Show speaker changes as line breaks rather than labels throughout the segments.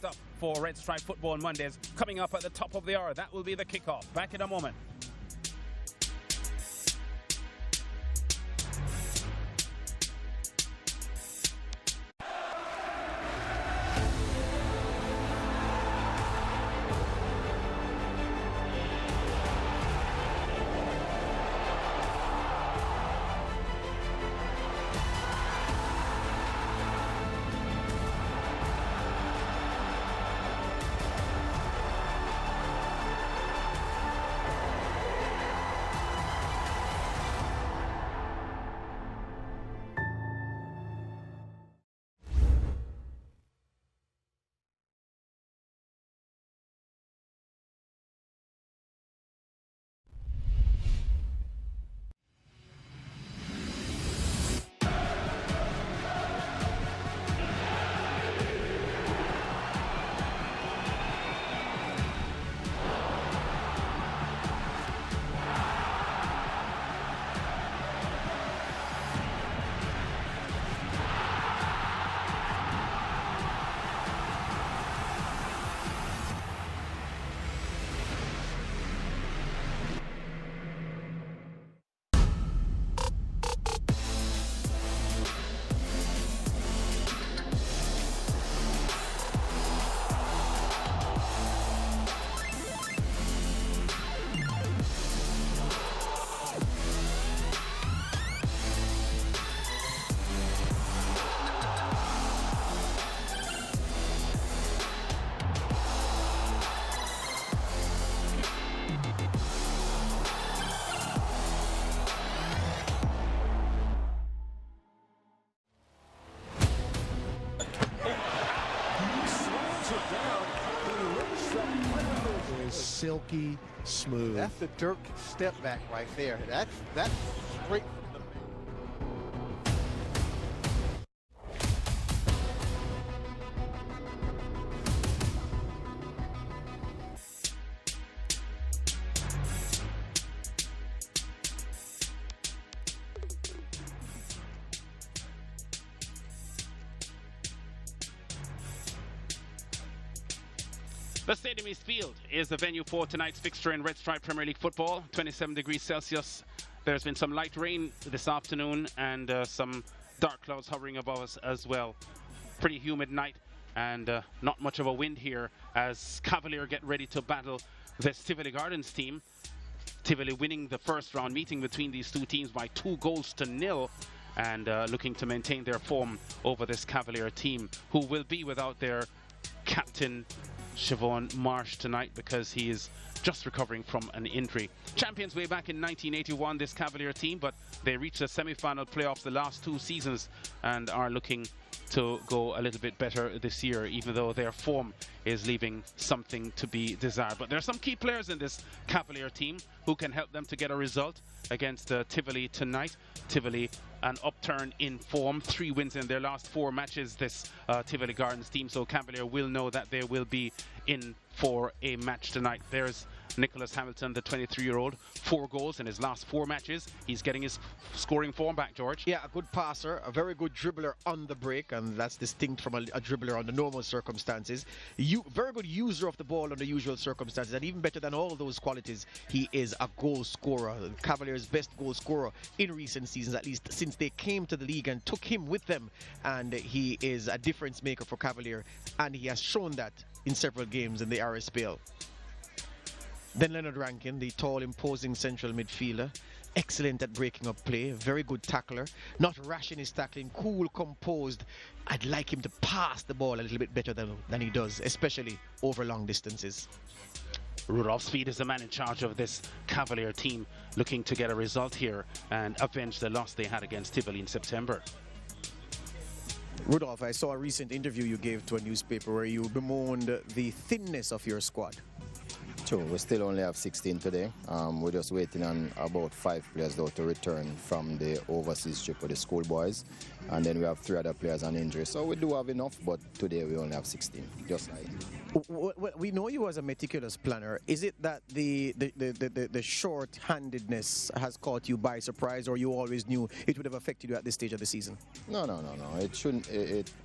Next up for Red Stripe Football Mondays, coming up at the top of the hour, that will be the kickoff. Back in a moment.
Silky smooth.
That's the Dirk step back right there. That's straight from the
The Stadium East Field is the venue for tonight's fixture in Red Stripe Premier League football. 27 degrees Celsius. There's been some light rain this afternoon and some dark clouds hovering above us as well. Pretty humid night and not much of a wind here as Cavalier get ready to battle this Tivoli Gardens team. Tivoli winning the first round meeting between these two teams by 2-0 and looking to maintain their form over this Cavalier team, who will be without their captain Siobhan Marsh tonight because he is just recovering from an injury. Champions way back in 1981, this Cavalier team, but they reached the semi-final playoffs the last 2 seasons and are looking to go a little bit better this year, even though their form is leaving something to be desired. But there are some key players in this Cavalier team who can help them to get a result against Tivoli tonight. Tivoli, an upturn in form, 3 wins in their last 4 matches, this Tivoli Gardens team, so Cavalier will know that they will be in for a match tonight. There's Nicholas Hamilton, the 23-year-old, 4 goals in his last 4 matches. He's getting his scoring form back, George.
Yeah, a good passer, a very good dribbler on the break, and that's distinct from a dribbler under normal circumstances. Very good user of the ball under usual circumstances, and even better than all those qualities, he is a goal scorer. Cavalier's best goal scorer in recent seasons, at least since they came to the league and took him with them, and he is a difference maker for Cavalier, and he has shown that in several games in the RSPL. Then Leonard Rankin, the tall, imposing central midfielder, excellent at breaking up play, very good tackler, not rash in his tackling, cool, composed. I'd like him to pass the ball a little bit better than he does, especially over long distances.
Rudolph Speed is the man in charge of this Cavalier team, looking to get a result here and avenge the loss they had against Tivoli in September.
Rudolph, I saw a recent interview you gave to a newspaper where you bemoaned the thinness of your squad.
True, we still only have 16 today. We're just waiting on about 5 players though to return from the overseas trip with the schoolboys. And then we have 3 other players on injury. So we do have enough, but today we only have 16, just like
Well, we know you as a meticulous planner. Is it that the short-handedness has caught you by surprise, or you always knew it would have affected you at this stage of the season?
No. It shouldn't.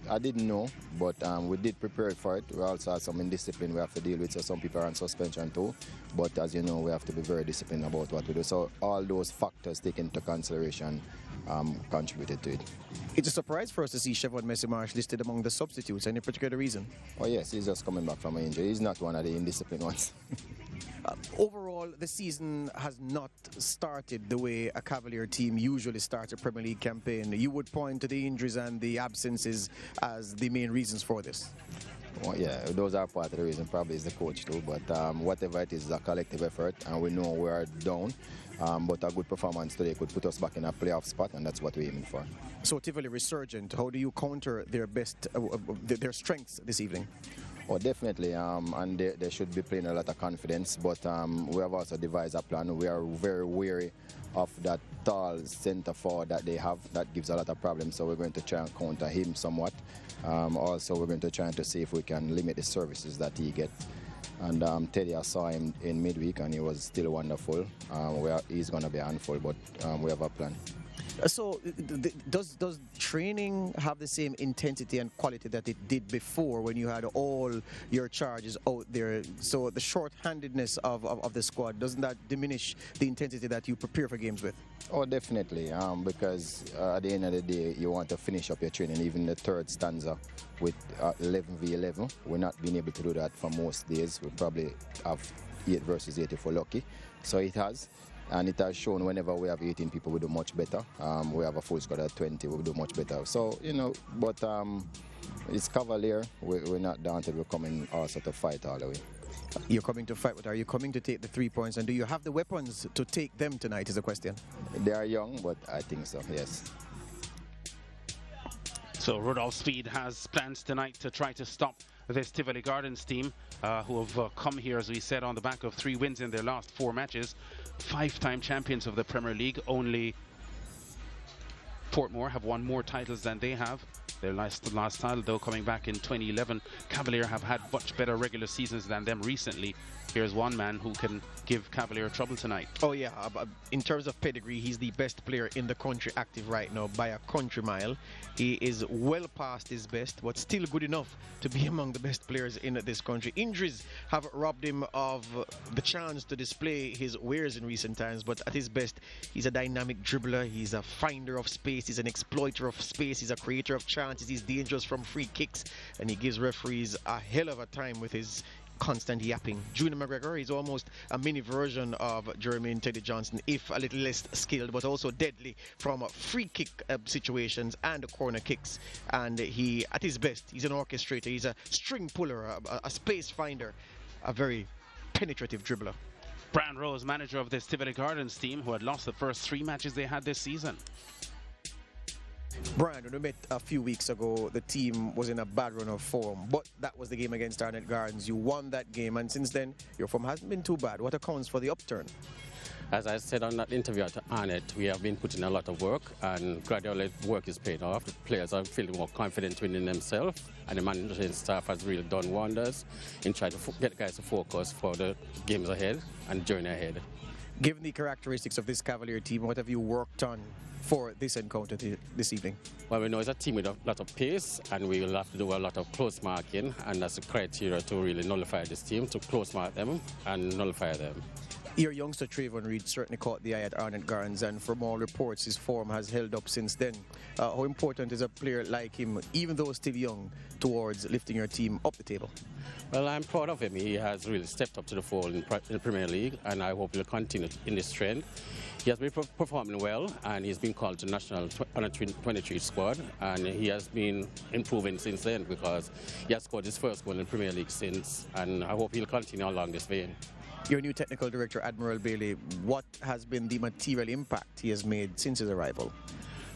I didn't know, but we did prepare for it. We also had some indiscipline we have to deal with, so some people are on suspension too. But as you know, we have to be very disciplined about what we do. So all those factors taken into consideration contributed to it.
It's a surprise for us to see Chevron Messi-Marsh listed among the substitutes. Any particular reason?
Oh yes, he's just coming back from an injury. He's not one of the indisciplined ones.
Overall, the season has not started the way a Cavalier team usually starts a Premier League campaign. You would point to the injuries and the absences as the main reasons for this.
Well, yeah, those are part of the reason. Probably is the coach too. But whatever it is a collective effort, and we know we are down. But a good performance today could put us back in a playoff spot, and that's what we're aiming for.
So Tivoli resurgent. How do you counter their strengths this evening?
Oh, definitely, and they should be playing a lot of confidence. But we have also devised a plan. We are very wary of that tall centre forward that they have. That gives a lot of problems. So we're going to try and counter him somewhat. Also, we're going to try to see if we can limit the services that he gets. And Teddy, I saw him in midweek, and he was still wonderful. He's going to be a handful, but we have a plan.
So, does training have the same intensity and quality that it did before when you had all your charges out there? So the short-handedness of the squad, doesn't that diminish the intensity that you prepare for games with?
Oh, definitely, because at the end of the day, you want to finish up your training. Even the third stanza with 11v11, we're not being able to do that for most days. We probably have 8 versus 8 if we're lucky. So it has. And it has shown whenever we have 18 people, we do much better. We have a full squad of 20, we do much better. So, you know, but it's Cavalier. We're not daunted. We're coming also to fight all the way.
You're coming to fight, but are you coming to take the 3 points? And do you have the weapons to take them tonight is the question.
They are young, but I think so, yes.
So Rudolph Speed has plans tonight to try to stop this Tivoli Gardens team, who have come here, as we said, on the back of 3 wins in their last 4 matches. 5-time champions of the Premier League. Only Portmore have won more titles than they have. Their last title, though, coming back in 2011. Cavalier have had much better regular seasons than them recently. Here's one man who can give Cavalier trouble tonight.
Oh yeah, in terms of pedigree, he's the best player in the country active right now by a country mile. He is well past his best, but still good enough to be among the best players in this country. Injuries have robbed him of the chance to display his wares in recent times, but at his best, he's a dynamic dribbler, he's a finder of space, he's an exploiter of space, he's a creator of chances, he's dangerous from free kicks, and he gives referees a hell of a time with his constant yapping. Junior McGregor, he's almost a mini version of Jermaine Teddy Johnson, if a little less skilled, but also deadly from free kick situations and corner kicks. And he, at his best, he's an orchestrator, he's a string puller, a space finder, a very penetrative dribbler.
Brian Rose, manager of this Tivoli Gardens team, who had lost the first 3 matches they had this season.
Brian, when we met a few weeks ago, the team was in a bad run of form, but that was the game against Arnett Gardens. You won that game, and since then, your form hasn't been too bad. What accounts for the upturn?
As I said on that interview at Arnett, we have been putting a lot of work, and gradually work is paid off. The players are feeling more confident within themselves, and the management staff has really done wonders in trying to get guys to focus for the games ahead and journey ahead.
Given the characteristics of this Cavalier team, what have you worked on for this encounter this evening?
Well, we know it's a team with a lot of pace, and we will have to do a lot of close marking, and that's the criteria to really nullify this team, to close mark them and nullify them.
Your youngster Trayvon Reed certainly caught the eye at Arnett Gardens, and from all reports, his form has held up since then. How important is a player like him, even though still young, towards lifting your team up the table?
Well, I'm proud of him. He has really stepped up to the fold in the Premier League, and I hope he'll continue in this trend. He has been performing well, and he's been called to national under 23 squad, and he has been improving since then because he has scored his first goal in the Premier League since, and I hope he'll continue along this vein.
Your new technical director, Admiral Bailey, what has been the material impact he has made since his arrival?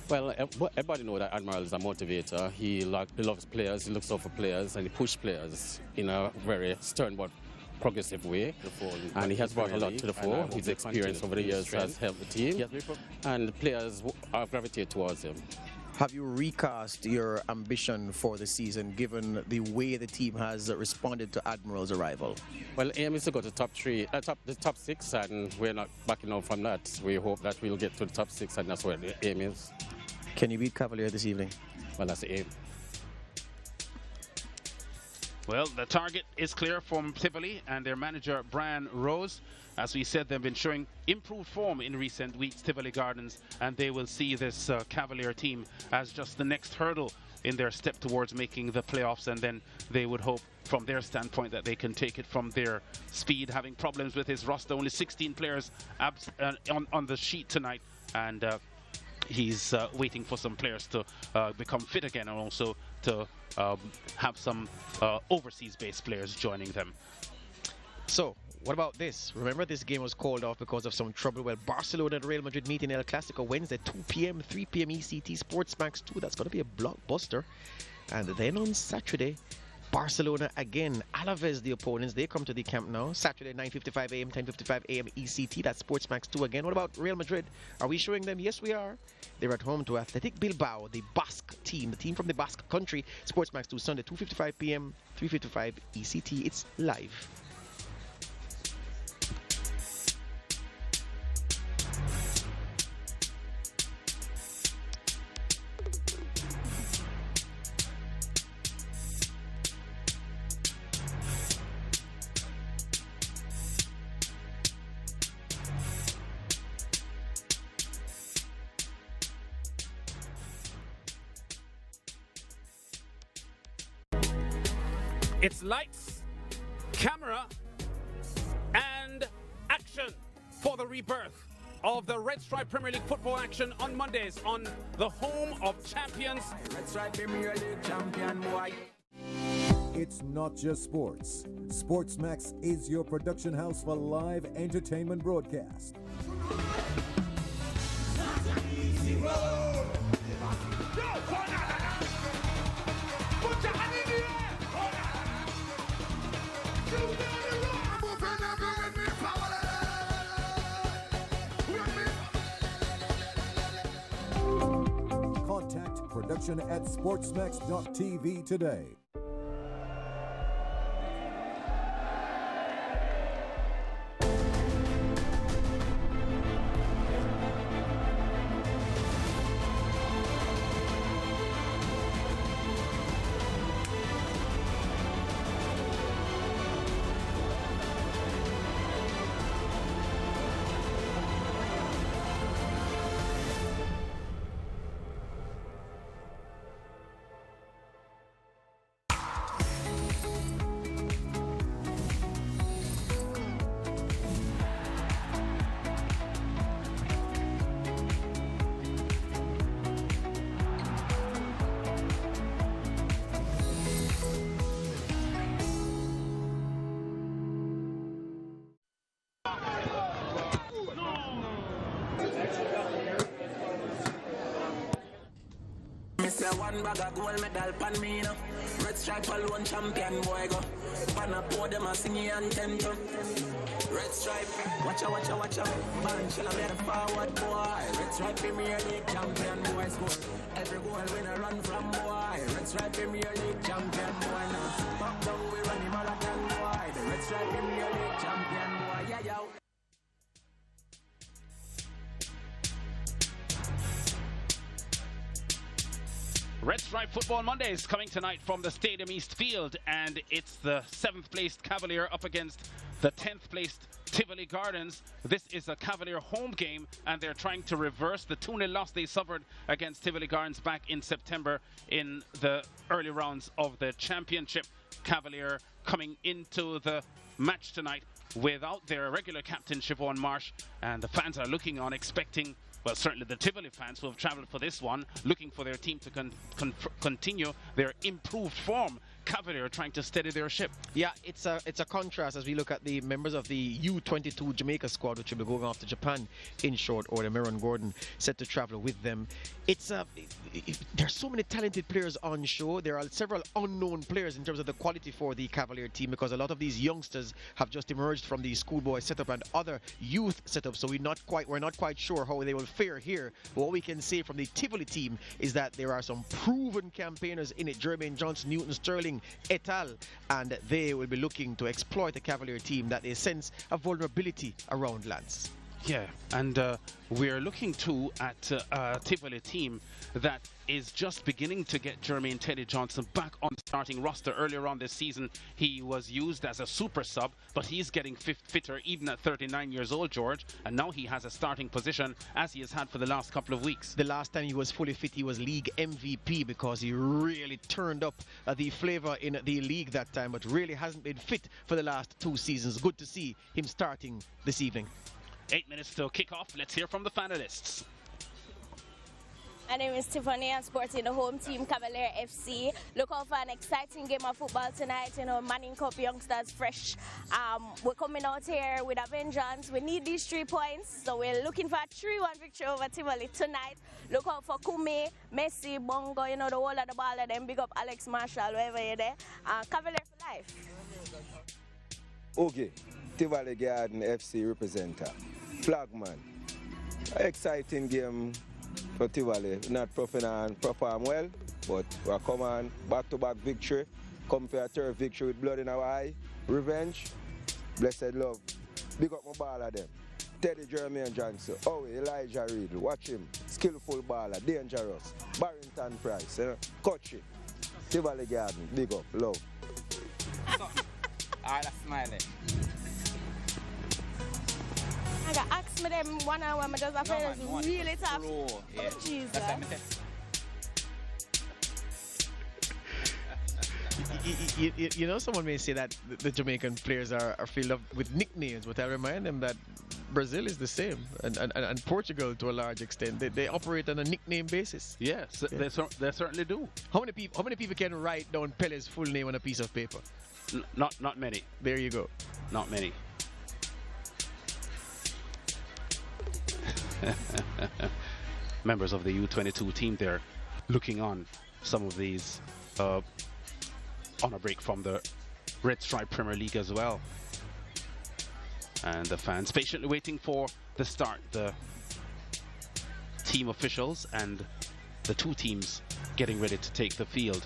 Well, everybody knows that Admiral is a motivator. He loves players, he looks out for players, and he pushes players in a very stern but progressive way. And he has brought a lot to the fore. His experience over the years has helped the team, and the players are gravitated towards him.
Have you recast your ambition for the season given the way the team has responded to Admiral's arrival?
Well, aim is to go to the top six, and we're not backing out from that. We hope that we'll get to the top six, and that's where the aim is.
Can you beat Cavalier this evening?
Well, that's the aim.
Well, the target is clear from Tivoli and their manager, Brian Rose. As we said, they've been showing improved form in recent weeks, Tivoli Gardens, and they will see this Cavalier team as just the next hurdle in their step towards making the playoffs, and then they would hope from their standpoint that they can take it from their speed. Having problems with his roster, only 16 players on the sheet tonight, and he's waiting for some players to become fit again, and also to have some overseas-based players joining them.
So, what about this? Remember, this game was called off because of some trouble. Well, Barcelona and Real Madrid meet in El Clasico Wednesday, 2 p.m., 3 p.m. ECT, Sportsmax 2. That's going to be a blockbuster. And then on Saturday, Barcelona again. Alaves, the opponents, they come to the Camp Nou. Saturday, 9:55 a.m., 10:55 a.m. ECT. That's Sportsmax 2 again. What about Real Madrid? Are we showing them? Yes, we are. They're at home to Athletic Bilbao, the Basque team, the team from the Basque country. Sportsmax 2 Sunday, 2:55 p.m., 3:55 ECT. It's live.
It's lights, camera, and action for the rebirth of the Red Stripe Premier League football action on Mondays on the home of champions.
Red Stripe Premier League champion, boy.
It's not just sports. Sportsmax is your production house for live entertainment broadcast. Contact production at sportsmax.tv today.
One bag of gold medal pan me now. Red Stripe alone champion boy go. Pan up pour them a singing anthem to. Red Stripe, watch out. Man, shall I better forward boy. Red Stripe Premier League champion boy score. Every goal winner run from boy. Red Stripe Premier League champion boy now. Back down we run the marathon boy. The Red Stripe Premier League champion boy. Yeah, yo.
Red Stripe Football Mondays coming tonight from the Stadium East Field, and it's the 7th placed Cavalier up against the 10th placed Tivoli Gardens. This is a Cavalier home game, and they're trying to reverse the 2-0 loss they suffered against Tivoli Gardens back in September in the early rounds of the championship. Cavalier coming into the match tonight without their regular captain Siobhan Marsh, and the fans are looking on, expecting, well, certainly the Tivoli fans who have traveled for this one, looking for their team to continue their improved form. Cavalier trying to steady their ship.
Yeah, it's a contrast as we look at the members of the U22 Jamaica squad, which will be going off to Japan in short order. Meron Gordon set to travel with them. There's so many talented players on show. There are several unknown players in terms of the quality for the Cavalier team, because a lot of these youngsters have just emerged from the schoolboy setup and other youth setups. So we're not quite sure how they will fare here. But what we can say from the Tivoli team is that there are some proven campaigners in it. Jermaine Johnson, Newton Sterling, et al. And they will be looking to exploit the Cavalier team that they sense a vulnerability around Lance.
Yeah, and we're looking too at a Tivoli team that is just beginning to get Jermaine Teddy Johnson back on the starting roster. Earlier on this season, he was used as a super sub, but he's getting fitter even at 39 years old, George, and now he has a starting position as he has had for the last couple of weeks.
The last time he was fully fit, he was league MVP because he really turned up the flavor in the league that time, but really hasn't been fit for the last 2 seasons. Good to see him starting this evening.
8 minutes till kickoff. Let's hear from the finalists.
My name is Tiffany. I'm supporting the home team, Cavalier FC. Look out for an exciting game of football tonight. You know, Manning Cup youngsters fresh. We're coming out here with a vengeance. We need these 3 points. So we're looking for a 3-1 victory over Tivoli tonight. Look out for Kumi, Messi, Bongo, you know, the whole of the ball of them. Big up Alex Marshall, wherever you're there. Cavalier for life.
Okay, Tivoli Garden FC representative. Flagman. Exciting game for Tivoli. Not perform well, but we come on back-to-back victory. Come for a third victory with blood in our eye. Revenge. Blessed love. Big up my baller them. Teddy Jermaine Johnson. Oh, Elijah Reed. Watch him. Skillful baller. Dangerous. Barrington Price. You know? Coachy. Tivoli Garden. Big up. Love.
All smiling.
I got asked me them one on one, just afraid it's really tough.
Yeah.
Oh, Jesus.
You know, someone may say that the Jamaican players are filled up with nicknames, but I remind them that Brazil is the same, and Portugal to a large extent. They operate on a nickname basis.
Yes, yeah. They certainly do.
How many people can write down Pele's full name on a piece of paper?
Not many.
There you go.
Not many. Members of the U22 team there looking on some of these on a break from the Red Stripe Premier League as well. And the fans patiently waiting for the start. The team officials and the 2 teams getting ready to take the field.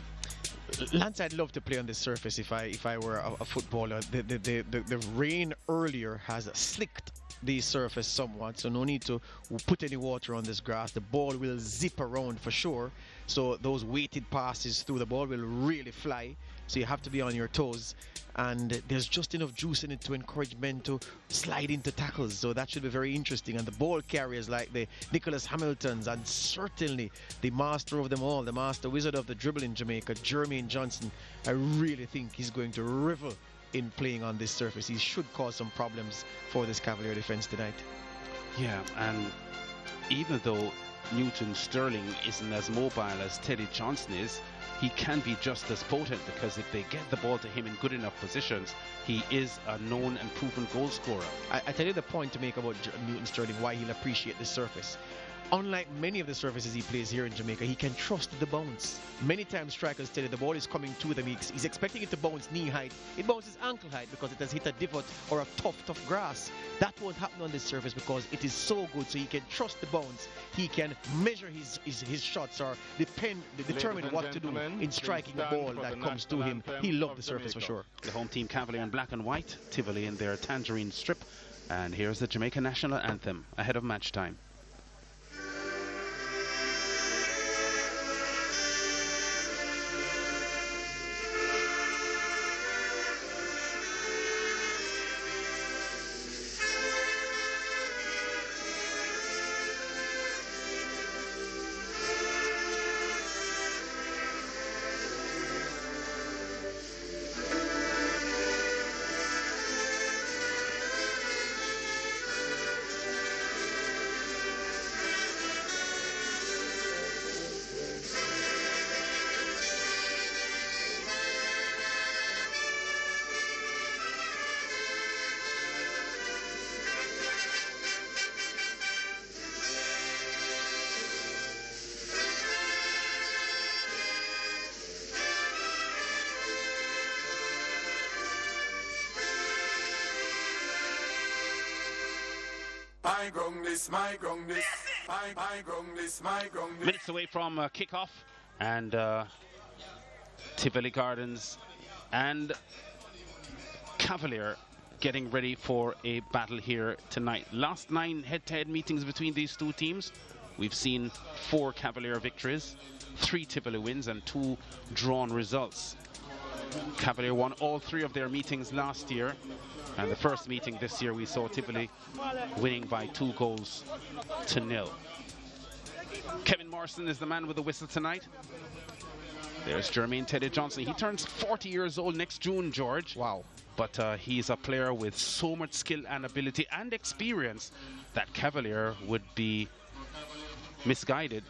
Lance, I'd love to play on this surface if I were a footballer. The rain earlier has slicked the surface somewhat, so no need to put any water on this grass. The ball will zip around for sure, so those weighted passes through the ball will really fly, so you have to be on your toes, and there's just enough juice in it to encourage men to slide into tackles, so that should be very interesting. And the ball carriers like the Nicholas Hamiltons, and certainly the master of them all, the master wizard of the dribble in Jamaica, Jermaine Johnson, I really think he's going to revel in playing on this surface. He should cause some problems for this Cavalier defense tonight.
Yeah, and even though Newton Sterling isn't as mobile as Teddy Johnson is, he can be just as potent, because if they get the ball to him in good enough positions, he is a known and proven goal scorer.
I tell you the point to make about Newton Sterling, why he'll appreciate this surface. Unlike many of the surfaces he plays here in Jamaica, he can trust the bounce. Many times strikers tell you the ball is coming to them, he's expecting it to bounce knee height. It bounces ankle height because it has hit a divot or a tough grass. That won't happen on this surface because it is so good, so he can trust the bounce. He can measure his shots or determine what to do in striking the ball that comes to him. He loves the surface for sure.
The home team Cavalier in black and white, Tivoli in their tangerine strip. And here's the Jamaica national anthem ahead of match time. Minutes away from kickoff, and Tivoli Gardens and Cavalier getting ready for a battle here tonight. Last 9 head-to-head meetings between these two teams, we've seen 4 Cavalier victories, 3 Tivoli wins and 2 drawn results. Cavalier won all 3 of their meetings last year, and the first meeting this year we saw Tivoli winning by 2-0. Kevin Morrison is the man with the whistle tonight. There's Jermaine Teddy Johnson. He turns 40 years old next June, George.
Wow.
But he's a player with so much skill and ability and experience that Cavalier would be misguided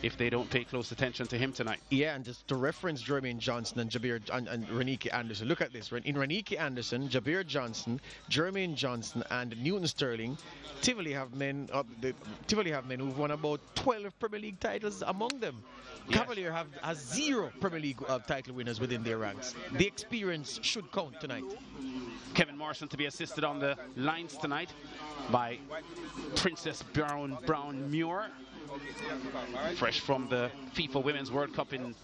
if they don't pay close attention to him tonight.
Yeah, and just to reference Jermaine Johnson and Jabir and Renike Anderson, look at this. In Renike Anderson, Jabir Johnson, Jermaine Johnson, and Newton Sterling, Tivoli have men who've won about 12 Premier League titles among them. Yes. Cavalier has 0 Premier League title winners within their ranks. The experience should count tonight.
Kevin Morrison to be assisted on the lines tonight by Princess Brown Muir, fresh from the FIFA Women's World Cup in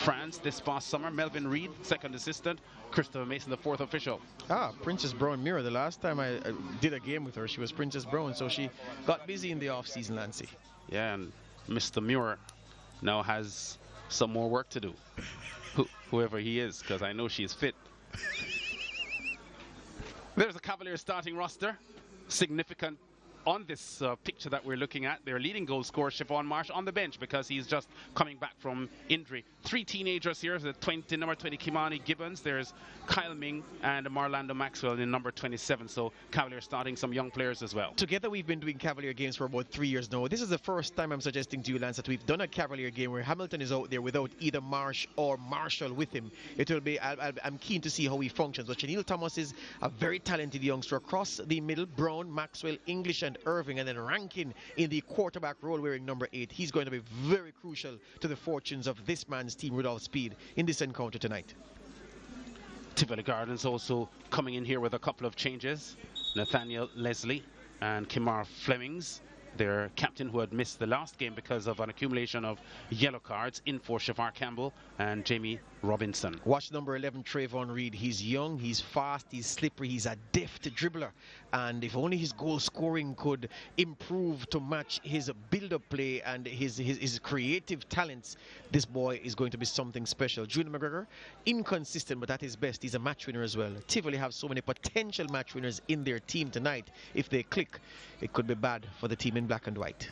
France this past summer. Melvin Reed, second assistant. Christopher Mason, the 4th official.
Princess Brown Muir. The last time I did a game with her, she was Princess Brown, so she got busy in the off-season, Lancy.
Yeah, and Mr. Muir now has some more work to do. Whoever he is, because I know she's fit. There's a Cavalier starting roster. Significant on this picture that we're looking at. Their leading goal scorer, Siobhan Marsh, on the bench because he's just coming back from injury. 3 teenagers here. The number 20, Kimani Gibbons. There's Kyle Ming and Marlando Maxwell in number 27. So Cavalier starting some young players as well.
Together we've been doing Cavalier games for about 3 years now. This is the first time I'm suggesting to you, Lance, that we've done a Cavalier game where Hamilton is out there without either Marsh or Marshall with him. It will be, I'm keen to see how he functions. But Chanel Thomas is a very talented youngster across the middle. Brown, Maxwell, English and Irving, and then Rankin in the quarterback role wearing number 8. He's going to be very crucial to the fortunes of this man's team, Rudolph Speed, in this encounter tonight.
Tivoli Gardens also coming in here with a couple of changes. Nathaniel Leslie and Kimar Flemings, their captain who had missed the last game because of an accumulation of yellow cards, in for Shavar Campbell and Jamie Robinson.
Watch number 11, Trayvon Reed. He's young, he's fast, he's slippery, he's a deft dribbler. And if only his goal scoring could improve to match his build-up play and his creative talents, this boy is going to be something special. Julian McGregor, inconsistent, but at his best, he's a match winner as well. Tivoli have so many potential match winners in their team tonight. If they click, it could be bad for the team in black and white.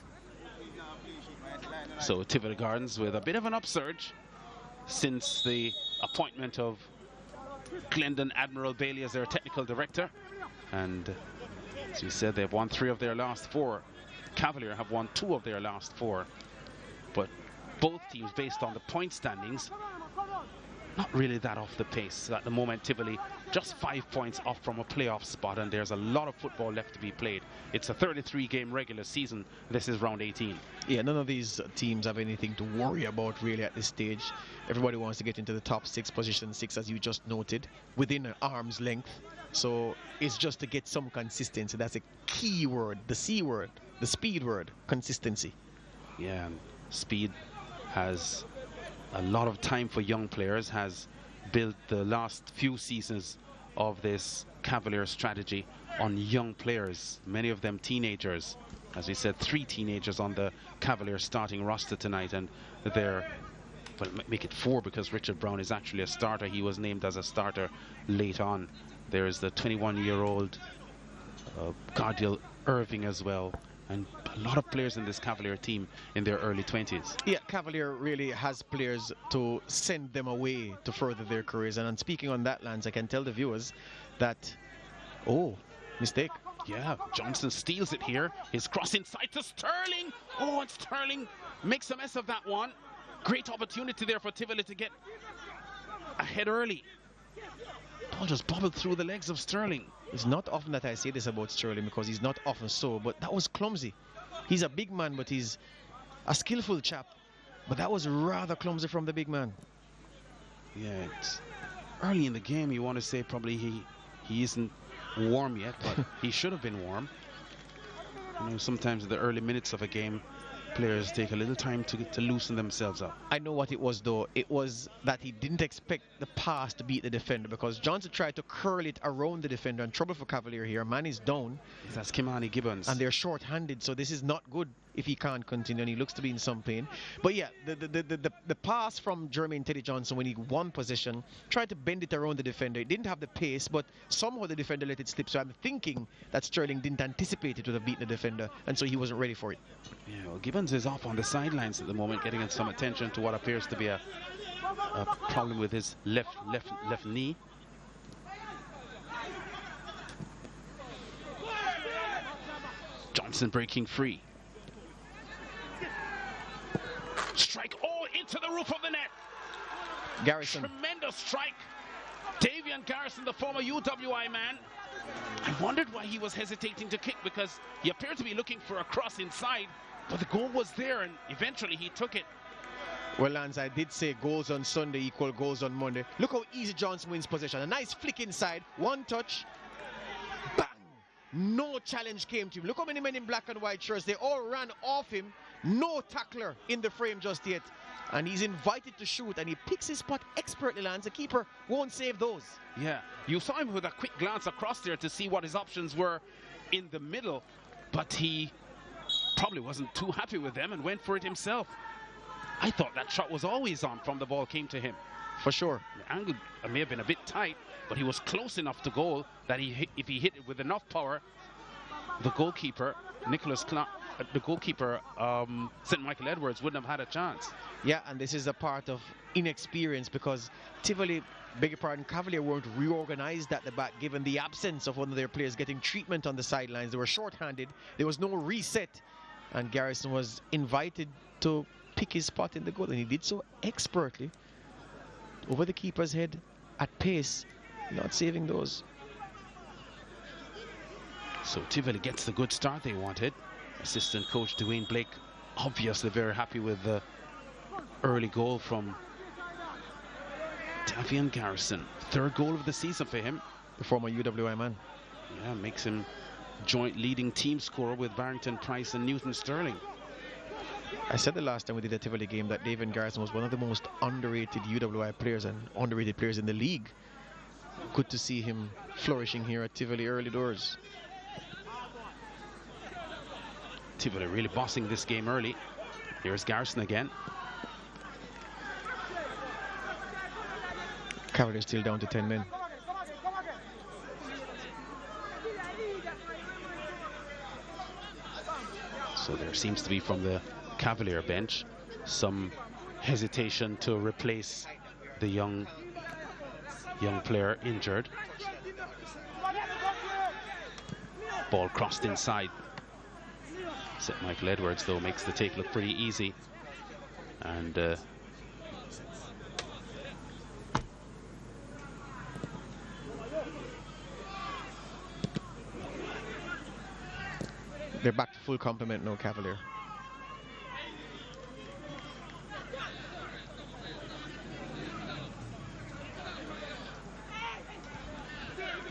So Tivoli Gardens with a bit of an upsurge since the appointment of Glendon Admiral Bailey as their technical director. And as you said, they've won 3 of their last 4. Cavalier have won 2 of their last 4. But both teams, based on the point standings, not really that off the pace. At the moment, Tivoli just 5 points off from a playoff spot, and there's a lot of football left to be played. It's a 33-game regular season. This is round 18.
Yeah, none of these teams have anything to worry about really at this stage. Everybody wants to get into the top 6, position 6, as you just noted, within an arm's length. So it's just to get some consistency. That's a key word, the C word, the speed word, consistency.
Yeah, and Speed has a lot of time for young players, has built the last few seasons of this Cavalier strategy on young players, many of them teenagers. As we said, 3 teenagers on the Cavalier starting roster tonight, and they're, well, make it 4 because Richard Brown is actually a starter. He was named as a starter late on. There's the 21-year-old Gardiel Irving as well, and a lot of players in this Cavalier team in their early 20s.
Yeah, Cavalier really has players to send them away to further their careers. And speaking on that, Lance, I can tell the viewers that, oh, mistake.
Yeah, Johnson steals it here. His cross inside to Sterling. Oh, and Sterling makes a mess of that one. Great opportunity there for Tivoli to get ahead early. Ball just bobbled through the legs of Sterling.
It's not often that I say this about Sterling because he's not often so, but that was clumsy. He's a big man, but he's a skillful chap. But that was rather clumsy from the big man.
Yeah, it's early in the game. You want to say probably he isn't warm yet, but he should have been warm. You know, sometimes in the early minutes of a game, players take a little time to loosen themselves up.
I know what it was though. It was that he didn't expect the pass to beat the defender, because Johnson tried to curl it around the defender, and trouble for Cavalier here. Man is down.
That's Kimani Gibbons.
And they're short-handed, so this is not good if he can't continue, and he looks to be in some pain. But yeah, the pass from Jermaine Teddy Johnson when he won possession, tried to bend it around the defender. It didn't have the pace, but somehow the defender let it slip. So I'm thinking that Sterling didn't anticipate it would have beaten the defender, and so he wasn't ready for it.
Yeah, well, Gibbons is off on the sidelines at the moment, getting some attention to what appears to be a problem with his left knee. Johnson breaking free. Strike all into the roof of the net.
Garrison.
Tremendous strike. Davian Garrison, the former UWI man. I wondered why he was hesitating to kick, because he appeared to be looking for a cross inside, but the goal was there, and eventually he took it.
Well, Lance, I did say goals on Sunday equal goals on Monday. Look how easy Johnson wins possession. A nice flick inside, one touch, bang! No challenge came to him. Look how many men in black and white shirts, they all ran off him. No tackler in the frame just yet. And he's invited to shoot, and he picks his spot expertly, Lance. The keeper won't save those.
Yeah, you saw him with a quick glance across there to see what his options were in the middle, but he probably wasn't too happy with them and went for it himself. I thought that shot was always on from the ball came to him.
For sure.
The angle may have been a bit tight, but he was close enough to goal that if he hit it with enough power, the goalkeeper, St. Michael Edwards, wouldn't have had a chance.
Yeah, and this is a part of inexperience, because Tivoli, beg your pardon, Cavalier weren't reorganized at the back, given the absence of one of their players getting treatment on the sidelines. They were short-handed. There was no reset, and Garrison was invited to pick his spot in the goal, and he did so expertly over the keeper's head at pace, not saving those.
So Tivoli gets the good start they wanted. Assistant coach Dwayne Blake obviously very happy with the early goal from Davian Garrison. Third goal of the season for him.
The former UWI man.
Yeah, makes him joint leading team scorer with Barrington Price and Newton Sterling.
I said the last time we did a Tivoli game that Davian Garrison was one of the most underrated UWI players and underrated players in the league. Good to see him flourishing here at Tivoli early doors.
Tivoli really bossing this game early. Here's Garrison again.
Cavalier still down to 10 men.
So there seems to be, from the Cavalier bench, some hesitation to replace the young player injured. Ball crossed inside. St. Michael Edwards, though, makes the take look pretty easy. And
they're back to full complement now, Cavalier.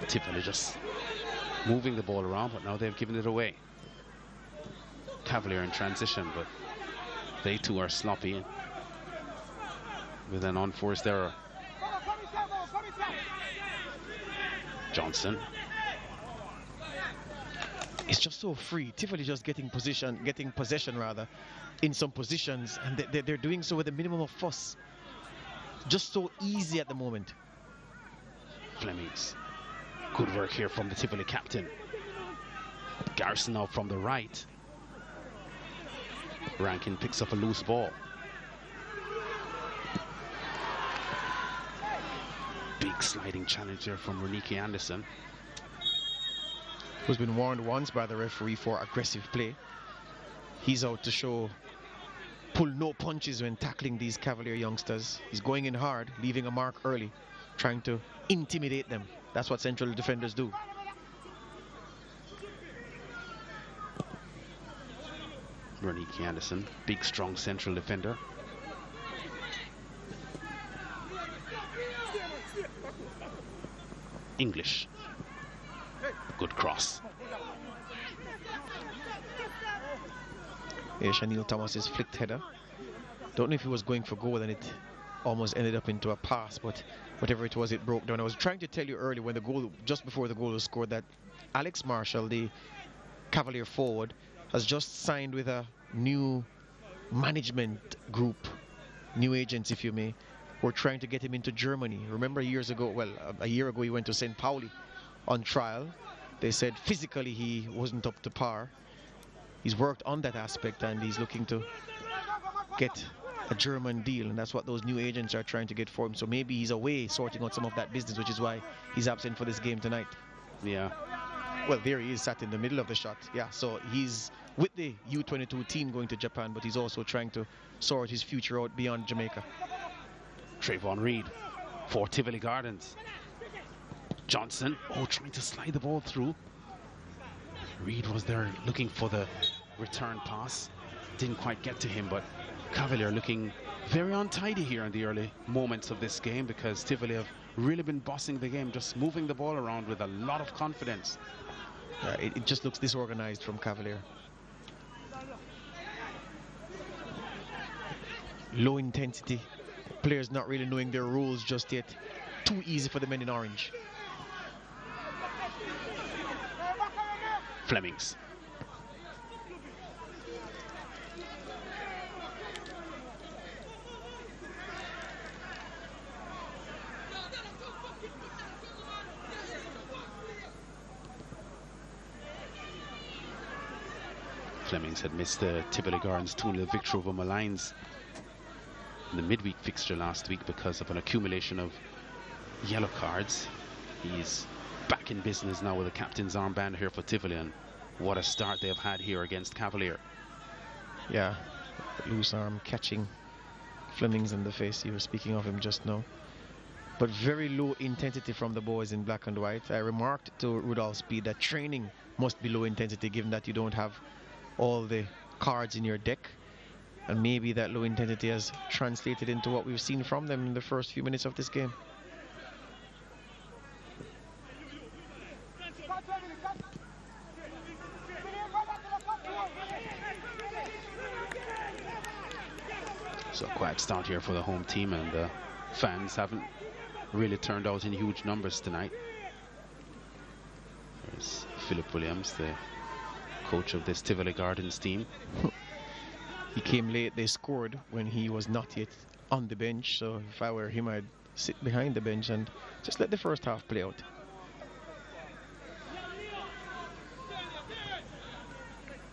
Tivoli just moving the ball around, but now they've given it away. Cavalier in transition, but they too are sloppy with an unforced error. Johnson.
It's just so free. Tivoli just getting possession rather, in some positions, and they're doing so with a minimum of fuss. Just so easy at the moment.
Flemings. Good work here from the Tivoli captain. Garrison now from the right. Rankin picks up a loose ball. Big sliding challenge there from Reniki Anderson,
who's been warned once by the referee for aggressive play. He's out to pull no punches when tackling these Cavalier youngsters. He's going in hard, leaving a mark early, trying to intimidate them. That's what central defenders do.
Reniki Anderson, big strong central defender. English. Good cross.
Yeah, Shanil Thomas's flicked header. Don't know if he was going for goal and it almost ended up into a pass, but whatever it was, it broke down. I was trying to tell you earlier when the goal, just before the goal was scored, that Alex Marshall, the Cavalier forward, has just signed with a new management group, new agents if you may, who are trying to get him into Germany. Remember years ago, well, a year ago he went to St. Pauli on trial. They said physically he wasn't up to par. He's worked on that aspect and he's looking to get a German deal, and that's what those new agents are trying to get for him. So maybe he's away sorting out some of that business, which is why he's absent for this game tonight.
Yeah.
Well, there he is, sat in the middle of the shot. Yeah, so he's with the U22 team going to Japan, but he's also trying to sort his future out beyond Jamaica.
Trayvon Reed for Tivoli Gardens. Johnson, trying to slide the ball through. Reed was there looking for the return pass. Didn't quite get to him, but Cavalier looking very untidy here in the early moments of this game, because Tivoli have really been bossing the game, just moving the ball around with a lot of confidence.
It just looks disorganized from Cavalier. Low intensity. Players not really knowing their rules just yet. Too easy for the men in orange.
Flemings. Flemings had missed the Tivoli Gardens 2-0 victory over Malines in the midweek fixture last week because of an accumulation of yellow cards. He's back in business now with the captain's armband here for Tivoli, and what a start they've had here against Cavalier.
Yeah, loose arm catching Flemings in the face. You were speaking of him just now. But very low intensity from the boys in black and white. I remarked to Rudolph Speed that training must be low intensity, given that you don't have all the cards in your deck, and maybe that low intensity has translated into what we've seen from them in the first few minutes of this game.
So a quiet start here for the home team, and the fans haven't really turned out in huge numbers tonight. There's Philip Williams, the coach of this Tivoli Gardens team.
He came late. They scored when he was not yet on the bench, so if I were him, I'd sit behind the bench and just let the first half play out.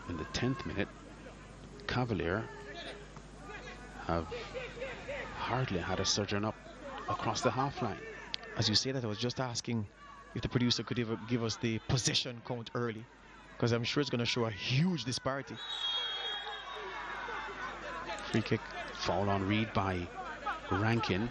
In the 10th minute, Cavalier have hardly had a surgeon up across the half line.
As you say that, I was just asking if the producer could ever give us the possession count early, because I'm sure it's going to show a huge disparity. Free kick.
Foul on Reed by Rankin.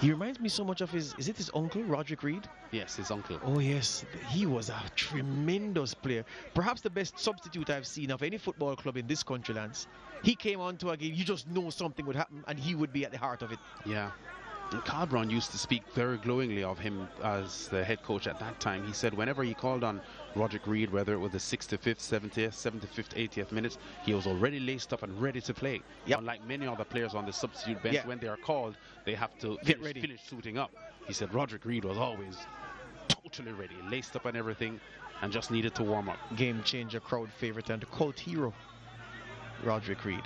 He reminds me so much of his, is it his uncle, Roderick Reed?
Yes, his uncle.
Oh yes, he was a tremendous player. Perhaps the best substitute I've seen of any football club in this country, Lance. He came onto a game, you just know something would happen, and he would be at the heart of it.
Yeah. And Carl Brown used to speak very glowingly of him as the head coach at that time. He said whenever he called on Roderick Reed, whether it was the 65th, 70th, 75th, 80th minutes, he was already laced up and ready to play.
Yep.
Unlike many other players on the substitute bench, when they are called, they have to finish suiting up. He said Roderick Reed was always totally ready, laced up and everything, and just needed to warm up.
Game changer, crowd favorite, and cult hero, Roderick Reed.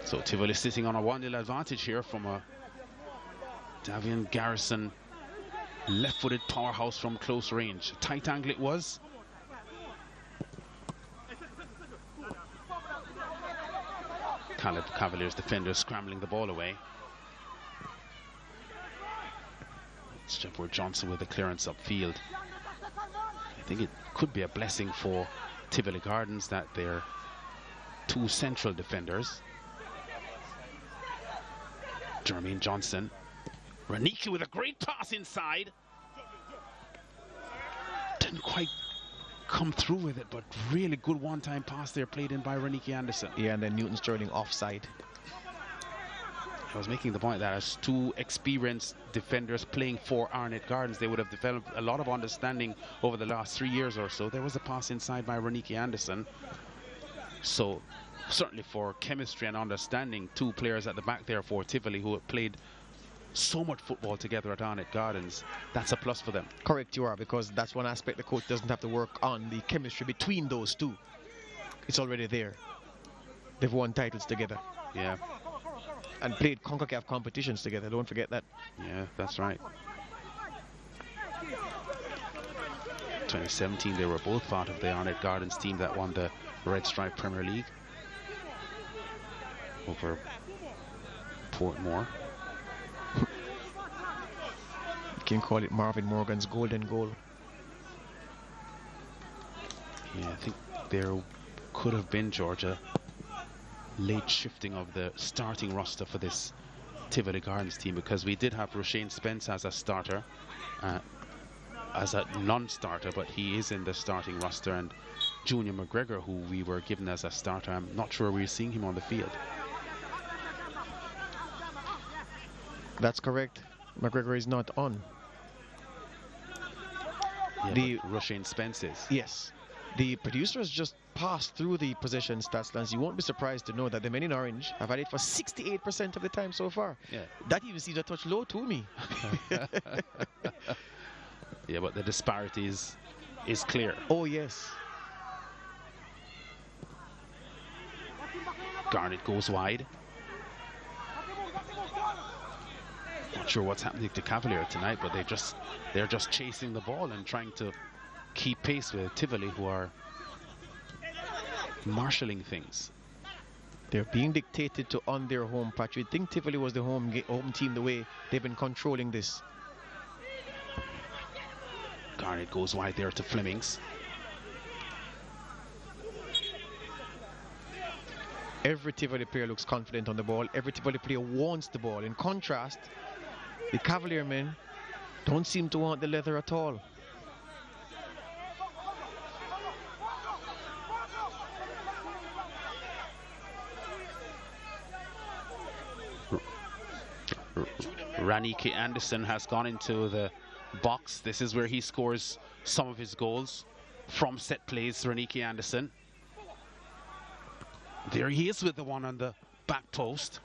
So Tivoli sitting on a 1-0 advantage here from a Davian Garrison left-footed powerhouse from close range. Tight angle it was. Cavalier's defender scrambling the ball away. It's Jeffrey Johnson with the clearance upfield. I think it could be a blessing for Tivoli Gardens that they're two central defenders. Jermaine Johnson. Raniki with a great pass inside. Didn't quite come through with it, but really good one-time pass there played in by Raniki Anderson.
Yeah, and then Newton Sterling offside.
I was making the point that as two experienced defenders playing for Arnett Gardens, they would have developed a lot of understanding over the last 3 years or so. There was a pass inside by Renike Anderson. So certainly for chemistry and understanding, two players at the back there for Tivoli who have played so much football together at Arnett Gardens, that's a plus for them.
Correct, you are, because that's one aspect the coach doesn't have to work on, the chemistry between those two. It's already there. They've won titles together.
Yeah.
And played CONCACAF competitions together, don't forget that.
Yeah, that's right. 2017, they were both part of the Arnett Gardens team that won the Red Stripe Premier League over Portmore.
You can call it Marvin Morgan's golden goal.
Yeah, I think there could have been, Georgia, late shifting of the starting roster for this Tivoli Gardens team, because we did have Roshane Spence as a starter, as a non-starter, but he is in the starting roster, and Junior McGregor, who we were given as a starter, I'm not sure we're seeing him on the field.
That's correct. McGregor is not on.
Yeah,
the
Roshane Spence is.
Yes. The producers just passed through the possession stats, Lance. You won't be surprised to know that the men in orange have had it for 68% of the time so far.
Yeah.
That even seems a touch low to me.
Yeah, but the disparity is clear.
Oh, yes.
Garnett goes wide. Not sure what's happening to Cavalier tonight, but they're just chasing the ball and trying to keep pace with Tivoli, who are marshalling things.
They're being dictated to on their home patch. You'd think Tivoli was the home team the way they've been controlling this.
Garnett goes wide there to Flemings.
Every Tivoli player looks confident on the ball. Every Tivoli player wants the ball. In contrast, the Cavalier men don't seem to want the leather at all.
Renike Anderson has gone into the box. This is where he scores some of his goals from set plays. Renike Anderson. There he is with the one on the back post,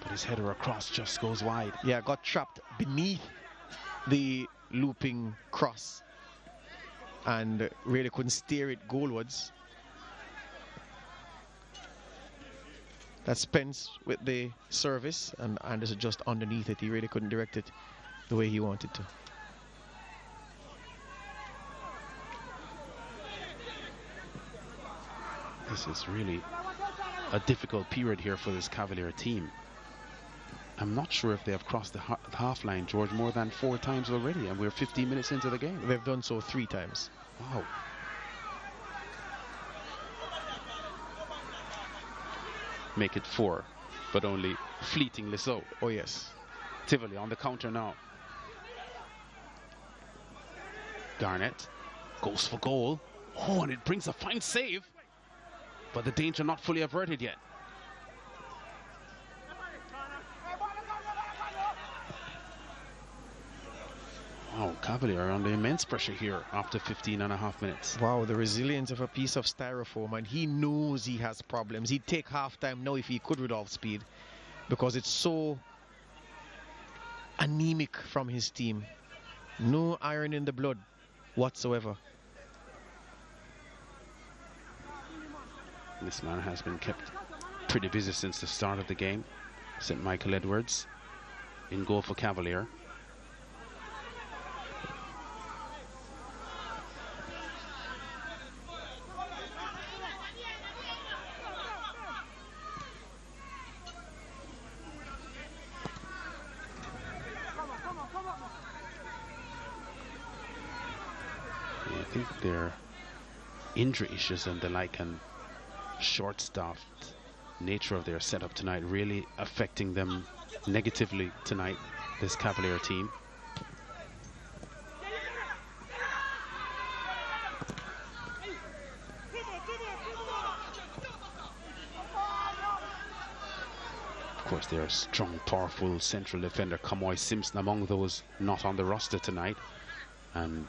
but his header across just goes wide.
Yeah, got trapped beneath the looping cross and really couldn't steer it goalwards. That's Spence with the service, and Anderson just underneath it. He really couldn't direct it the way he wanted to.
This is really a difficult period here for this Cavalier team. I'm not sure if they have crossed the half line, George, more than 4 times already, and we're 15 minutes into the game.
They've done so 3 times.
Wow. Make it 4, but only fleetingly so.
Oh, yes.
Tivoli on the counter now. Garnett goes for goal. Oh, and it brings a fine save. But the danger not fully averted yet. Wow, Cavalier are under immense pressure here after 15.5 minutes.
Wow, the resilience of a piece of styrofoam, and he knows he has problems. He'd take half-time now if he could with off-speed, because it's so anemic from his team. No iron in the blood whatsoever.
This man has been kept pretty busy since the start of the game. St. Michael Edwards in goal for Cavalier. I think their injury issues and the like, and short-staffed nature of their setup tonight really affecting them negatively tonight, this Cavalier team. Of Of course, they're a strong, powerful central defender. Kamoy Simpson among those not on the roster tonight. And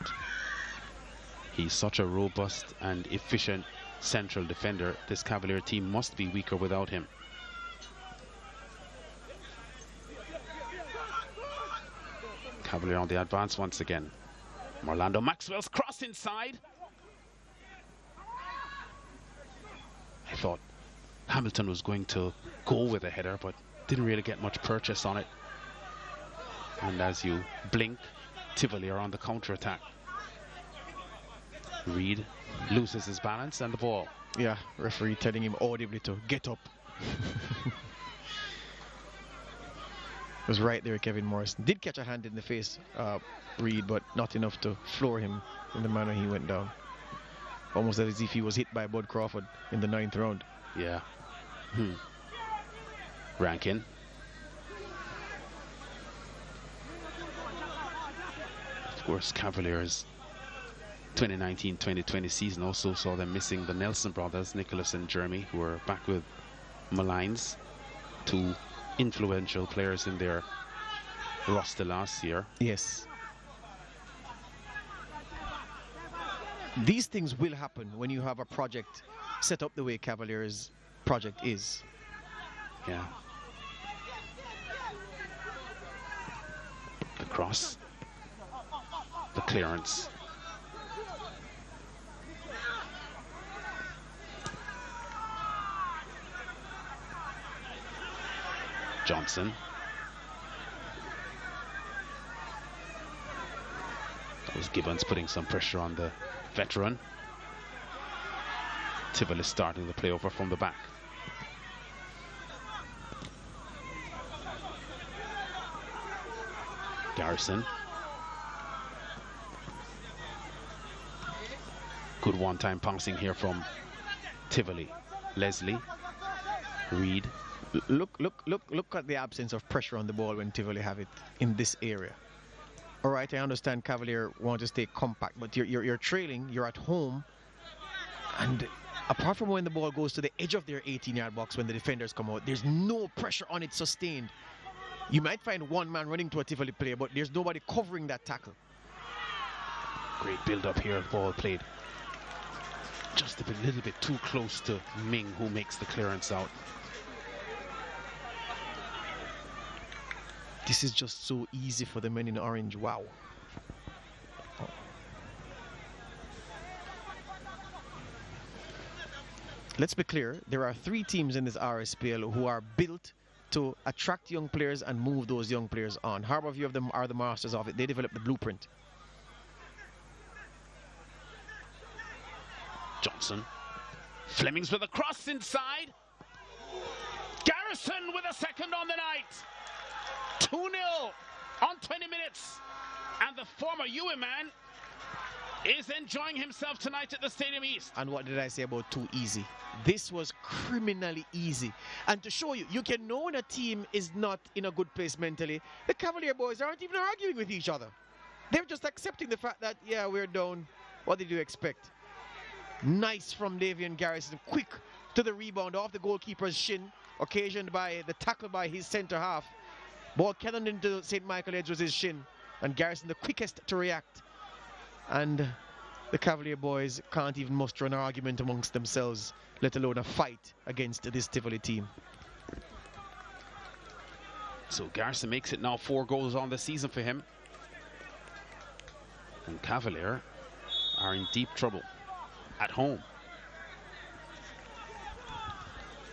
he's such a robust and efficient central defender. This Cavalier team must be weaker without him. Cavalier on the advance once again. Orlando Maxwell's cross inside. I thought Hamilton was going to go with a header, but didn't really get much purchase on it. And as you blink, Tivoli are on the counter-attack. Reed loses his balance and the ball.
Yeah, referee telling him audibly to get up. It was right there, Kevin Morrison. Did catch a hand in the face, Reed, but not enough to floor him in the manner he went down. Almost as if he was hit by Bud Crawford in the 9th round.
Yeah. Rankin. Of course, Cavaliers 2019-2020 season also saw them missing the Nelson brothers, Nicholas and Jeremy, who were back with Malines, two influential players in their roster last year.
Yes. These things will happen when you have a project set up the way Cavaliers' project is.
Yeah. The cross. The clearance. Johnson. That was Gibbons putting some pressure on the veteran. Tivoli starting the play over from the back. Garrison. Good one-time passing here from Tivoli. Leslie. Reed.
Look at the absence of pressure on the ball when Tivoli have it in this area. All right, I understand Cavalier want to stay compact, but you're trailing, you're at home, and apart from when the ball goes to the edge of their 18-yard box when the defenders come out, there's no pressure on it sustained. You might find one man running to a Tivoli player, but there's nobody covering that tackle.
Great build-up here, ball played just a little bit too close to Ming, who makes the clearance out.
This is just so easy for the men in orange. Wow. Oh. Let's be clear, there are 3 teams in this RSPL who are built to attract young players and move those young players on. Harborview of them are the masters of it. They developed the blueprint.
Johnson. Flemings with a cross inside. Garrison with a second on the night. 2-0 on 20 minutes. And the former UA man is enjoying himself tonight at the Stadium East.
And what did I say about too easy? This was criminally easy. And to show you, you can know when a team is not in a good place mentally. The Cavalier boys aren't even arguing with each other. They're just accepting the fact that, yeah, we're down. What did you expect? Nice from Davian Garrison. Quick to the rebound off the goalkeeper's shin, occasioned by the tackle by his center half. Ball cannoned into St. Michael Edgeworth's shin, and Garrison the quickest to react. And the Cavalier boys can't even muster an argument amongst themselves, let alone a fight against this Tivoli team.
So Garrison makes it now 4 goals on the season for him. And Cavalier are in deep trouble at home.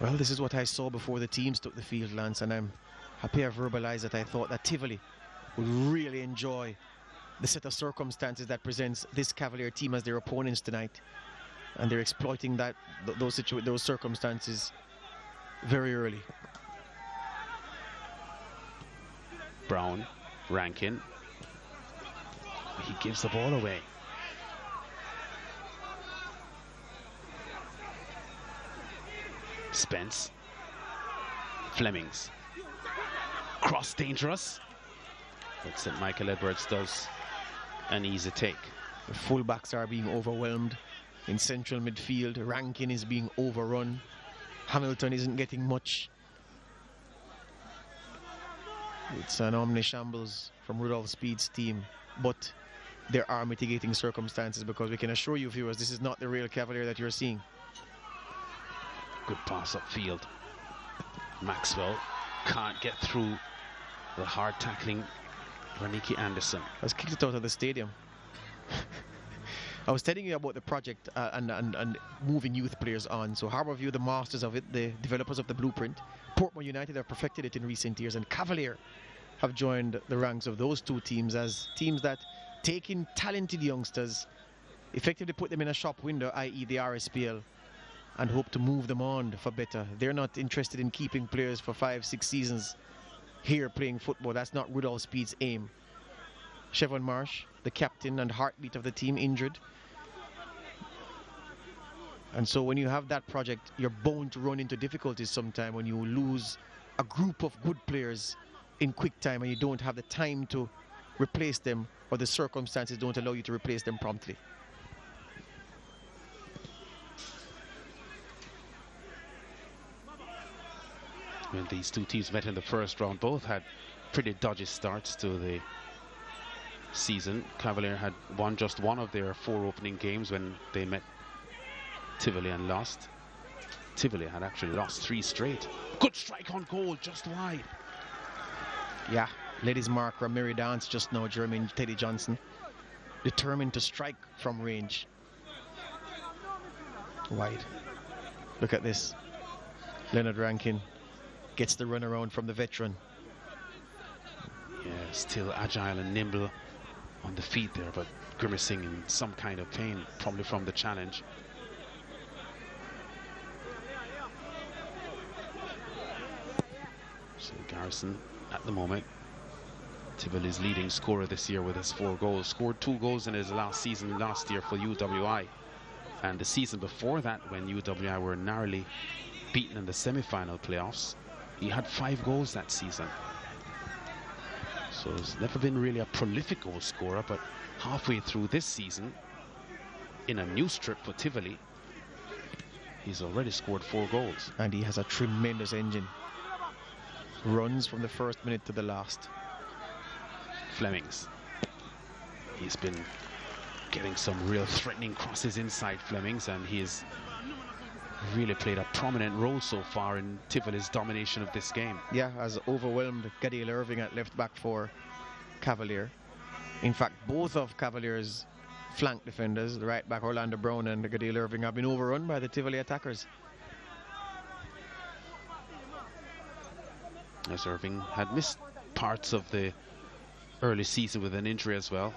Well, this is what I saw before the teams took the field, Lance, and I'm happy I verbalized that I thought that Tivoli would really enjoy the set of circumstances that presents this Cavalier team as their opponents tonight, and they're exploiting that those circumstances very early.
Brown, Rankin, he gives the ball away. Spence, Flemings, cross dangerous, but St. Michael Edwards does an easy take.
The fullbacks are being overwhelmed in central midfield. Rankin is being overrun. Hamilton isn't getting much. It's an omni-shambles from Rudolph Speed's team, but there are mitigating circumstances because we can assure you, viewers, this is not the real Cavalier that you're seeing.
Good pass upfield. Maxwell can't get through the hard tackling Raniki Anderson.
Has kicked it out of the stadium. I was telling you about the project and moving youth players on. So Harbourview, the masters of it, the developers of the blueprint. Portmore United have perfected it in recent years, and Cavalier have joined the ranks of those two teams as teams that take in talented youngsters, effectively put them in a shop window, i.e. the RSPL, and hope to move them on for better. They're not interested in keeping players for 5-6 seasons here playing football. That's not Rudolph Speed's aim. Chevron Marsh, the captain and heartbeat of the team, injured. And so when you have that project, you're bound to run into difficulties sometime when you lose a group of good players in quick time and you don't have the time to replace them, or the circumstances don't allow you to replace them promptly.
When these two teams met in the first round, both had pretty dodgy starts to the season. Cavalier had won just one of their 4 opening games when they met Tivoli and lost. Tivoli had actually lost 3 straight. Good strike on goal, just wide.
Yeah, ladies mark Ramiri dance just now, Jermaine Teddy Johnson, determined to strike from range. Wide. Look at this. Leonard Rankin gets the run around from the veteran.
Yeah, still agile and nimble on the feet there, but grimacing in some kind of pain, probably from the challenge. So Garrison, at the moment, Tivoli's leading scorer this year with his 4 goals. Scored 2 goals in his last season last year for UWI. And the season before that, when UWI were narrowly beaten in the semi-final playoffs, he had 5 goals that season. So he's never been really a prolific goal scorer, but halfway through this season, in a new strip for Tivoli, he's already scored 4 goals.
And he has a tremendous engine. Runs from the first minute to the last.
Flemings. He's been getting some real threatening crosses inside Flemings, and he's really played a prominent role so far in Tivoli's domination of this game.
Yeah, has overwhelmed Gadiel Irving at left back for Cavalier. In fact, both of Cavalier's flank defenders, the right back Orlando Brown and Gadiel Irving, have been overrun by the Tivoli attackers.
As Irving had missed parts of the early season with an injury as well.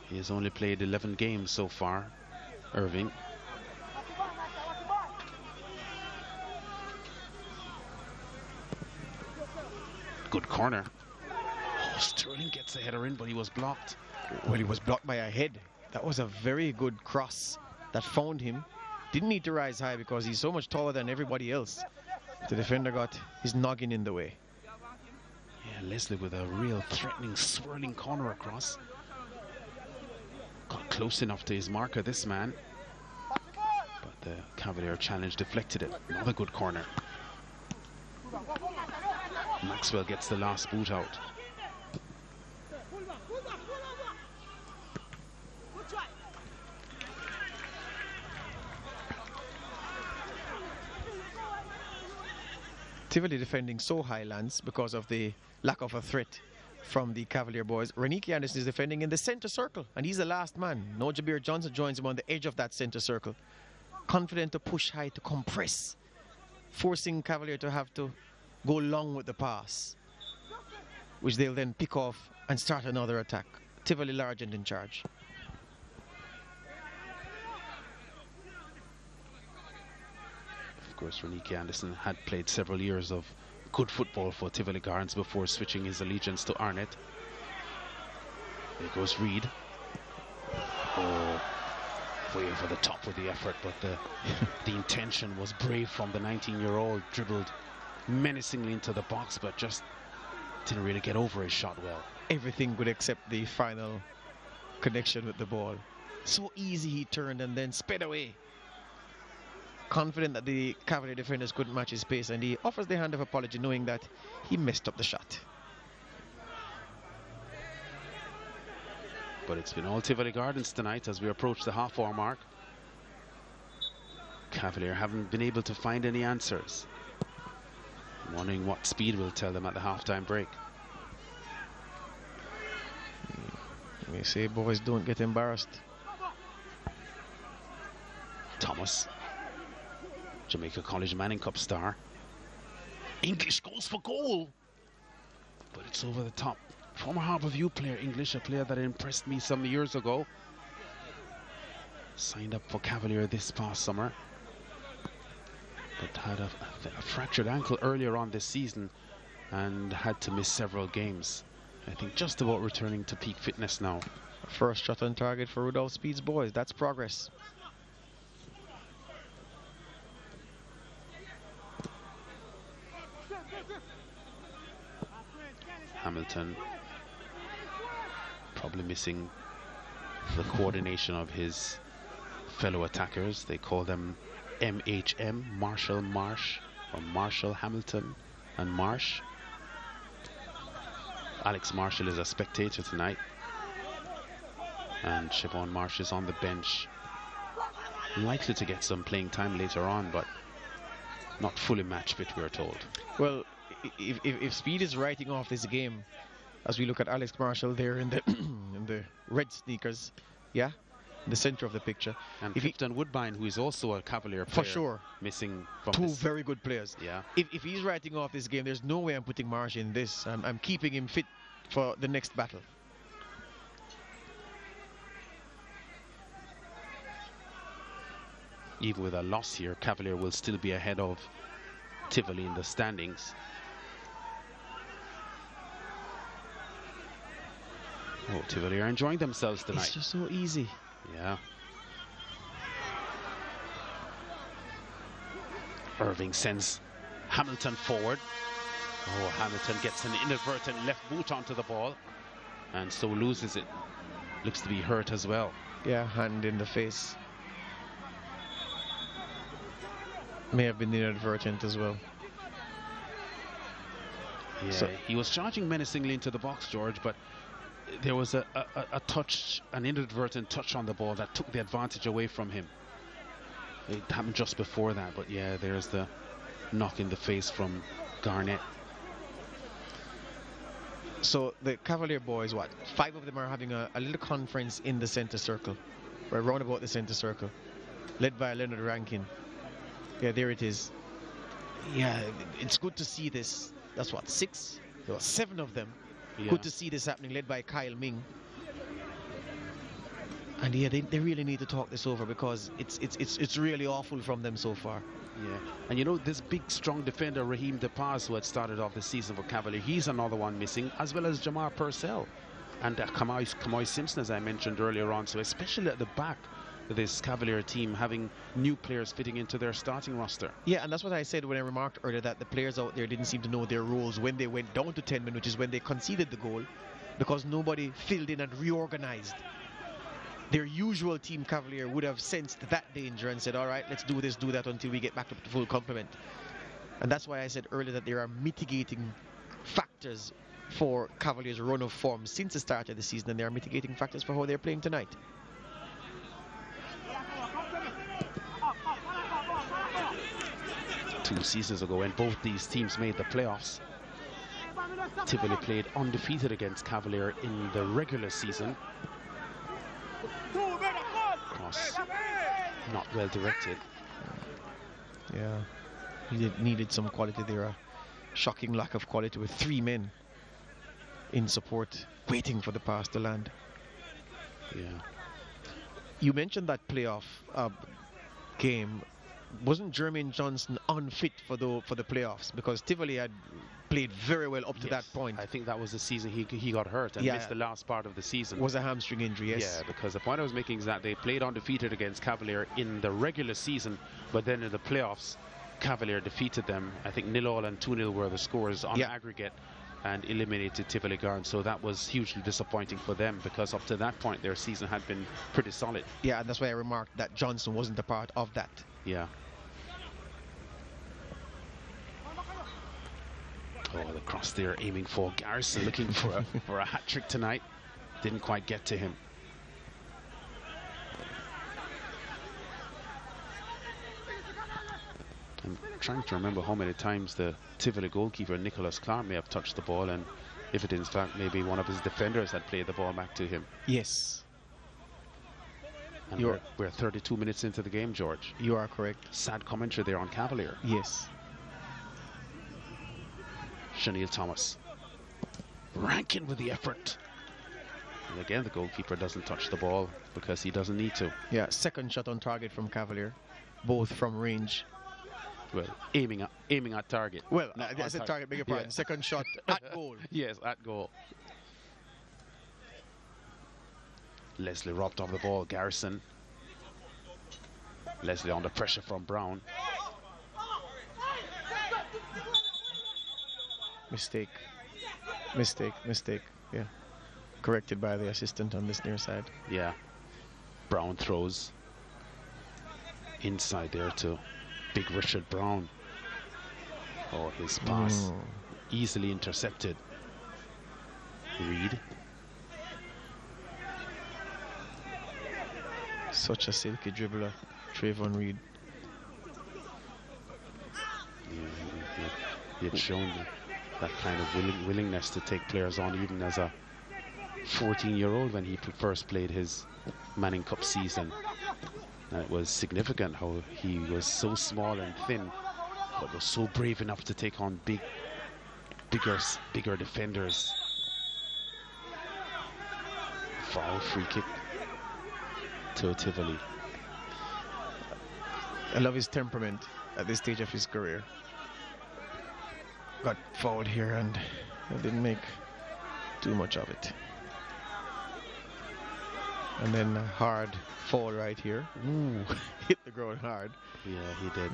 He has only played 11 games so far, Irving. Good corner. Oh, Sterling gets a header in, but he was blocked.
Well, he was blocked by a head. That was a very good cross that found him. Didn't need to rise high because he's so much taller than everybody else. The defender got his noggin in the way.
Yeah, Leslie with a real threatening, swirling corner across. Got close enough to his marker, this man. But the Cavalier challenge deflected it. Another good corner. Maxwell gets the last boot out.
Tivoli defending so high, Lance, because of the lack of a threat from the Cavalier boys. Raniki Anderson is defending in the center circle, and he's the last man. No Jabir Johnson joins him on the edge of that center circle. Confident to push high, to compress, forcing Cavalier to have to go long with the pass, which they'll then pick off and start another attack. Tivoli large and in charge.
Of course, Raniki Anderson had played several years of good football for Tivoli Gardens before switching his allegiance to Arnett. There goes Reed. Oh, way over the top with the effort, but the intention was brave from the 19-year-old. Dribbled menacingly into the box, but just didn't really get over his shot well.
Everything good except the final connection with the ball. So easy, he turned and then sped away. Confident that the Cavalier defenders couldn't match his pace, and he offers the hand of apology knowing that he messed up the shot.
But it's been all Tivoli Gardens tonight as we approach the half-hour mark. Cavalier haven't been able to find any answers. I'm wondering what Speed will tell them at the halftime break.
We say, boys, don't get embarrassed.
Thomas, Jamaica College Manning Cup star. English goes for goal, but it's over the top. Former Harbourview player English, a player that impressed me some years ago. Signed up for Cavalier this past summer, but had a fractured ankle earlier on this season and had to miss several games. I think just about returning to peak fitness now.
First shot on target for Rudolph Speed's boys. That's progress.
Hamilton probably missing the coordination of his fellow attackers. They call them MHM, Marshall Marsh, or Marshall Hamilton and Marsh. Alex Marshall is a spectator tonight, and Siobhan Marsh is on the bench, likely to get some playing time later on, but not fully match fit, we're told.
Well, if Speed is writing off this game, as we look at Alex Marshall there in the in the red sneakers, yeah, in the center of the picture,
and Clifton Woodbine, who is also a Cavalier player,
for sure,
missing from
two
this.
very good players.
Yeah.
If he's writing off this game, there's no way I'm putting Marsh in this. I'm keeping him fit for the next battle.
Even with a loss here, Cavalier will still be ahead of Tivoli in the standings. Oh, Tivoli are enjoying themselves tonight.
It's just so easy.
Yeah. Irving sends Hamilton forward. Oh, Hamilton gets an inadvertent left boot onto the ball and so loses it. Looks to be hurt as well.
Yeah, hand in the face. May have been inadvertent as well.
Yeah,
so
he was charging menacingly into the box, George, but there was a touch, an inadvertent touch on the ball that took the advantage away from him. It happened just before that, but yeah, there's the knock in the face from Garnett.
So the Cavalier boys, what, 5 of them are having a little conference in the center circle, right round about the center circle, led by Leonard Rankin. Yeah, there it is. Yeah, it's good to see this. That's what, 6? There were 7 of them. Yeah. Good to see this happening, led by Kyle Ming. And yeah, they really need to talk this over because it's really awful from them so far.
Yeah, and you know, this big strong defender Raheem DePaz, who had started off the season for Cavalier, he's another one missing, as well as Jamar Purcell and Kamoy Simpson, as I mentioned earlier on. So especially at the back, this Cavalier team having new players fitting into their starting roster.
Yeah, and that's what I said when I remarked earlier that the players out there didn't seem to know their roles when they went down to 10 men, which is when they conceded the goal, because nobody filled in and reorganized. Their usual team Cavalier would have sensed that danger and said, all right, let's do this, do that until we get back to full complement. And that's why I said earlier that there are mitigating factors for Cavalier's run of form since the start of the season, and there are mitigating factors for how they're playing tonight.
Two seasons ago, when both these teams made the playoffs, Tivoli played undefeated against Cavalier in the regular season. Cross not well directed.
Yeah, he needed some quality there. A shocking lack of quality with 3 men in support, waiting for the pass to land.
Yeah.
You mentioned that playoff game. Wasn't Jermaine Johnson unfit for the playoffs because Tivoli had played very well up to that point?
I think that was the season he got hurt and missed the last part of the season.
Was a hamstring injury, yes.
Yeah, because the point I was making is that they played undefeated against Cavalier in the regular season, but then in the playoffs, Cavalier defeated them. I think 0-0 and 2-0 were the scores on aggregate, and eliminated Tivoli Gardens. So that was hugely disappointing for them because up to that point their season had been pretty solid.
Yeah, and that's why I remarked that Johnson wasn't a part of that.
Yeah. Oh, the cross there, aiming for Garrison, looking for a hat trick tonight. Didn't quite get to him. trying to remember how many times the Tivoli goalkeeper Nicholas Clark may have touched the ball, and if it in fact maybe one of his defenders had played the ball back to him.
Yes.
And we're 32 minutes into the game, George.
You are correct.
Sad commentary there on Cavalier.
Yes.
Chanel Thomas. Rankin with the effort. And again, the goalkeeper doesn't touch the ball because he doesn't need to.
Yeah, second shot on target from Cavalier. Both from range.
Well, aiming at target.
Well, I said target, beg your pardon. Yeah. Second shot at goal.
Yes, at goal. Leslie robbed off the ball. Garrison. Leslie under pressure from Brown.
Mistake. Yeah. Corrected by the assistant on this near side.
Yeah. Brown throws. Inside there to Big Richard Brown. Oh, his pass. Easily intercepted. Reed.
Such a silky dribbler, Trayvon Reed.
He had shown that kind of willingness to take players on even as a 14-year-old when he first played his Manning Cup season. And it was significant how he was so small and thin, but was so brave enough to take on bigger defenders. Foul, free kick to Tivoli.
I love his temperament at this stage of his career. Got fouled here and I didn't make too much of it. And then a hard fall right here. Ooh, hit the ground hard.
Yeah, he did.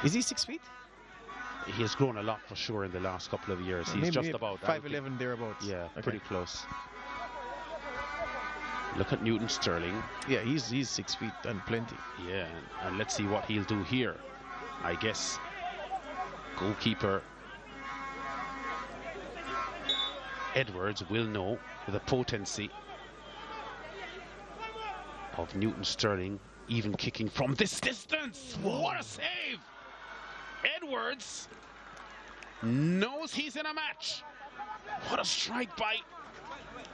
Is he 6 feet?
He has grown a lot for sure in the last couple of years. He's just about
5'11" thereabouts.
Yeah, okay. Pretty close. Look at Newton Sterling.
Yeah, he's 6 feet and plenty.
Yeah, and let's see what he'll do here. I guess goalkeeper Edwards will know the potency of Newton Sterling, even kicking from this distance. Whoa. What a save! Edwards knows he's in a match. What a strike by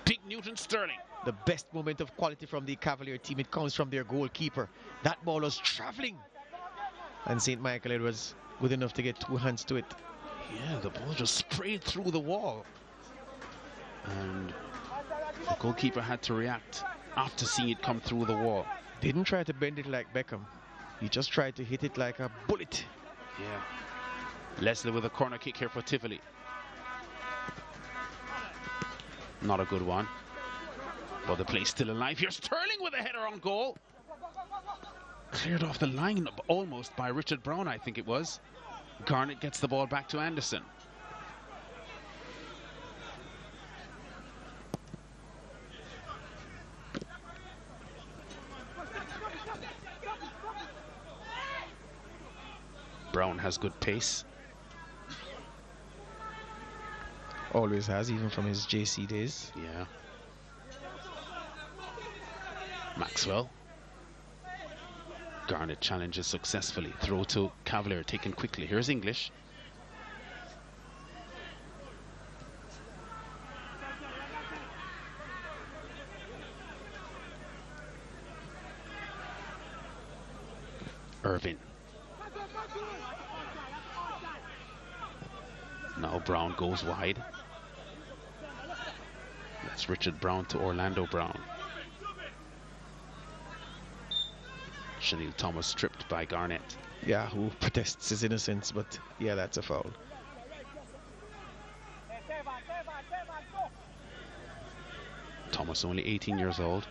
Big Newton Sterling.
The best moment of quality from the Cavalier team, it comes from their goalkeeper. That ball was traveling. And St. Michael Edwards good enough to get two hands to it.
Yeah, the ball just sprayed through the wall. And the goalkeeper had to react after seeing it come through the wall.
Didn't try to bend it like Beckham. He just tried to hit it like a bullet.
Yeah. Leslie with a corner kick here for Tivoli. Not a good one. But the play's still alive here. Sterling with a header on goal. Cleared off the line almost by Richard Brown, I think it was. Garnett gets the ball back to Anderson. Brown has good pace.
Always has, even from his JC days.
Yeah. Maxwell. Garnett challenges successfully. Throw to Cavalier, taken quickly. Here's English. Irvin. Now Brown goes wide. That's Richard Brown to Orlando Brown. Chanel Thomas stripped by Garnett.
Yeah, who protests his innocence, but yeah, that's a foul.
Thomas only 18 years old.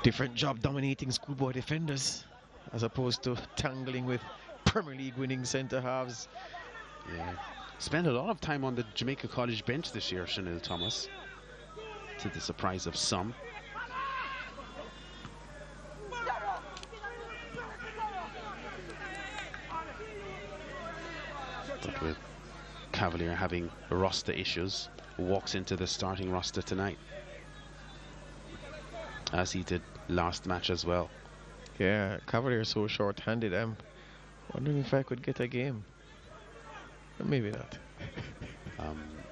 Different job dominating schoolboy defenders as opposed to tangling with Premier League winning centre halves.
Yeah. Spent a lot of time on the Jamaica College bench this year, Chanel Thomas, to the surprise of some. But with Cavalier having roster issues, walks into the starting roster tonight. as he did last match as well.
Yeah, Cavalier so short-handed. I'm wondering if I could get a game. Maybe not.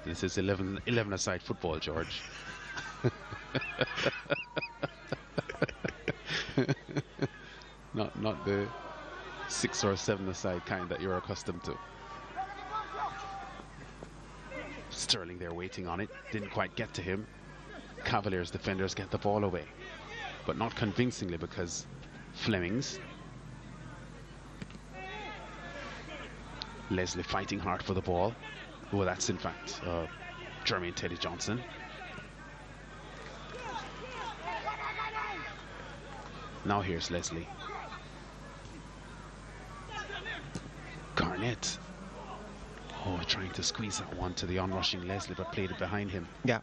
This is 11-a-side football, George. not the 6 or 7-a-side kind that you're accustomed to. Sterling there waiting on it, didn't quite get to him. Cavaliers defenders get the ball away, but not convincingly because Flemings. Leslie fighting hard for the ball. Oh, that's in fact Jermaine Teddy Johnson. Now here's Leslie. Garnett. Oh, trying to squeeze that one to the onrushing Leslie, but played it behind him.
Yeah.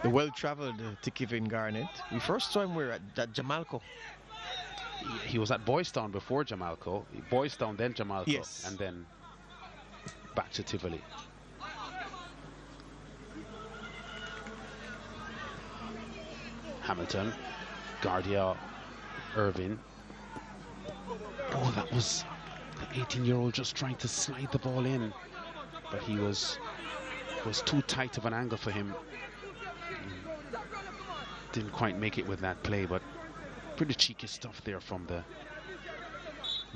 The well-traveled Tikivin Garnett. We first saw him where at Jamalco.
He was at Boys Town before Jamalco. Boys Town, then Jamalco,
yes.
And then back to Tivoli. Hamilton, Guardia, Irvin. Oh, that was the 18-year-old just trying to slide the ball in, but he was too tight of an angle for him. Didn't quite make it with that play, but pretty cheeky stuff there from the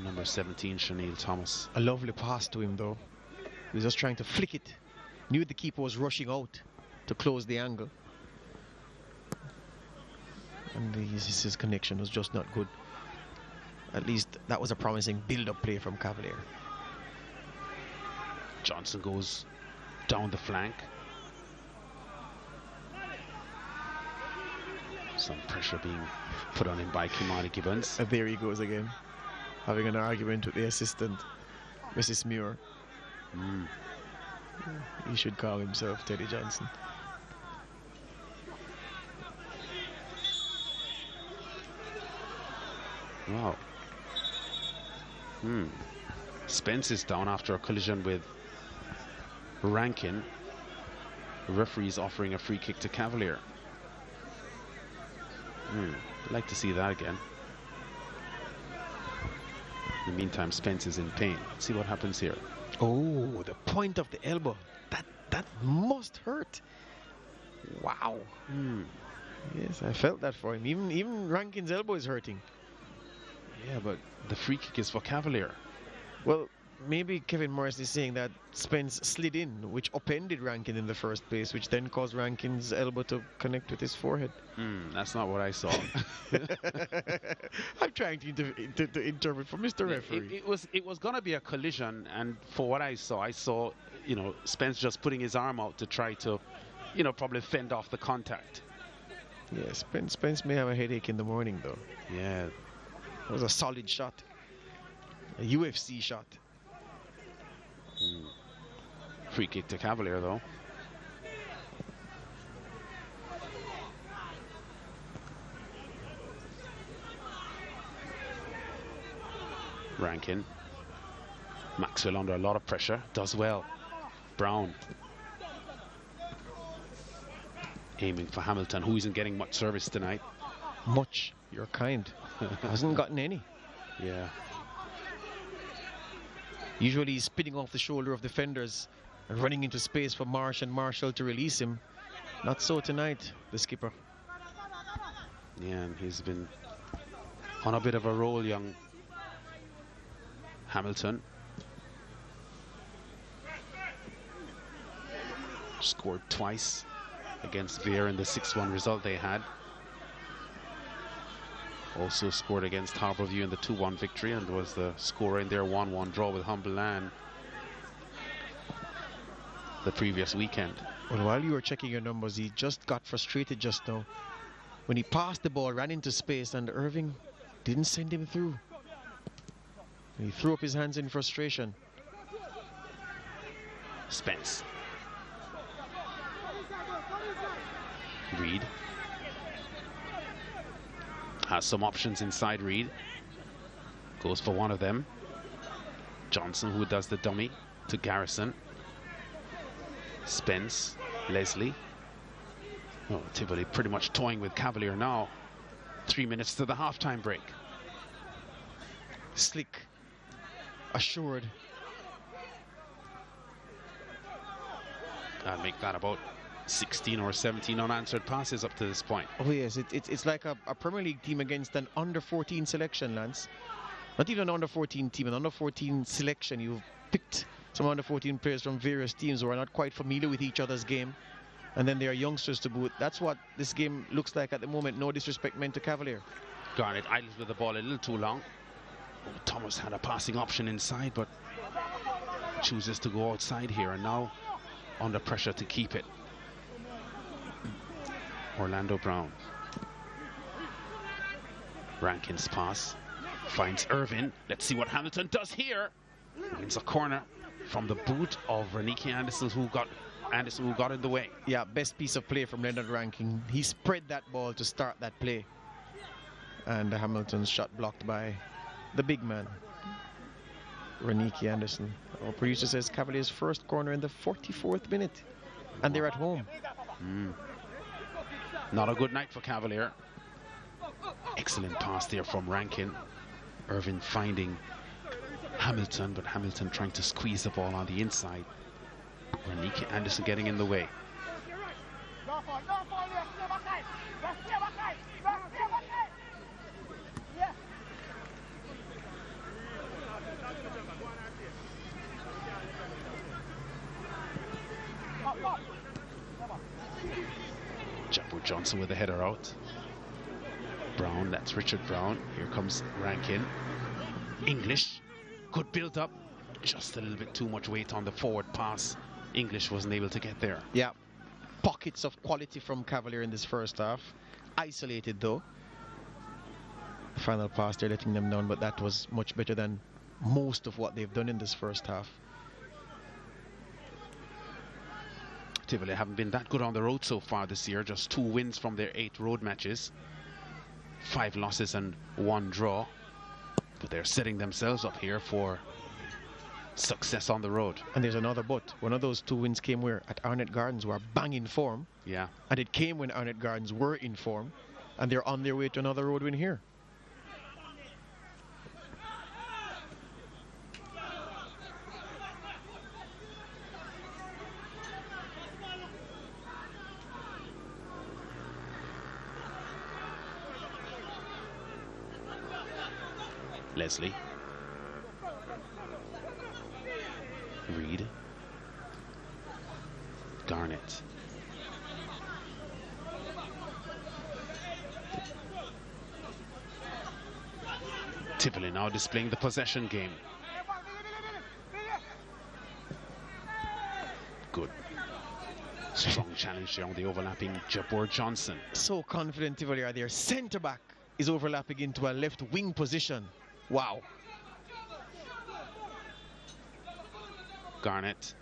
number 17, Shanil Thomas.
A lovely pass to him, though. He was just trying to flick it. Knew the keeper was rushing out to close the angle. And his connection was just not good. At least that was a promising build-up play from Cavalier.
Johnson goes down the flank. Some pressure being put on him by Kimani Gibbons.
And there he goes again, having an argument with the assistant, Mrs. Muir. He should call himself Teddy Johnson.
Wow. Spence is down after a collision with Rankin. The referee's offering a free kick to Cavalier. I'd like to see that again. In the meantime, Spence is in pain. Let's see what happens here.
Oh, the point of the elbow. That must hurt. Wow. Yes, I felt that for him. Even Rankin's elbow is hurting.
Yeah, but the free kick is for Cavalier.
Well, maybe Kevin Morris is saying that Spence slid in, which upended Rankin in the first place, which then caused Rankin's elbow to connect with his forehead.
That's not what I saw.
I'm trying to interpret for Mr. Referee.
It was going to be a collision, and for what I saw, Spence just putting his arm out to try to, probably fend off the contact.
Yeah, Spence may have a headache in the morning, though.
Yeah.
It was a solid shot. A UFC shot.
Free kick to Cavalier, though. Rankin. Maxwell under a lot of pressure. Does well. Brown. Aiming for Hamilton, who isn't getting much service tonight.
Much. You're kind. Hasn't gotten any.
Yeah.
Usually he's spinning off the shoulder of defenders and running into space for Marsh and Marshall to release him. Not so tonight, the skipper.
Yeah, and he's been on a bit of a roll, young Hamilton. Scored twice against Veer in the 6-1 result they had. Also scored against Harborview in the 2-1 victory and was the scorer in their 1-1 draw with Humberland the previous weekend.
Well, while you were checking your numbers, he just got frustrated just now. When he passed the ball, ran into space, and Irving didn't send him through. He threw up his hands in frustration.
Spence. Reed. Has some options inside Reed. Goes for one of them. Johnson, who does the dummy to Garrison. Spence. Leslie. Oh, Tivoli pretty much toying with Cavalier now. 3 minutes to the halftime break.
Slick, assured.
I'll make that about 16 or 17 unanswered passes up to this point.
Oh yes, it's like a Premier League team against an under-14 selection, Lance. Not even an under-14 team, an under-14 selection. You've picked some under-14 players from various teams who are not quite familiar with each other's game. And then they are youngsters to boot. That's what this game looks like at the moment. No disrespect meant to Cavalier.
Garnett idles with the ball a little too long. Oh, Thomas had a passing option inside, but chooses to go outside here, and now under pressure to keep it. Orlando Brown. Rankin's pass finds Irvin. Let's see what Hamilton does here. Wins a corner from the boot of Renike Anderson, who got in the way.
Yeah, best piece of play from Leonard Rankin. He spread that ball to start that play. And Hamilton's shot blocked by the big man, Renike Anderson. Our producer says Cavalier's first corner in the 44th minute. And they're at home.
Not a good night for Cavalier. Excellent pass there from Rankin. Irvin finding Hamilton, but Hamilton trying to squeeze the ball on the inside. Renike Anderson getting in the way. Jabbo Johnson with the header out. Brown, that's Richard Brown. Here comes Rankin. English, good build up. Just a little bit too much weight on the forward pass. English wasn't able to get there.
Yeah, pockets of quality from Cavalier in this first half. Isolated though. Final pass, they're letting them down, but that was much better than most of what they've done in this first half.
Tivoli haven't been that good on the road so far this year. Just 2 wins from their 8 road matches. 5 losses and 1 draw. But they're setting themselves up here for success on the road.
And there's another but. One of those 2 wins came where at Arnett Gardens, who are bang in form.
Yeah.
And it came when Arnett Gardens were in form. And they're on their way to another road win here.
Leslie. Reed. Garnett. Tivoli now displaying the possession game. Good. Strong challenge there on the overlapping Jabor Johnson.
So confident Tivoli are there. Centre back is overlapping into a left wing position. Wow.
Garnett.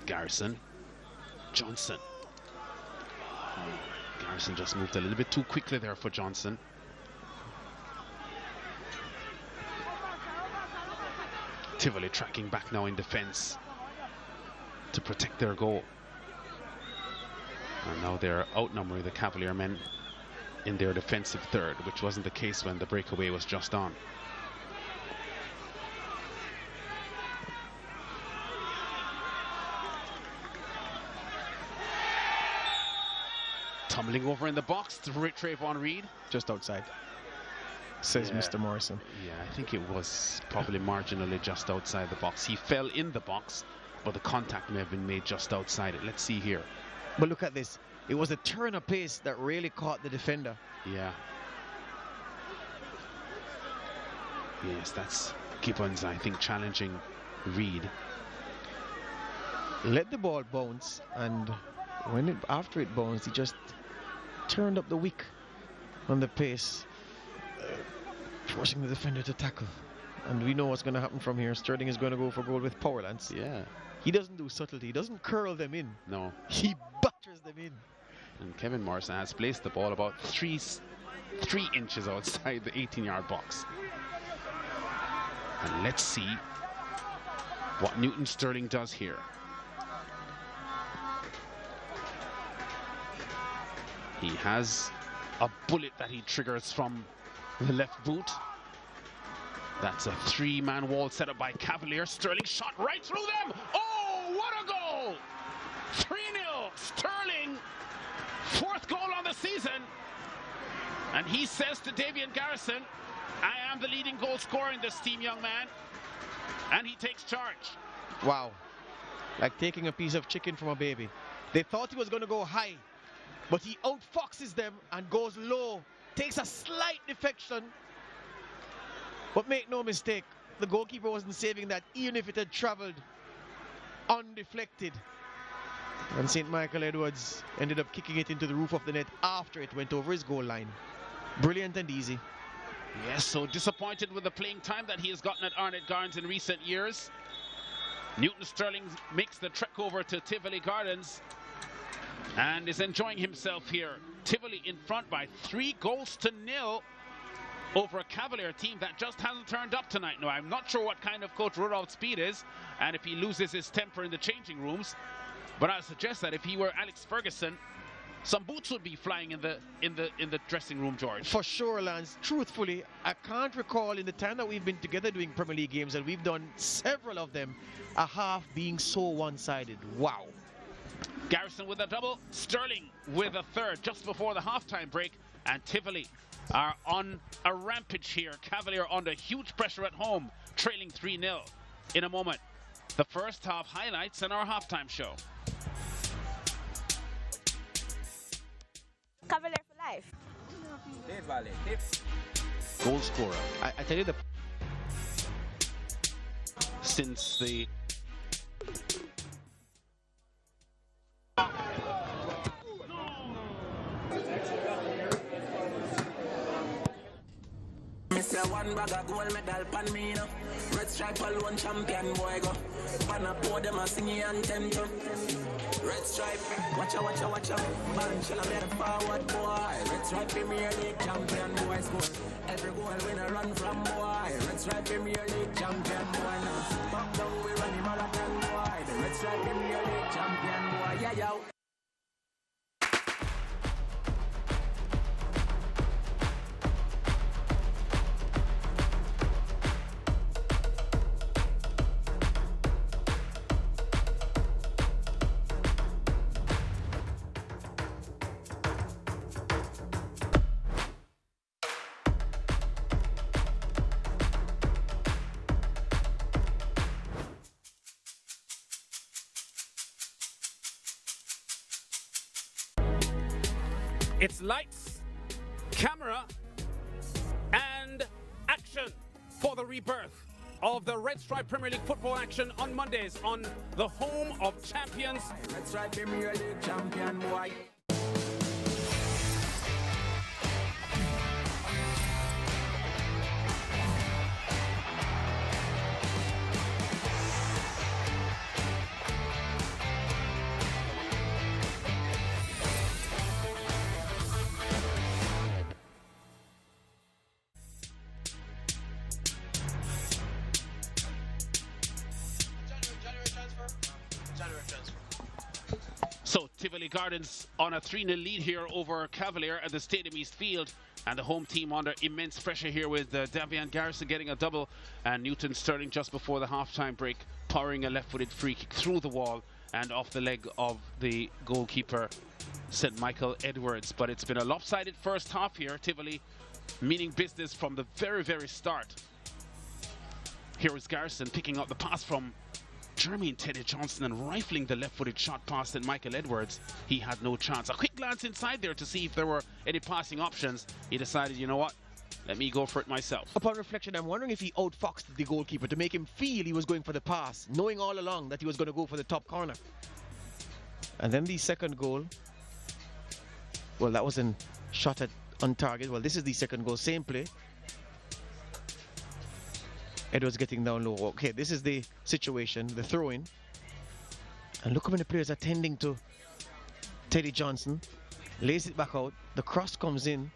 Garrison. Johnson. Garrison just moved a little bit too quickly there for Johnson. Tivoli tracking back now in defense to protect their goal. And now they're outnumbering the Cavalier men in their defensive third, which wasn't the case when the breakaway was just on. Tumbling over in the box to Trayvon Reed.
Just outside, says Mr. Morrison.
Yeah, I think it was probably marginally just outside the box. He fell in the box, but the contact may have been made just outside it. Let's see here.
But look at this. It was a turn of pace that really caught the defender.
Yeah. Yes, that's Gibbons, I think, challenging Reed.
Let the ball bounce, and when after it bounced, he just turned up the wick on the pace, forcing the defender to tackle. And we know what's going to happen from here. Sterling is going to go for goal with power, Lance.
Yeah.
He doesn't do subtlety. He doesn't curl them in.
No.
He batters them in.
And Kevin Morrison has placed the ball about 3 inches outside the 18-yard box. And let's see what Newton Sterling does here. He has a bullet that he triggers from the left boot. That's a three-man wall set up by Cavalier. Sterling shot right through them. Oh, what a goal! 3-0, Sterling. 4th goal on the season. And he says to Davian Garrison, I am the leading goal scorer in this team, young man. And he takes charge.
Wow. Like taking a piece of chicken from a baby. They thought he was going to go high, but he outfoxes them and goes low. Takes a slight deflection. But make no mistake, the goalkeeper wasn't saving that, even if it had traveled undeflected. And St. Michael Edwards ended up kicking it into the roof of the net after it went over his goal line. Brilliant and easy.
Yes, so disappointed with the playing time that he has gotten at Arnett Gardens in recent years. Newton Sterling makes the trek over to Tivoli Gardens and is enjoying himself here. Tivoli in front by 3-0 over a Cavalier team that just hasn't turned up tonight. Now, I'm not sure what kind of coach Rudolph's speed is and if he loses his temper in the changing rooms, but I suggest that if he were Alex Ferguson, some boots would be flying in the dressing room, George.
For sure, Lance. Truthfully, I can't recall in the time that we've been together doing Premier League games, and we've done several of them, a half being so one-sided. Wow.
Garrison with a double, Sterling with a third just before the halftime break, and Tivoli are on a rampage here. Cavalier under huge pressure at home, trailing 3-0. In a moment, the first half highlights and our halftime show.
Cavalier for life.
Goal scorer.
I tell you, the
since the
Mr. One bag of gold medal pan me now. Red stripe alone champion boy go. Pan up pour them a singing anthem too. Red stripe, watch out, watch out, watch out. Man, shall I better forward boy. Red stripe Premier League champion boy score. Every goal winner run from boy. Red stripe Premier League champion boy now. Back down we run him all again boy. The Red stripe Premier League champion boy. Yeah, yeah.
It's lights, camera, and action for the rebirth of the Red Stripe Premier League football action on Mondays on the home of champions.
Red Stripe Premier League champion boy.
So Tivoli Gardens on a 3-0 lead here over Cavalier at the Stadium East Field, and the home team under immense pressure here with Davian Garrison getting a double and Newton Sterling just before the halftime break powering a left-footed free kick through the wall and off the leg of the goalkeeper St. Michael Edwards. But it's been a lopsided first half here. Tivoli meaning business from the very, very start. Here is Garrison picking up the pass from Jermaine Teddy Johnson and rifling the left-footed shot past St. Michael Edwards. He had no chance. A quick glance inside there to see if there were any passing options. He decided, you know what, let me go for it myself.
Upon reflection, I'm wondering if he outfoxed the goalkeeper to make him feel he was going for the pass, knowing all along that he was going to go for the top corner. And then the second goal, well, that wasn't shot at on target. Well, this is the second goal, same play. Edwards getting down low. Okay, this is the situation, the throw-in. And look how many players are tending to Teddy Johnson. Lays it back out. The cross comes in.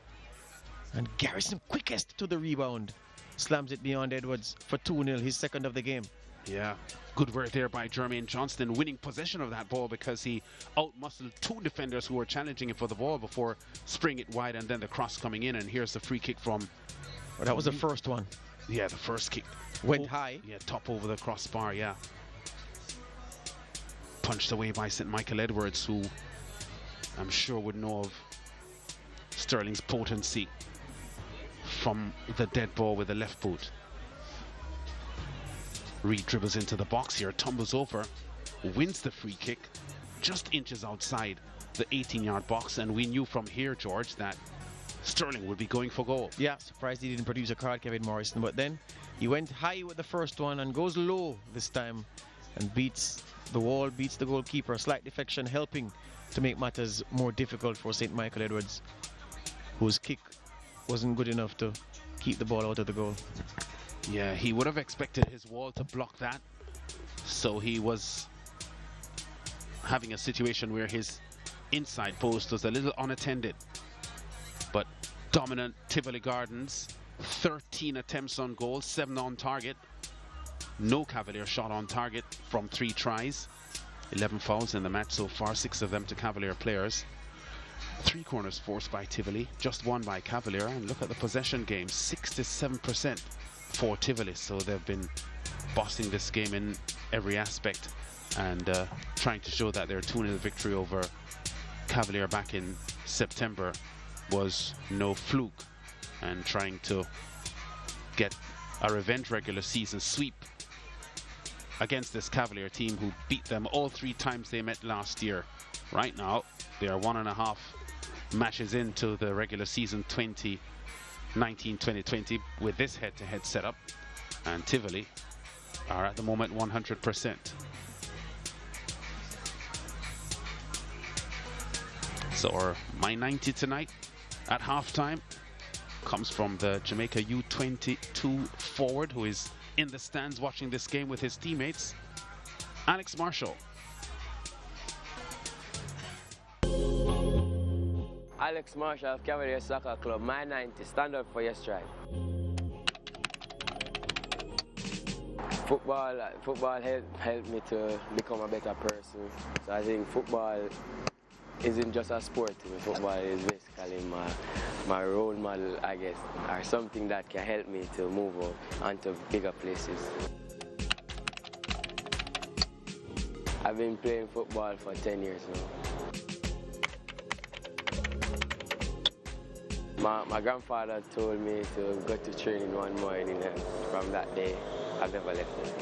And Garrison, quickest to the rebound, slams it beyond Edwards for 2-0, his second of the game.
Yeah, good work there by Jermaine Johnston, winning possession of that ball because he outmuscled two defenders who were challenging him for the ball before spraying it wide, and then the cross coming in. And here's the free kick from...
Well, that was the first one.
Yeah, the first kick.
Went high.
Yeah, top over the crossbar, yeah. Punched away by St. Michael Edwards, who I'm sure would know of Sterling's potency from the dead ball with the left boot. Reed dribbles into the box here, tumbles over, wins the free kick, just inches outside the 18-yard box, and we knew from here, George, that Sterling would be going for goal.
Yeah, surprised he didn't produce a card, Kevin Morrison, but then he went high with the first one and goes low this time and beats the wall, beats the goalkeeper. A slight deflection helping to make matters more difficult for St. Michael Edwards, whose kick wasn't good enough to keep the ball out of the goal.
Yeah, he would have expected his wall to block that, so he was having a situation where his inside post was a little unattended. But dominant Tivoli Gardens, 13 attempts on goal, 7 on target. No Cavalier shot on target from 3 tries. 11 fouls in the match so far, 6 of them to Cavalier players. 3 corners forced by Tivoli, just 1 by Cavalier. And look at the possession game, 67% for Tivoli. So they've been bossing this game in every aspect and trying to show that their 2-0 victory over Cavalier back in September was no fluke, and trying to get a revenge regular season sweep against this Cavalier team who beat them all 3 times they met last year. Right now they are 1.5 matches into the regular season 2019-2020 with this head-to-head setup, and Tivoli are at the moment 100%. So our My 90 tonight at halftime comes from the Jamaica U22 forward, who is in the stands watching this game with his teammates, Alex Marshall.
Alex Marshall of Cavalier Soccer Club, My 90, stand up for your stride. Football helped me to become a better person. So I think football isn't just a sport to me. Football is basically my role model, I guess, or something that can help me to move on to bigger places. I've been playing football for 10 years now. My grandfather told me to go to training one morning, and from that day, I've never left it.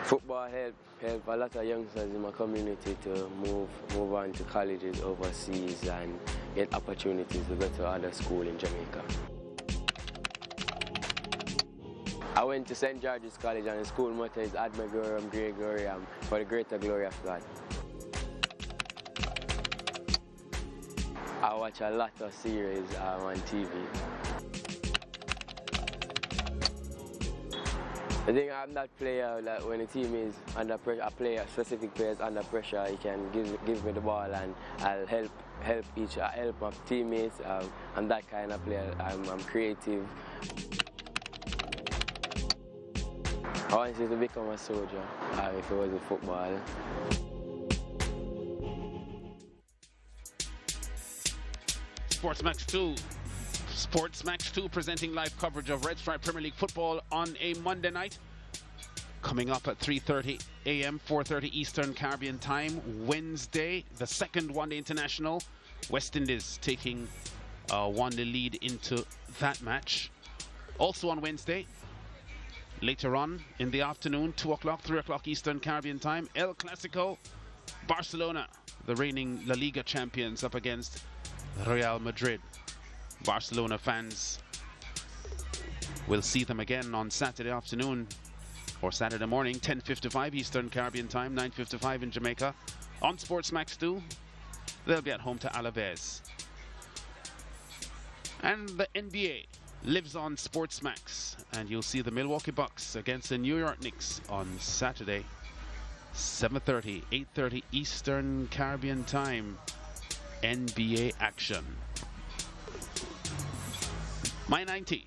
Football helped a lot of youngsters in my community to move on to colleges overseas and get opportunities to go to other schools in Jamaica. I went to St. George's College, and the school motto is Ad Majorem Dei Gloriam, for the greater glory of God. I watch a lot of series on TV. I think I'm that player that when the team is under pressure, a specific player is under pressure, he can give me the ball and I'll help my teammates. I'm that kind of player. I'm creative. I wanted to become a soldier if it wasn't football.
Sportsmax 2 presenting live coverage of Red Stripe Premier League football on a Monday night. Coming up at 3:30 a.m., 4:30 Eastern Caribbean time. Wednesday, the second one-day international. West Indies taking a 1-0 lead into that match. Also on Wednesday, later on in the afternoon, 2 o'clock, 3 o'clock Eastern Caribbean time, El Clasico, Barcelona, the reigning La Liga champions, up against Real Madrid. Barcelona fans will see them again on Saturday afternoon or Saturday morning, 10:55 Eastern Caribbean time, 9:55 in Jamaica. On Sportsmax 2, they'll be at home to Alaves. And the NBA lives on Sportsmax, and you'll see the Milwaukee Bucks against the New York Knicks on Saturday, 7:30, 8:30 Eastern Caribbean time. NBA action. My 90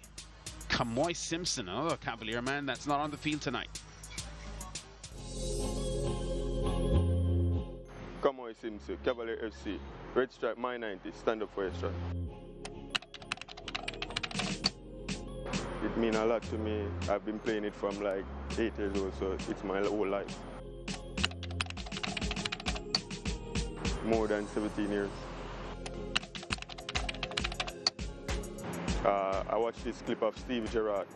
Kamoy Simpson, another Cavalier man that's not on the field tonight.
Kamoy Simpson, Cavalier FC, red stripe, my 90, stand up for your stripe. It means a lot to me. I've been playing it from like 8 years old, so it's my whole life. More than 17 years. I watched this clip of Steve Gerrard.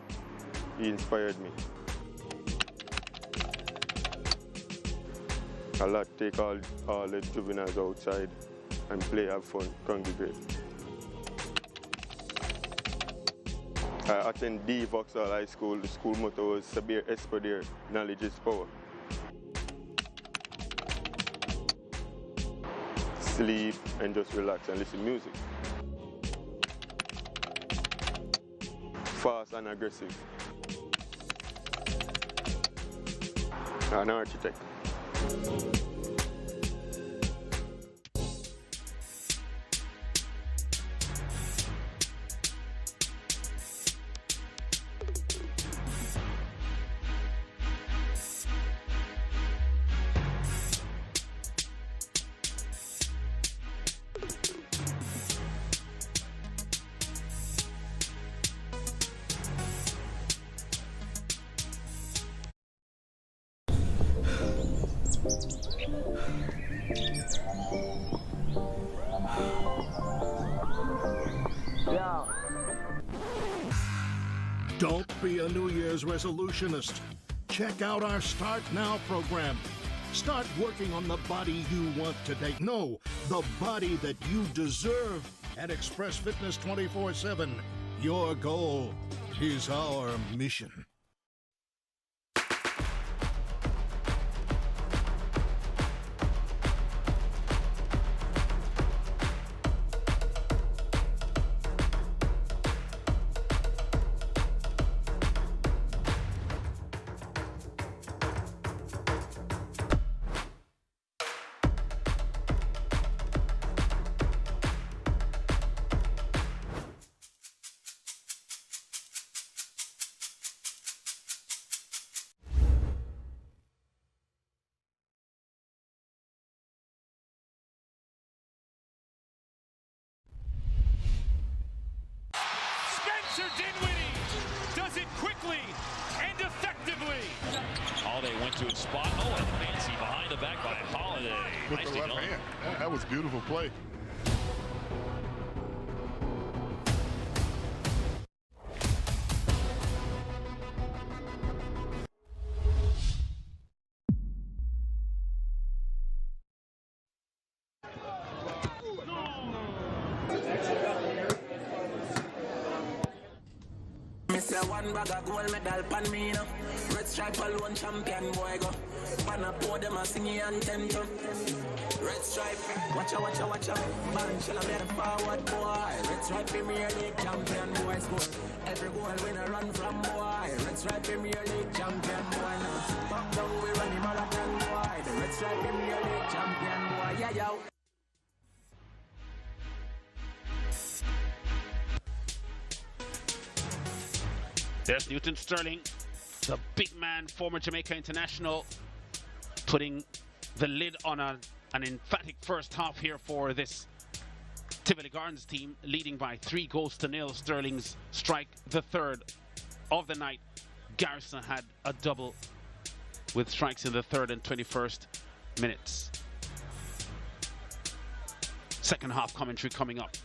He inspired me. A lot, take all the juveniles outside and play, have fun, congregate. I attend D Vauxhall High School. The school motto was Sabir Espadir, knowledge is power. Sleep and just relax and listen to music. Fast and aggressive. An architect.
Don't be a New Year's resolutionist. Check out our Start Now program. Start working on the body you want today. No, the body that you deserve at Express Fitness 24/7. Your goal is our mission.
Does it quickly and effectively.
Holiday went to his spot. Oh, and fancy behind the back by Holiday.
With the left hand. Yeah, that was beautiful play.
One bag of gold medal pan me now. Red stripe alone champion boy go. Pan up pour them a singing anthem to. Red stripe, watch out, watch out, watch out. Man shall I better forward boy. Red stripe Premier League champion boy score. Every goal winner run from boy. Red stripe Premier League champion boy now. Back down we run him marathon boy. The Red stripe Premier League champion boy. Yeah, yo.
There's Newton Sterling, the big man, former Jamaica international, putting the lid on an emphatic first half here for this Tivoli Gardens team, leading by 3-0. Sterling's strike, the third of the night. Garrison had a double with strikes in the 3rd and 21st minutes. Second half commentary coming up.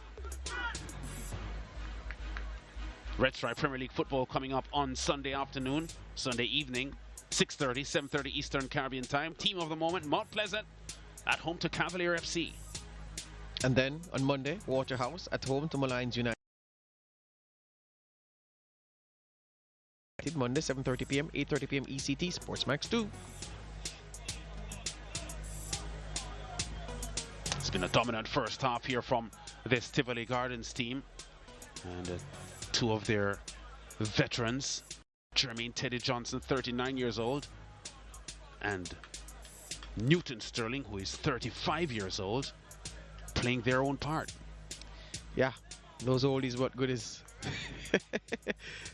Red Stripe Premier League football coming up on Sunday afternoon, Sunday evening, 6:30, 7:30 Eastern Caribbean time. Team of the moment, Mount Pleasant at home to Cavalier FC.
And then on Monday, Waterhouse at home to Malines United. Monday, 7:30 p.m., 8:30 p.m. ECT, Sportsmax 2.
It's been a dominant first half here from this Tivoli Gardens team. And two of their veterans, Jermaine Teddy Johnson, 39 years old, and Newton Sterling, who is 35 years old, playing their own part.
Yeah, those oldies, what good is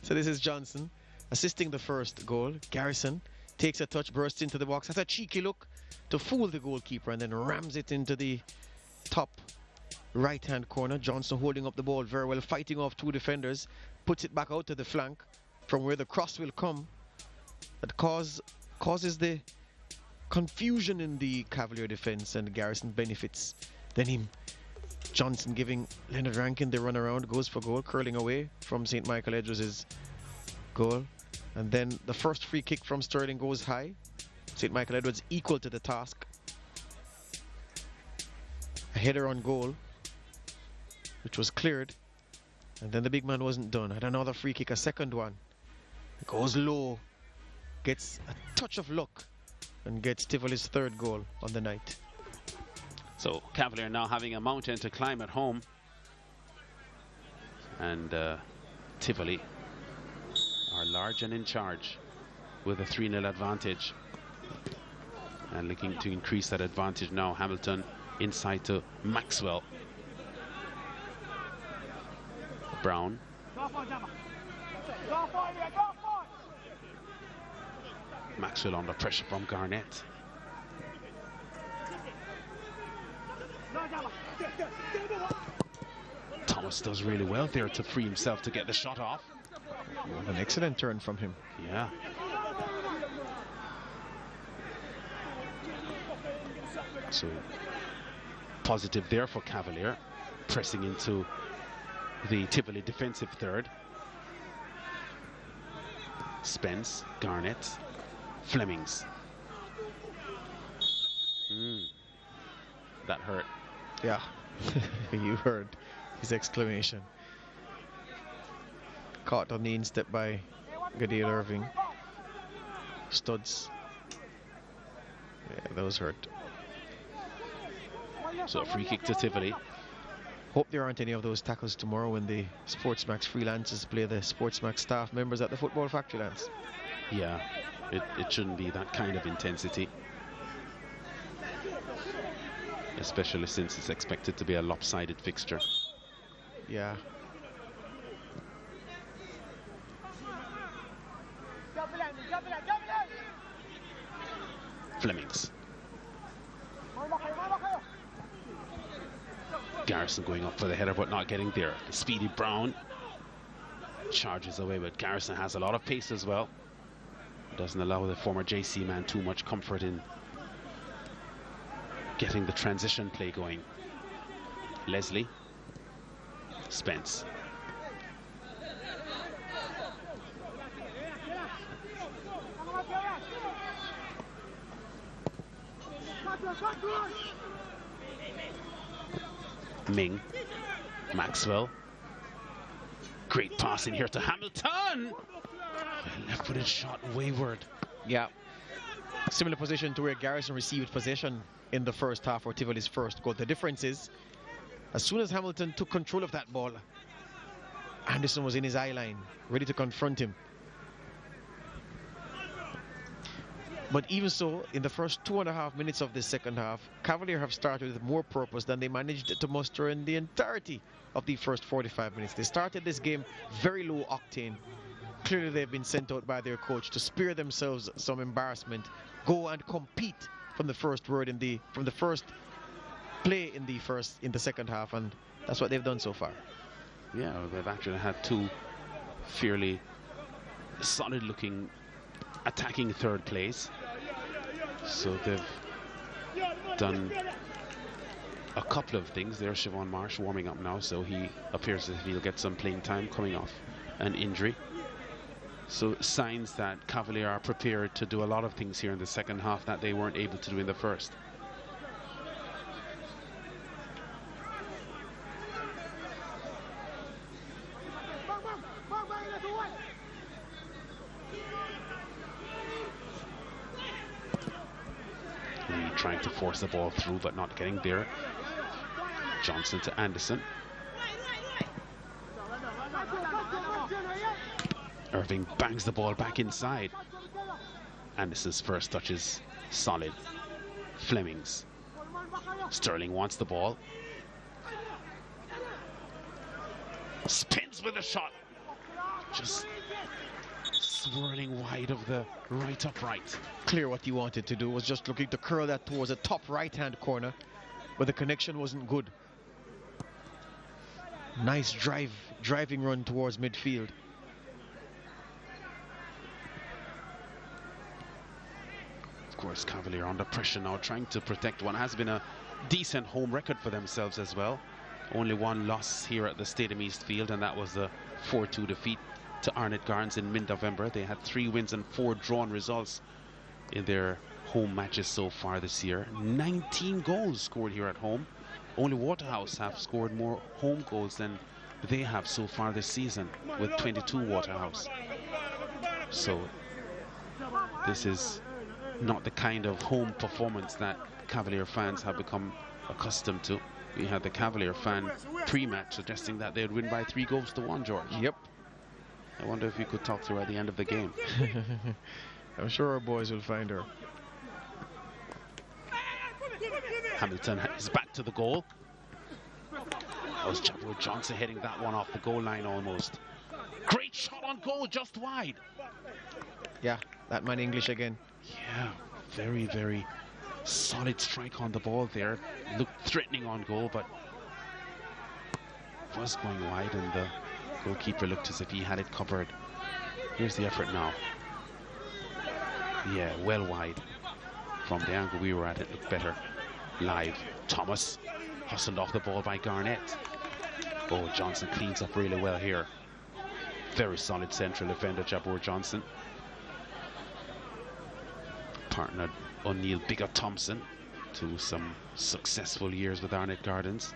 So this is Johnson assisting the first goal. Garrison takes a touch, bursts into the box, has a cheeky look to fool the goalkeeper, and then rams it into the top right-hand corner. Johnson holding up the ball very well, fighting off two defenders, puts it back out to the flank from where the cross will come. That causes the confusion in the Cavalier defense, and Garrison benefits. Then Johnson giving Leonard Rankin the run around, goes for goal, curling away from St. Michael Edwards' goal. And then the first free kick from Sterling goes high. St. Michael Edwards equal to the task. A header on goal, which was cleared. And then the big man wasn't done. Had another free kick, a second one. It goes low, gets a touch of luck, and gets Tivoli's third goal on the night.
So Cavalier now having a mountain to climb at home. And Tivoli are large and in charge with a 3-0 advantage. And looking to increase that advantage now. Hamilton inside to Maxwell. Brown. Maxwell under pressure from Garnett. Thomas does really well there to free himself to get the shot off.
An excellent turn from him.
Yeah. So positive there for Cavalier, pressing into the Tivoli defensive third. Spence, Garnett, Flemings. That hurt.
Yeah, you heard his exclamation. Caught on the instep by Gadil Irving. Studs. Yeah, those hurt.
So a free kick to Tivoli.
Hope there aren't any of those tackles tomorrow when the Sportsmax freelancers play the Sportsmax staff members at the Football Factory, Lance.
Yeah, it shouldn't be that kind of intensity. Especially since it's expected to be a lopsided fixture.
Yeah.
Flemings. Garrison going up for the header but not getting there. The speedy Brown charges away, but Garrison has a lot of pace as well. Doesn't allow the former JC man too much comfort in getting the transition play going. Leslie. Spence. Ming. Maxwell. Great pass in here to Hamilton. Left-footed shot wayward.
Yeah. Similar position to where Garrison received possession in the first half for Tivoli's first goal. The difference is, as soon as Hamilton took control of that ball, Anderson was in his eye line, ready to confront him. But even so, in the first 2.5 minutes of the second half, Cavalier have started with more purpose than they managed to muster in the entirety of the first 45 minutes. They started this game very low octane. Clearly they've been sent out by their coach to spare themselves some embarrassment, go and compete from the first word from the first play in the second half, and that's what they've done so far.
Yeah, they've actually had two fairly solid looking attacking third plays. So they've done a couple of things. There's Siobhan Marsh warming up now, so he appears as if he'll get some playing time coming off an injury. So signs that Cavalier are prepared to do a lot of things here in the second half that they weren't able to do in the first. Trying to force the ball through but not getting there. Johnson to Anderson. Irving bangs the ball back inside. Anderson's first touch is solid. Flemings. Sterling wants the ball. Spins with a shot. just swirling wide of the right upright.
Clear what he wanted to do was just looking to curl that towards the top right-hand corner, but the connection wasn't good. Nice driving run towards midfield.
Of course, Cavalier under pressure now, trying to protect what has been a decent home record for themselves as well. Only one loss here at the Stadium East Field, and that was a 4-2 defeat to Arnett Gardens in mid-November. They had 3 wins and 4 drawn results in their home matches so far this year. 19 goals scored here at home. Only Waterhouse have scored more home goals than they have so far this season, with 22 Waterhouse. So this is not the kind of home performance that Cavalier fans have become accustomed to. We had the Cavalier fan pre-match suggesting that they'd win by 3-1, George.
Yep.
I wonder if you could talk to her at the end of the game.
I'm sure our boys will find her.
Hamilton is back to the goal. That was Jabbar Johnson heading that one off the goal line almost. Great shot on goal, just wide.
Yeah, that man English again.
Yeah, very, very solid strike on the ball there. Looked threatening on goal, but was going wide, and the goalkeeper looked as if he had it covered. Here's the effort now. Yeah, well wide. From the angle we were at, it looked better live. Thomas hustled off the ball by Garnett. Oh, Johnson cleans up really well here. Very solid central defender, Jabbar Johnson. Partnered O'Neill Bigger Thompson to some successful years with Arnett Gardens.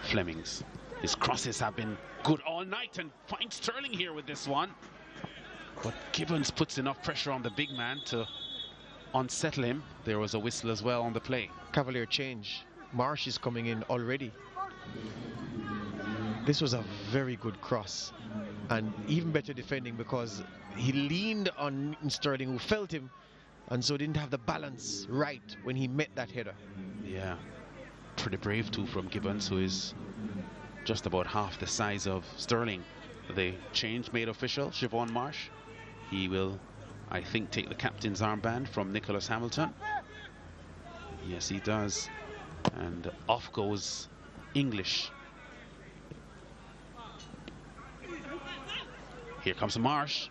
Flemings. His crosses have been good all night, and finds Sterling here with this one. But Gibbons puts enough pressure on the big man to unsettle him. There was a whistle as well on the play.
Cavalier change. Marsh is coming in already. This was a very good cross, and even better defending, because he leaned on Sterling, who felt him, and so didn't have the balance right when he met that header.
Yeah, pretty brave too from Gibbons, who is just about half the size of Sterling. The change made official, Siobhan Marsh. He will, I think, take the captain's armband from Nicholas Hamilton. Yes, he does. And off goes English. Here comes Marsh.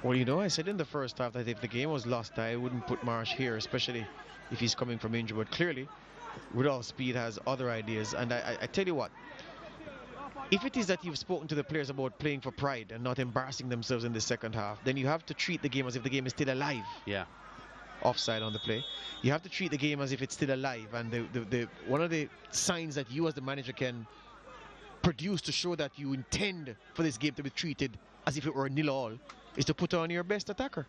Well, you know, I said in the first half that if the game was lost, I wouldn't put Marsh here, especially if he's coming from injury. But clearly, with all speed, has other ideas. And I tell you what, if it is that you've spoken to the players about playing for pride and not embarrassing themselves in the second half, then you have to treat the game as if the game is still alive.
Yeah.
Offside on the play. You have to treat the game as if it's still alive. And one of the signs that you as the manager can produce to show that you intend for this game to be treated as if it were a 0-all is to put on your best attacker.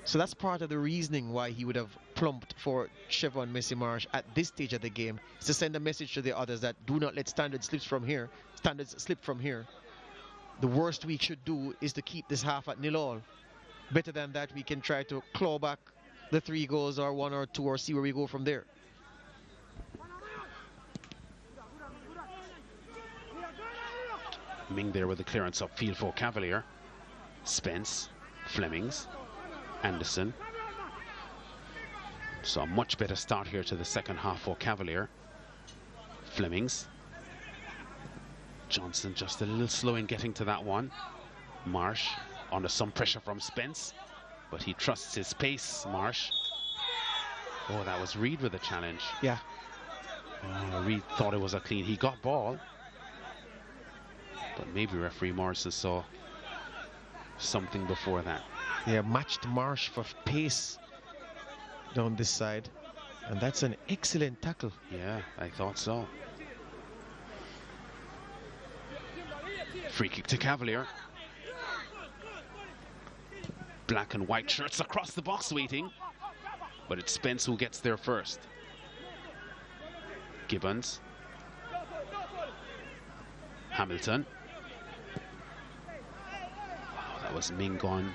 So that's part of the reasoning why he would have plumped for Chevron Messi Marsh at this stage of the game, is to send a message to the others that do not let standards slip from here. The worst we should do is to keep this half at 0-all. Better than that, we can try to claw back the 3 goals or 1 or 2 or see where we go from there.
Ming there with the clearance upfield for Cavalier. Spence, Flemings, Anderson. So a much better start here to the second half for Cavalier. Flemings. Johnson just a little slow in getting to that one. Marsh under some pressure from Spence, but he trusts his pace, Marsh. Oh, that was Reed with the challenge.
Yeah.
Oh, Reed thought it was a clean. He got ball, but maybe referee Morrison saw something before that.
Yeah, matched Marsh for pace down this side, and that's an excellent tackle.
Yeah, I thought so. Free kick to Cavalier. Black and white shirts across the box waiting, but it's Spence who gets there first. Gibbons. Hamilton. Wow, that was Ming gone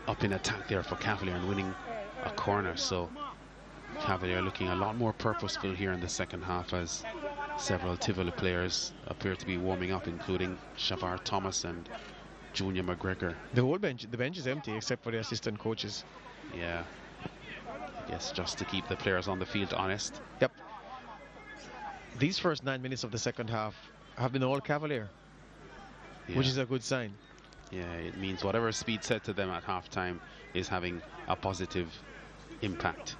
up in attack there for Cavalier and winning a corner. So Cavalier looking a lot more purposeful here in the second half as several Tivoli players appear to be warming up, including Shavar Thomas and Junior McGregor.
The whole bench, the bench is empty except for the assistant coaches.
Yeah. I guess just to keep the players on the field honest.
Yep. These first 9 minutes of the second half have been all Cavalier, which is a good sign.
Yeah, it means whatever Speed said to them at halftime is having a positive impact.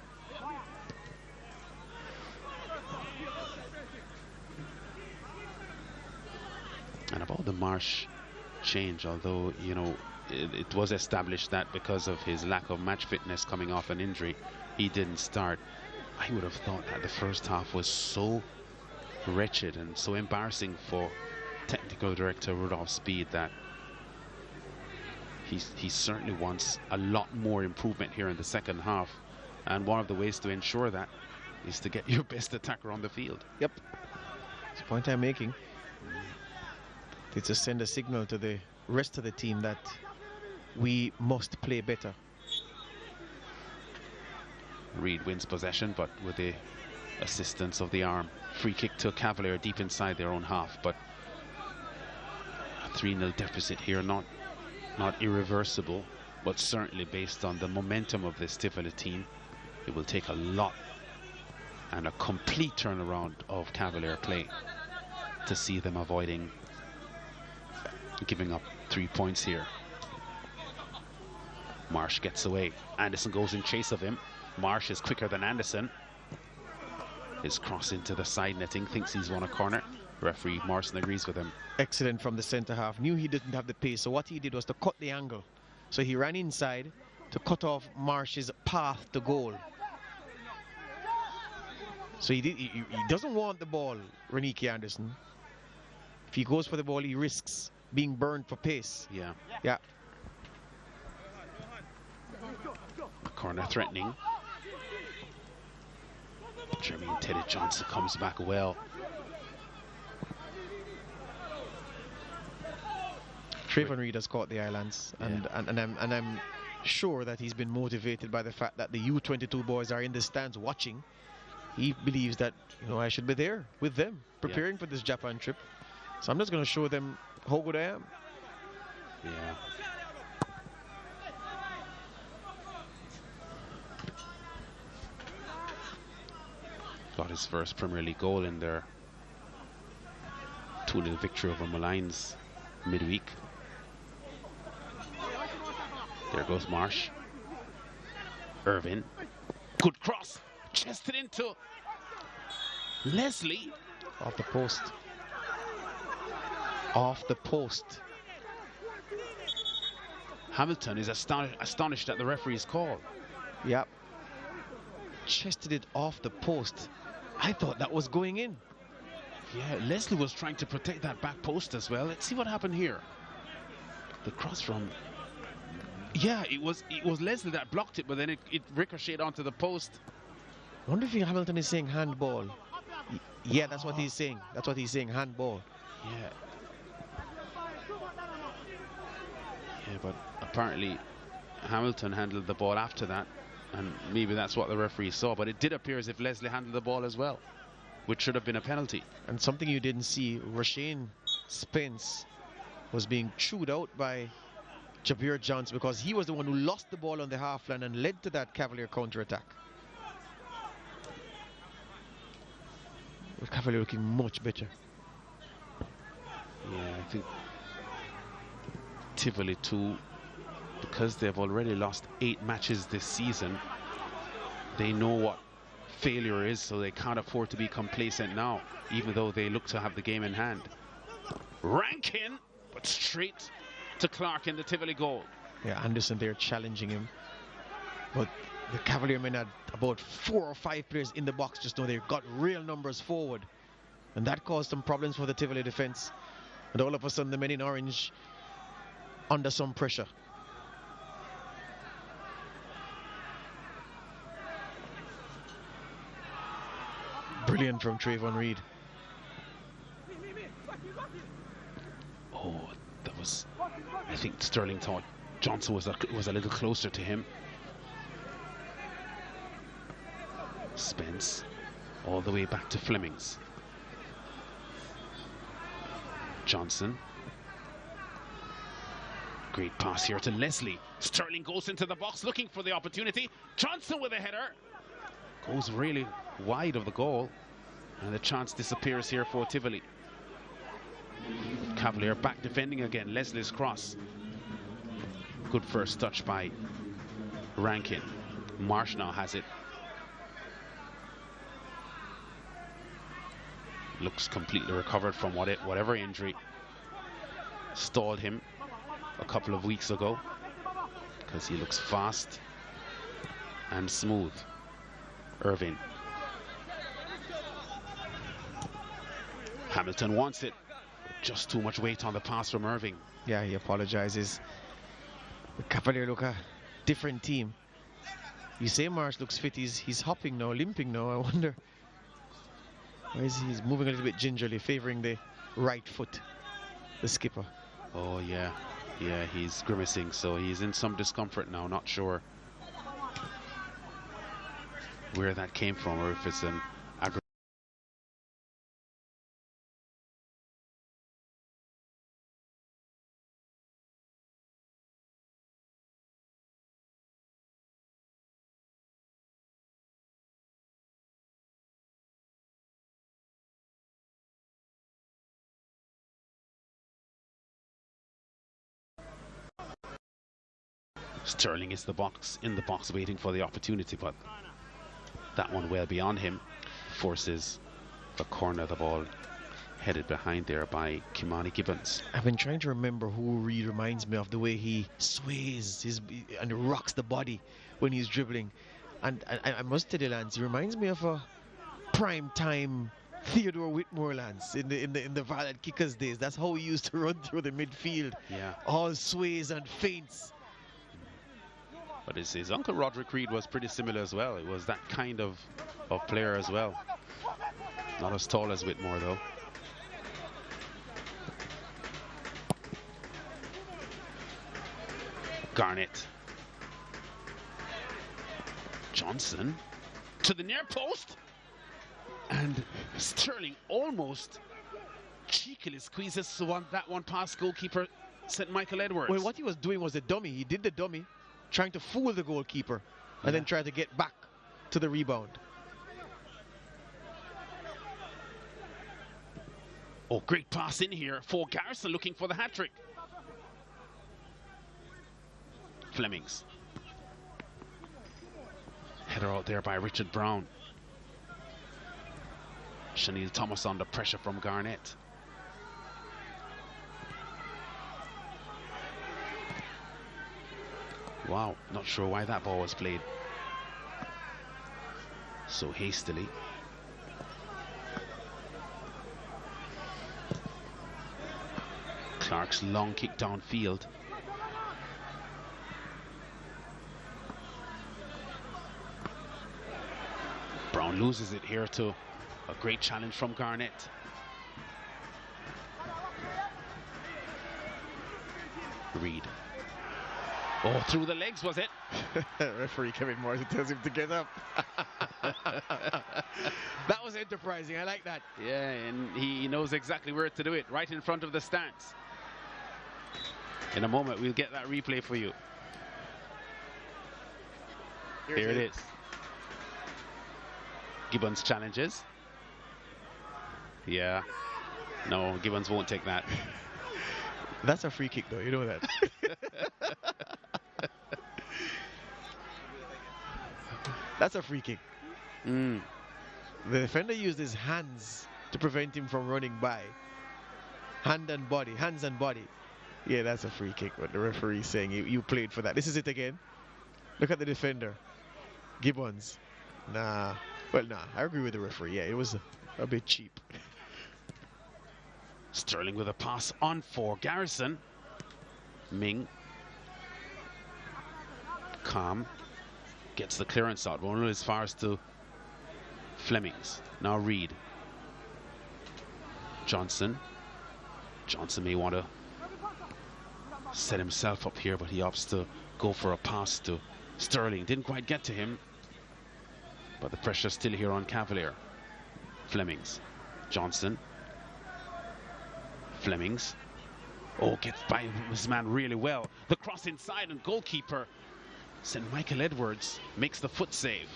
And about the Marsh change, although, you know, it was established that because of his lack of match fitness coming off an injury, he didn't start. I would have thought that the first half was so wretched and so embarrassing for technical director Rudolph Speed that he certainly wants a lot more improvement here in the second half, and one of the ways to ensure that is to get your best attacker on the field.
Yep, it's the point I'm making. It's to send a signal to the rest of the team that we must play better.
Reed wins possession, but with the assistance of the arm. Free kick to Cavalier deep inside their own half, but a 3-0 deficit here, not irreversible, but certainly based on the momentum of this Tivoli team, it will take a lot and a complete turnaround of Cavalier play to see them avoiding giving up 3 points here. Marsh gets away. Anderson goes in chase of him. Marsh is quicker than Anderson. His cross into the side netting, thinks he's won a corner. Referee Morrison agrees with him.
Excellent from the centre half. Knew he didn't have the pace, so what he did was to cut the angle. So he ran inside to cut off Marsh's path to goal. So he doesn't want the ball, Renike Anderson. If he goes for the ball, he risks being burned for pace.
Yeah.
Yeah.
Corner threatening. Jermaine Teddy Johnson comes back well.
Trayvon Reed has caught the islands, and I'm sure that he's been motivated by the fact that the U22 boys are in the stands watching. He believes that, you know, I should be there with them, preparing for this Japan trip. So I'm just going to show them how good I am.
Yeah. Got his first Premier League goal in their 2-0 victory over Malines midweek. There goes Marsh. Irvin. Good cross. Chested into Leslie.
Off the post. Off the post.
Hamilton is astonished at the referee's call.
Yep. Chested it off the post. I thought that was going in.
Yeah, Leslie was trying to protect that back post as well. Let's see what happened here. The cross from... Yeah, it was Leslie that blocked it, but then it ricocheted onto the post.
I wonder if Hamilton is saying handball. Yeah, that's what he's saying. That's what he's saying, handball.
Yeah. Yeah, but apparently Hamilton handled the ball after that, and maybe that's what the referee saw, but it did appear as if Leslie handled the ball as well, which should have been a penalty.
And something you didn't see, Rashane Spence was being chewed out by Jabir Johnson because he was the one who lost the ball on the half line and led to that Cavalier counter-attack. With Cavalier looking much better.
Yeah, I think Tivoli too, because they've already lost 8 matches this season, they know what failure is, so they can't afford to be complacent now, even though they look to have the game in hand. Rankin, but straight to Clark in the Tivoli goal.
Yeah, Anderson there challenging him, but the Cavalier men had about 4 or 5 players in the box just now. They've got real numbers forward, and that caused some problems for the Tivoli defense. And all of a sudden the men in orange under some pressure. Brilliant from Trayvon Reed.
Oh, that was... I think Sterling thought Johnson was a little closer to him. Spence all the way back to Flemings. Johnson. Great pass here to Leslie. Sterling goes into the box looking for the opportunity. Johnson with a header. Goes really wide of the goal. And the chance disappears here for Tivoli. Cavalier back defending again. Leslie's cross. Good first touch by Rankin. Marsh now has it. Looks completely recovered from whatever injury stalled him a couple of weeks ago, because he looks fast and smooth. Irving. Hamilton wants it. Just too much weight on the pass from Irving.
Yeah, he apologizes. The Cavalier look a different team. You say Marsh looks fit. He's hopping now, limping now. I wonder why is he's moving a little bit gingerly, favoring the right foot, the skipper.
Oh yeah, he's grimacing, so he's in some discomfort now. Not sure where that came from, or if it's an Sterling is in the box waiting for the opportunity, but that one well beyond him. Forces the corner of the ball, headed behind there by Kimani Gibbons.
I've been trying to remember who Reed reminds me of, the way he sways and rocks the body when he's dribbling. And I must tell you, Lance, he reminds me of a prime time Theodore Whitmore, Lance, in the Violent Kickers days. That's how he used to run through the midfield.
Yeah.
All sways and feints.
But his uncle Roderick Reed was pretty similar as well. It was that kind of player as well. Not as tall as Whitmore, though. Garnett. Johnson to the near post. And Sterling almost cheekily squeezes that one past goalkeeper St. Michael Edwards.
Well, what he was doing was a dummy. He did the dummy, trying to fool the goalkeeper, and then try to get back to the rebound.
Oh, great pass in here for Garrison, looking for the hat-trick. Flemings. Header out there by Richard Brown. Shanil Thomas under pressure from Garnett. Wow, not sure why that ball was played so hastily. Clark's long kick downfield. Brown loses it here to a great challenge from Garnett. Reed. Oh, through the legs, was it?
Referee Kevin Morrison tells him to get up. That was enterprising. I like that.
Yeah, and he knows exactly where to do it, right in front of the stands. In a moment, we'll get that replay for you. Here it is. Gibbons challenges. Yeah. No, Gibbons won't take that.
That's a free kick, though. You know that. That's a free kick. The defender used his hands to prevent him from running by. Hands and body. Yeah, that's a free kick. What the referee is saying, you played for that. This is it again. Look at the defender, Gibbons. Nah. Well, nah. I agree with the referee. Yeah, it was a bit cheap.
Sterling with a pass on for Garrison. Ming. Calm. Gets the clearance out. One as far as to Flemings. Now Reed. Johnson. Johnson may want to set himself up here, but he opts to go for a pass to Sterling. Didn't quite get to him. But the pressure's still here on Cavalier. Flemings. Johnson. Flemings. Oh, gets by his man really well. The cross inside, and goalkeeper St. Michael Edwards makes the foot save.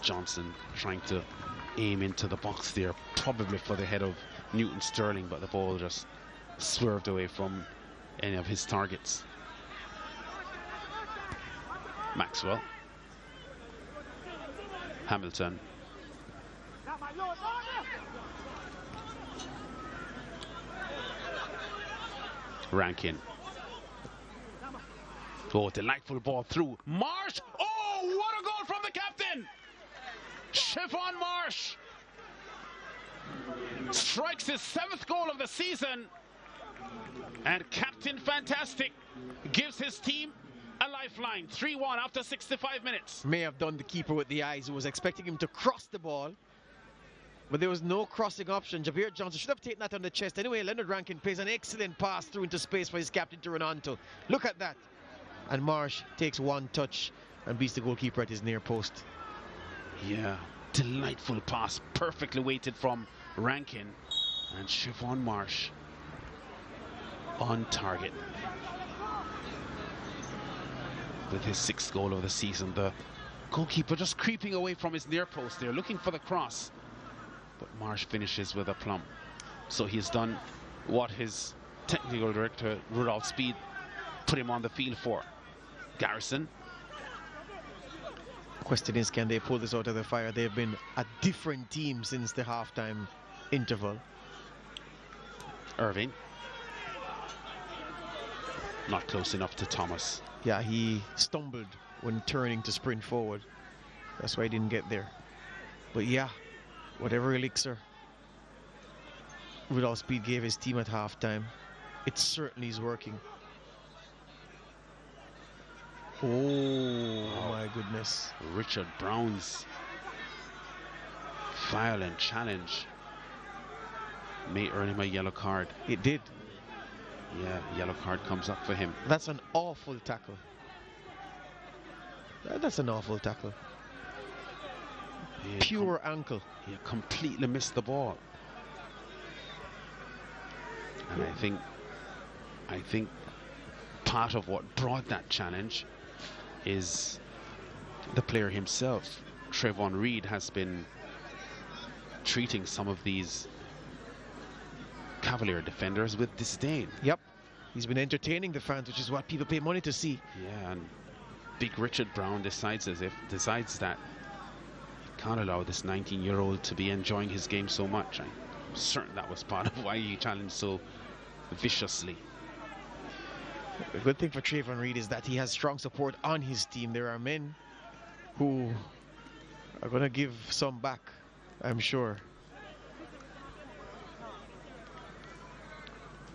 Johnson trying to aim into the box there, probably for the head of Newton Sterling, but the ball just swerved away from any of his targets. Maxwell. Hamilton. Rankin. Oh, delightful ball through. Marsh! Oh, what a goal from the captain! Siobhan Marsh strikes his 7th goal of the season. And Captain Fantastic gives his team a lifeline. 3-1 after 65 minutes.
May have done the keeper with the eyes, who was expecting him to cross the ball. But there was no crossing option. Javier Johnson should have taken that on the chest. Anyway, Leonard Rankin plays an excellent pass through into space for his captain to run onto. Look at that. And Marsh takes one touch and beats the goalkeeper at his near post.
Yeah, delightful pass, perfectly weighted from Rankin. And Siobhan Marsh on target with his 6th goal of the season. The goalkeeper just creeping away from his near post there, looking for the cross. But Marsh finishes with a plumb. So he's done what his technical director, Rudolph Speed, put him on the field for. Garrison.
The question is, can they pull this out of the fire? They've been a different team since the halftime interval.
Irving. Not close enough to Thomas.
Yeah, he stumbled when turning to sprint forward. That's why he didn't get there. But yeah, whatever elixir Rudolph Speed gave his team at halftime, it certainly is working. Oh my goodness.
Richard Brown's violent challenge may earn him a yellow card.
It did.
Yeah, yellow card comes up for him.
That's an awful tackle. That's an awful tackle.
Yeah,
pure ankle.
He completely missed the ball. And I think part of what brought that challenge is the player himself. Trayvon Reed has been treating some of these Cavalier defenders with disdain.
Yep, he's been entertaining the fans, which is what people pay money to see.
Yeah, and big Richard Brown decides that he can't allow this 19-year-old to be enjoying his game so much. I'm certain that was part of why he challenged so viciously.
The good thing for Trayvon Reed is that he has strong support on his team. There are men who are going to give some back, I'm sure.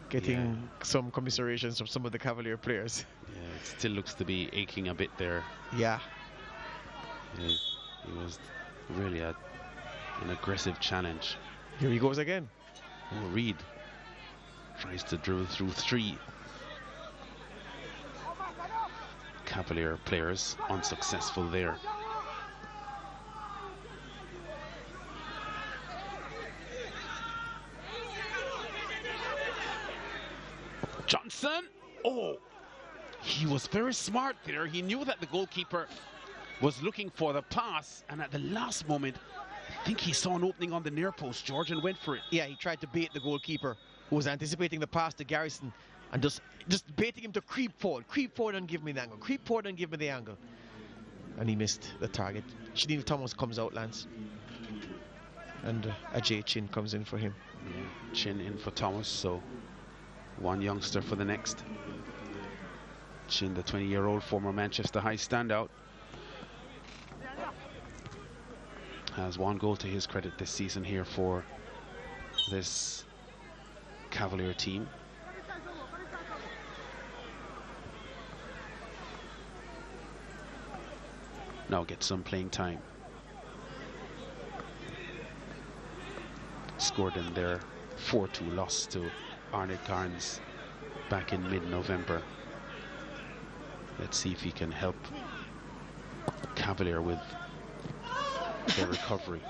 Getting some commiserations from some of the Cavalier players.
Yeah, it still looks to be aching a bit there.
Yeah.
It was really an aggressive challenge.
Here he goes again.
Oh, Reed tries to drill through 3 Cavalier players, unsuccessful there. Johnson, oh, he was very smart there. He knew that the goalkeeper was looking for the pass, and at the last moment, I think he saw an opening on the near post, George, and went for it.
Yeah, he tried to bait the goalkeeper, who was anticipating the pass to Garrison, and just baiting him to creep forward and give me the angle, creep forward and give me the angle. And he missed the target. Shanil Thomas comes out, Lance. And Ajay Chin comes in for him.
Yeah, Chin in for Thomas, so one youngster for the next. Chin, the 20-year-old former Manchester High standout, has 1 goal to his credit this season here for this Cavalier team. Now get some playing time. Scored in their 4-2 loss to Arne Garns back in mid-November. Let's see if he can help Cavalier with their recovery.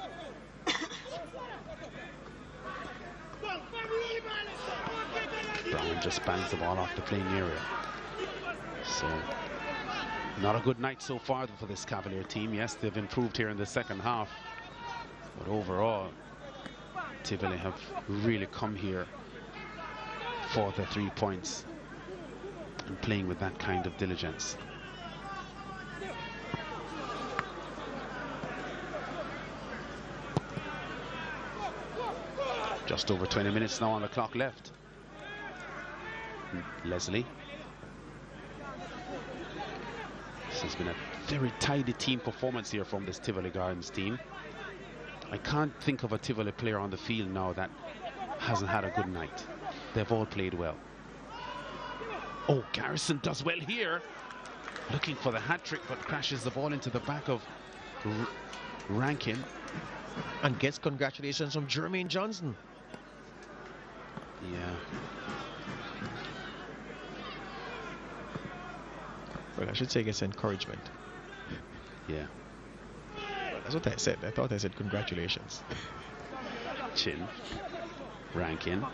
Brown just bangs the ball off the playing area. So, not a good night so far for this Cavalier team. Yes, they've improved here in the second half, but overall, Tivoli have really come here for the 3 points and playing with that kind of diligence. Just over 20 minutes now on the clock left. Leslie. This has been a very tidy team performance here from this Tivoli Gardens team. I can't think of a Tivoli player on the field now that hasn't had a good night. They've all played well. Oh, Garrison does well here. Looking for the hat-trick, but crashes the ball into the back of Rankin.
And gets congratulations from Jermaine Johnson.
Yeah.
Well, I should say gets encouragement.
Yeah.
Well, that's what I said. I thought I said congratulations.
Chin. Rankin.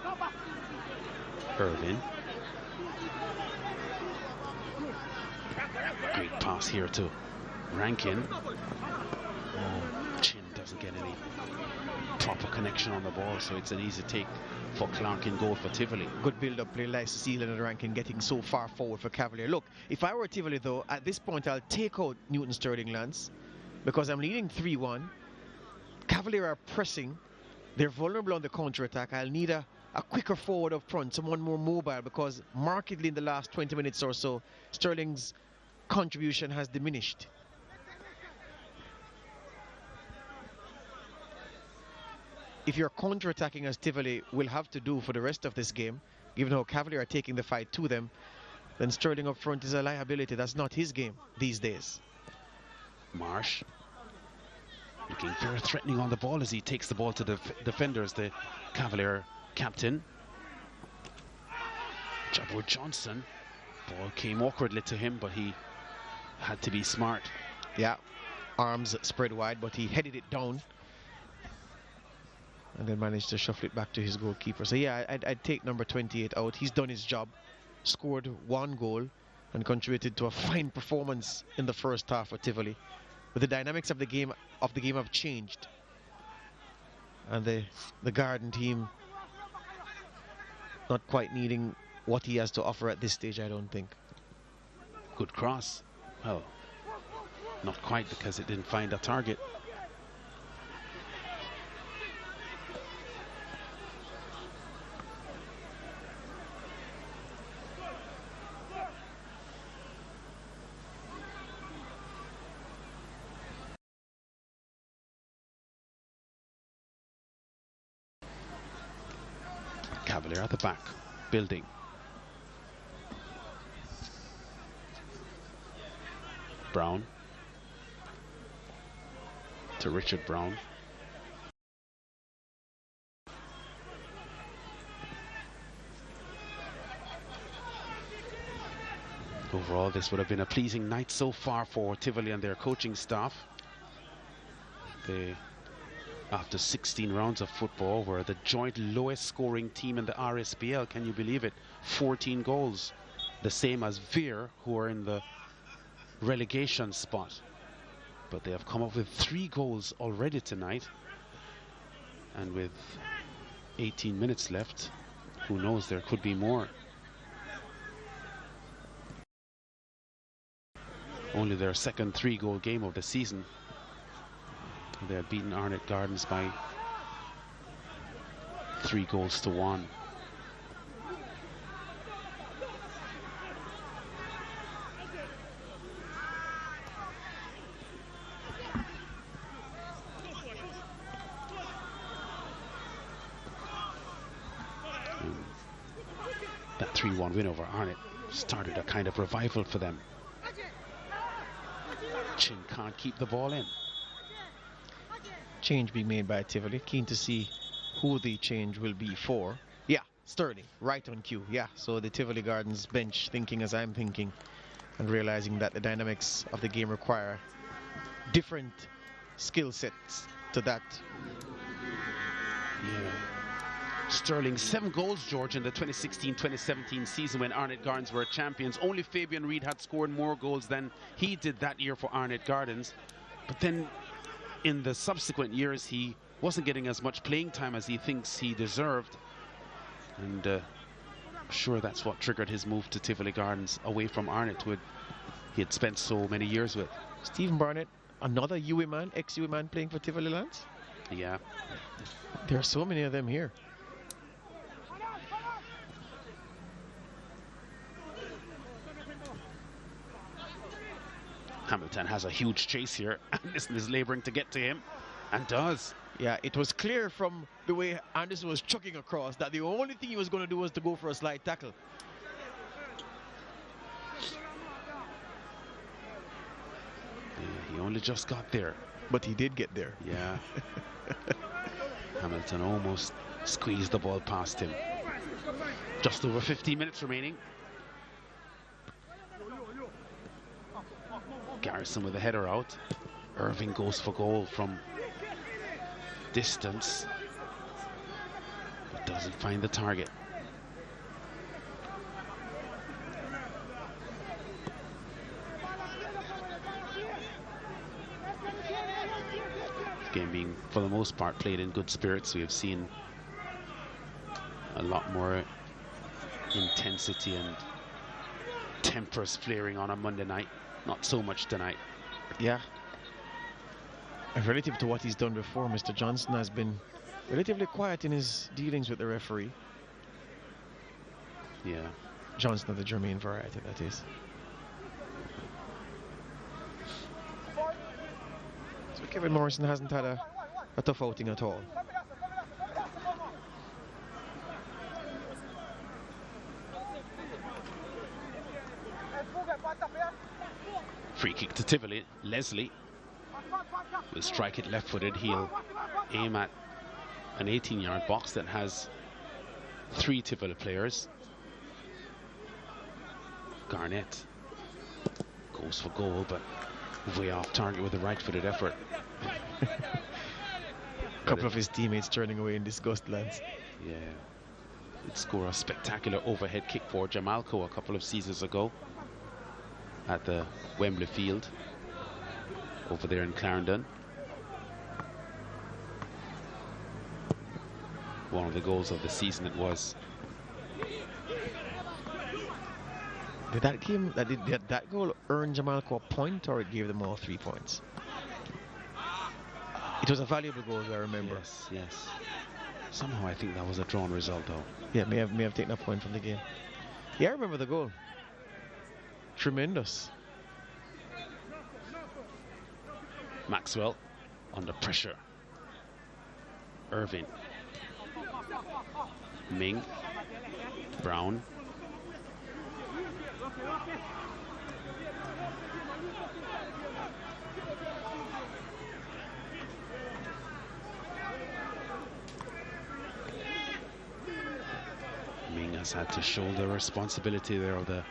Irvin. Great pass here to Rankin. Oh, Chin doesn't get any proper connection on the ball, so it's an easy take for Clark in goal for Tivoli.
Good build-up play, like Cecil and Rankin getting so far forward for Cavalier. Look, if I were Tivoli though, at this point I'll take out Newton Sterling, Lance, because I'm leading 3-1. Cavalier are pressing. They're vulnerable on the counter-attack. I'll need a quicker forward up front, someone more mobile, because markedly in the last 20 minutes or so, Sterling's contribution has diminished. If you're counter-attacking as Tivoli will have to do for the rest of this game, given how Cavalier are taking the fight to them, then Sterling up front is a liability. That's not his game these days.
Marsh looking very threatening on the ball as he takes the ball to the defenders, the Cavalier captain. Jabur Johnson, ball came awkwardly to him, but he had to be smart.
Yeah, arms spread wide, but he headed it down and then managed to shuffle it back to his goalkeeper. So yeah, I'd take number 28 out. He's done his job, scored 1 goal and contributed to a fine performance in the first half for Tivoli. But the dynamics of the game have changed, and the Garden team not quite needing what he has to offer at this stage, I don't think.
Good cross. Well, not quite, because it didn't find a target. Cavalier at the back, building. Brown to Richard Brown. Overall, this would have been a pleasing night so far for Tivoli and their coaching staff. They, after 16 rounds of football, were the joint lowest scoring team in the RSPL. Can you believe it? 14 goals. The same as Veer, who are in the relegation spot. But they have come up with 3 goals already tonight. And with 18 minutes left, who knows, there could be more. Only their second 3-goal game of the season. They had beaten Arnett Gardens by 3-1. That 3-1 win over Arnett started a kind of revival for them. Chin can't keep the ball in.
Change being made by Tivoli. Keen to see who the change will be for. Yeah, Sterling, right on cue. Yeah, so the Tivoli Gardens bench thinking as I'm thinking. and realizing that the dynamics of the game require different skill sets to that.
Yeah. Sterling, 7 goals, George, in the 2016-2017 season when Arnett Gardens were champions. Only Fabian Reid had scored more goals than he did that year for Arnett Gardens. But then in the subsequent years, he wasn't getting as much playing time as he thinks he deserved. And I'm sure that's what triggered his move to Tivoli Gardens away from Arnett, who he had spent so many years with.
Stephen Barnett, another UWI man, ex-UWI man playing for Tivoli Lands.
Yeah.
There are so many of them here.
Hamilton has a huge chase here. Anderson is labouring to get to him, and does.
Yeah, it was clear from the way Anderson was chucking across that the only thing he was going to do was to go for a slide tackle.
Yeah, he only just got there.
But he did get there.
Yeah. Hamilton almost squeezed the ball past him. Just over 15 minutes remaining. Garrison with a header out. Irving goes for goal from distance, but doesn't find the target. Game being, for the most part, played in good spirits. We have seen a lot more intensity and tempers flaring on a Monday night. Not so much tonight.
Yeah. And relative to what he's done before, Mr. Johnson has been relatively quiet in his dealings with the referee.
Yeah.
Johnson of the Jermaine variety, that is. So Kevin Morrison hasn't had a tough outing at all.
Free kick to Tivoli. Leslie will strike it left-footed. He'll aim at an 18-yard box that has 3 Tivoli players. Garnett goes for goal, but way off target with a right-footed effort.
A couple of his teammates turning away in disgust, lads.
Yeah. He'd score a spectacular overhead kick for Jamalco a couple of seasons ago at the Wembley Field over there in Clarendon. One of the goals of the season it was.
Did that goal earn Jamalco a point, or it gave them all 3 points? It was a valuable goal, I remember.
Yes, yes. Somehow I think that was a drawn result, though.
Yeah, may have taken a point from the game. Yeah, I remember the goal. Tremendous.
Maxwell under pressure. Irving. Ming. Brown. Ming has had to shoulder responsibility there of the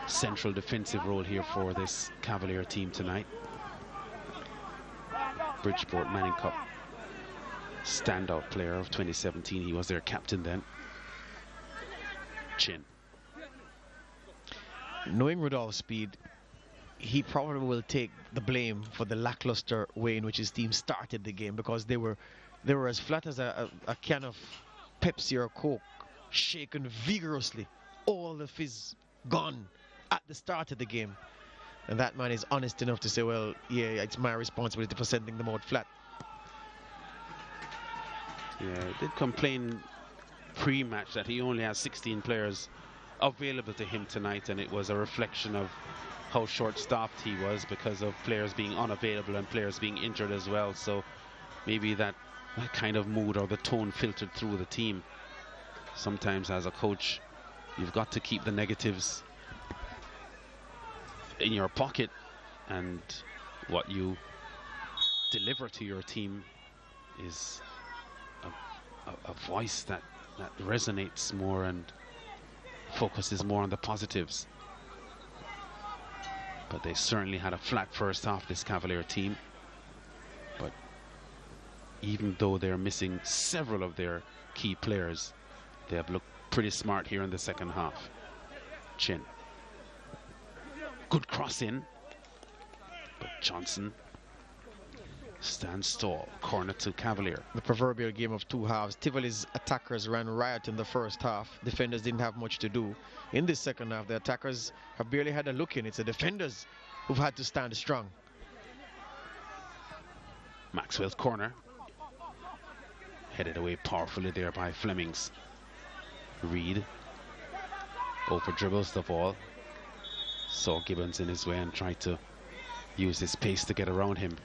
central defensive role here for this Cavalier team tonight. Bridgeport Manning Cup standout player of 2017. He was their captain then. Chin.
Knowing Rudolph's speed, he probably will take the blame for the lackluster way in which his team started the game, because they were as flat as a can of Pepsi or Coke, shaken vigorously, all the fizz gone at the start of the game. And that man is honest enough to say, well, yeah, it's my responsibility for sending them out flat.
Yeah, he did complain pre-match that he only has 16 players available to him tonight, and it was a reflection of how short-staffed he was because of players being unavailable and players being injured as well. So maybe that kind of mood or the tone filtered through the team. Sometimes as a coach, you've got to keep the negatives in your pocket, and what you deliver to your team is a voice that resonates more and focuses more on the positives. But they certainly had a flat first half, this Cavalier team. But even though they're missing several of their key players, they have looked pretty smart here in the second half. Chin. Good cross in. But Johnson stands tall. Corner to Cavalier.
The proverbial game of two halves. Tivoli's attackers ran riot in the first half. Defenders didn't have much to do. In this second half, the attackers have barely had a look in. It's the defenders who've had to stand strong.
Maxwell's corner. Headed away powerfully there by Flemings. Reed over dribbles the ball. Saw Gibbons in his way and tried to use his pace to get around him.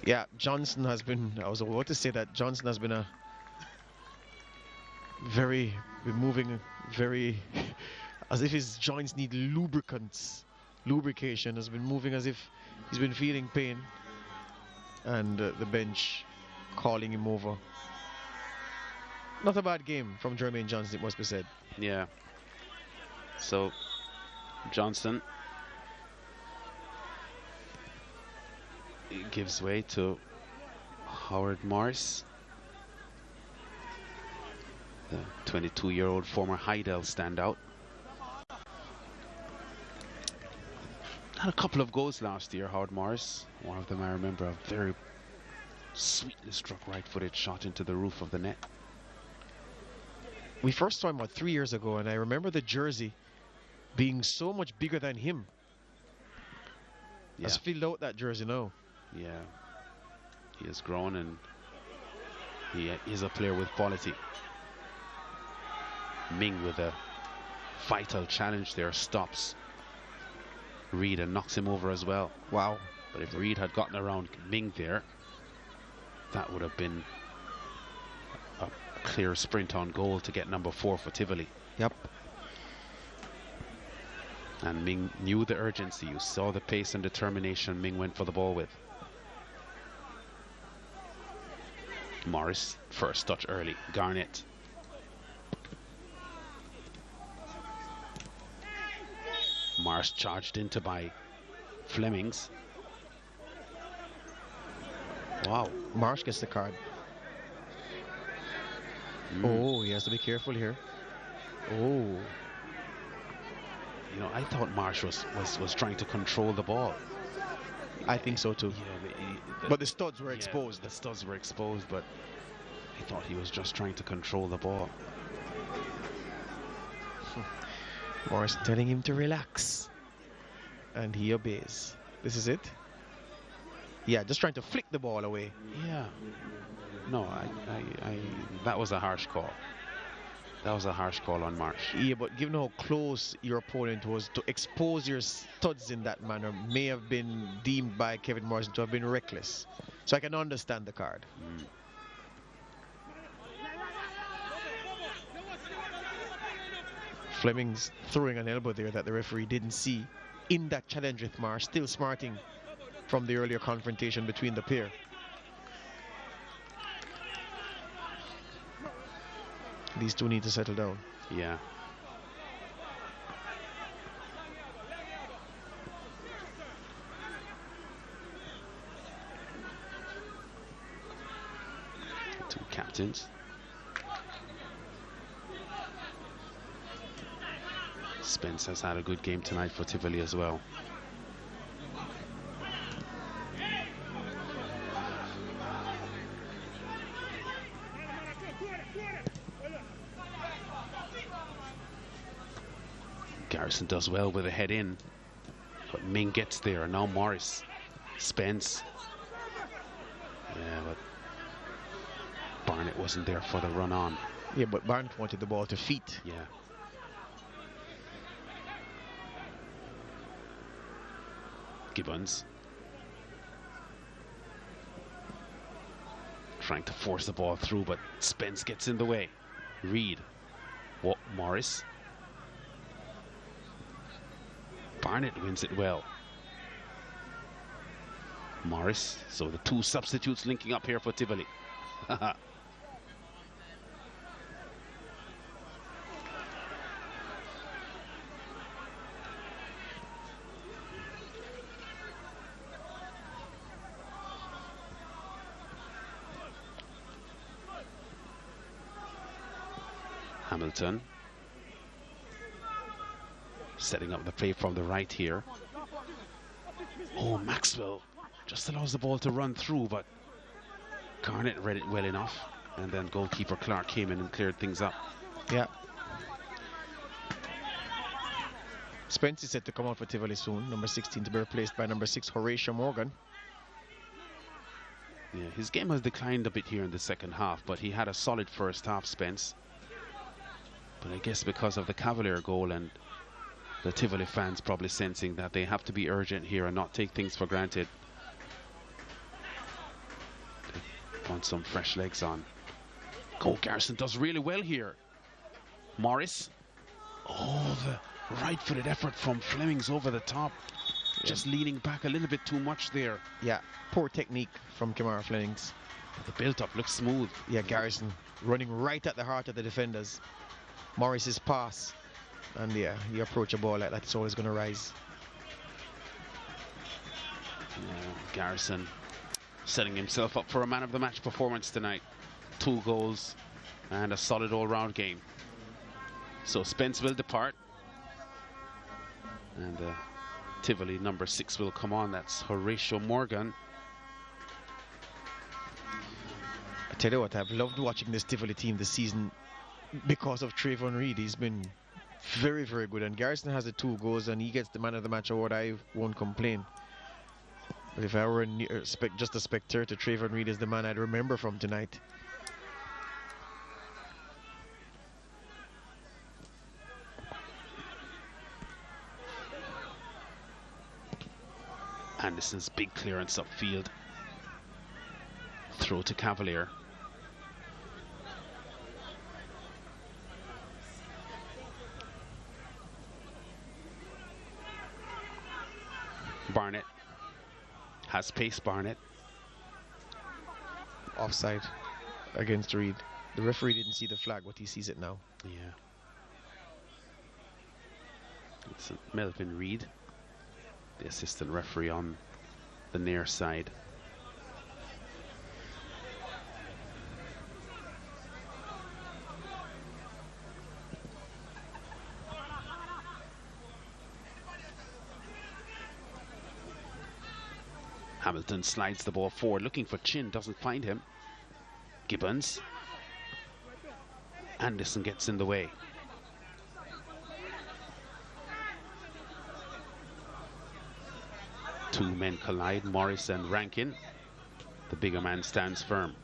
Yeah, Johnson has been, I was about to say that Johnson has been moving very, as if his joints need lubrication, has been moving as if he's been feeling pain. And the bench calling him over. Not a bad game from Jermaine Johnson, it must be said.
Yeah. So, Johnson gives way to Howard Morris, the 22-year-old former Heidel standout. Had a couple of goals last year, Howard Morris. One of them I remember, a very sweetly struck right-footed shot into the roof of the net.
We first saw him, what, 3 years ago, and I remember the jersey being so much bigger than him.
Yeah.
Has filled out that jersey now.
Yeah, he has grown and he is a player with quality. Ming with a vital challenge there, stops Reed and knocks him over as well.
Wow.
But if Reed had gotten around Ming there, that would have been a clear sprint on goal to get number 4 for Tivoli.
Yep.
And Ming knew the urgency. You saw the pace and determination Ming went for the ball with. Morris, first touch early. Garnett. Morris charged into by Flemings. Wow.
Marsh gets the card. Oh, he has to be careful here. Oh.
You know, I thought Marsh was trying to control the ball.
I think so too.
Yeah,
but the studs were exposed.
The studs were exposed, but I thought he was just trying to control the ball.
Morris telling him to relax. And he obeys. This is it? Yeah, just trying to flick the ball away.
Yeah. No, that was a harsh call. That was a harsh call on Marsh.
Yeah, but given how close your opponent was, to expose your studs in that manner may have been deemed by Kevin Morrison to have been reckless. So I can understand the card. Fleming's throwing an elbow there that the referee didn't see in that challenge with Marsh, still smarting from the earlier confrontation between the pair. These two need to settle down.
Yeah. Two captains. Spence has had a good game tonight for Tivoli as well. Garrison does well with a head in, but Ming gets there. Now Morris, Spence. Yeah, but Barnett wasn't there for the run on.
Yeah, but Barnett wanted the ball to feet.
Yeah. Gibbons trying to force the ball through, but Spence gets in the way. Reed. Morris. Barnett wins it well. Morris. So the two substitutes linking up here for Tivoli. Hamilton setting up the play from the right here. Oh, Maxwell just allows the ball to run through, but Garnett read it well enough, and then goalkeeper Clark came in and cleared things up.
Yeah. Spence is set to come out for Tivoli soon. Number 16 to be replaced by number 6, Horatio Morgan.
Yeah, his game has declined a bit here in the second half, but he had a solid first half, Spence. But I guess because of the Cavalier goal and the Tivoli fans probably sensing that they have to be urgent here and not take things for granted, they want some fresh legs on. Cole Garrison does really well here. Morris. Oh, the right-footed effort from Flemings over the top. Yeah. Just leaning back a little bit too much there.
Yeah, poor technique from Kamara Flemings.
The build-up looks smooth.
Yeah, Garrison running right at the heart of the defenders. Morris's pass. And yeah, you approach a ball like that, it's always going to rise.
Yeah, Garrison setting himself up for a man of the match performance tonight. 2 goals and a solid all-round game. So Spence will depart. And Tivoli number 6 will come on. That's Horatio Morgan.
I tell you what, I've loved watching this Tivoli team this season because of Trayvon Reed. He's been very, very good. And Garrison has the 2 goals and he gets the man of the match award. I won't complain. But if I were just a spectator, Trayvon Reed is the man I'd remember from tonight.
Anderson's big clearance upfield. Throw to Cavalier. Barnett has pace. Barnett
offside against Reed. The referee didn't see the flag, but he sees it now.
Yeah, it's Melvin Reed, the assistant referee on the near side. Hamilton slides the ball forward, looking for Chin, doesn't find him. Gibbons. Anderson gets in the way. Two men collide, Morris and Rankin. The bigger man stands firm.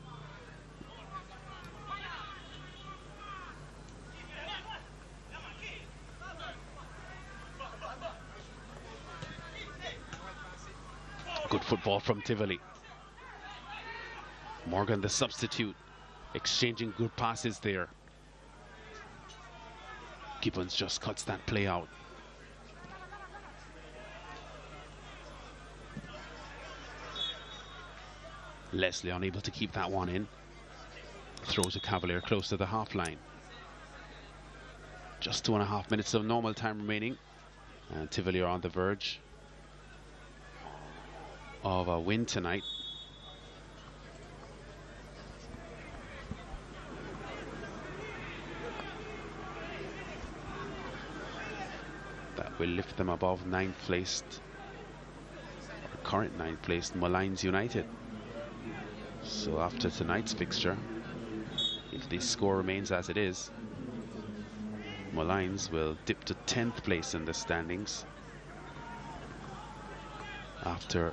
Good football from Tivoli. Morgan, the substitute, exchanging good passes there. Gibbons just cuts that play out. Leslie unable to keep that one in. Throws a Cavalier close to the half line. Just 2.5 minutes of normal time remaining. And Tivoli are on the verge of a win tonight. That will lift them above ninth placed, current ninth placed Malines United. So after tonight's fixture, if this score remains as it is, Malines will dip to 10th place in the standings after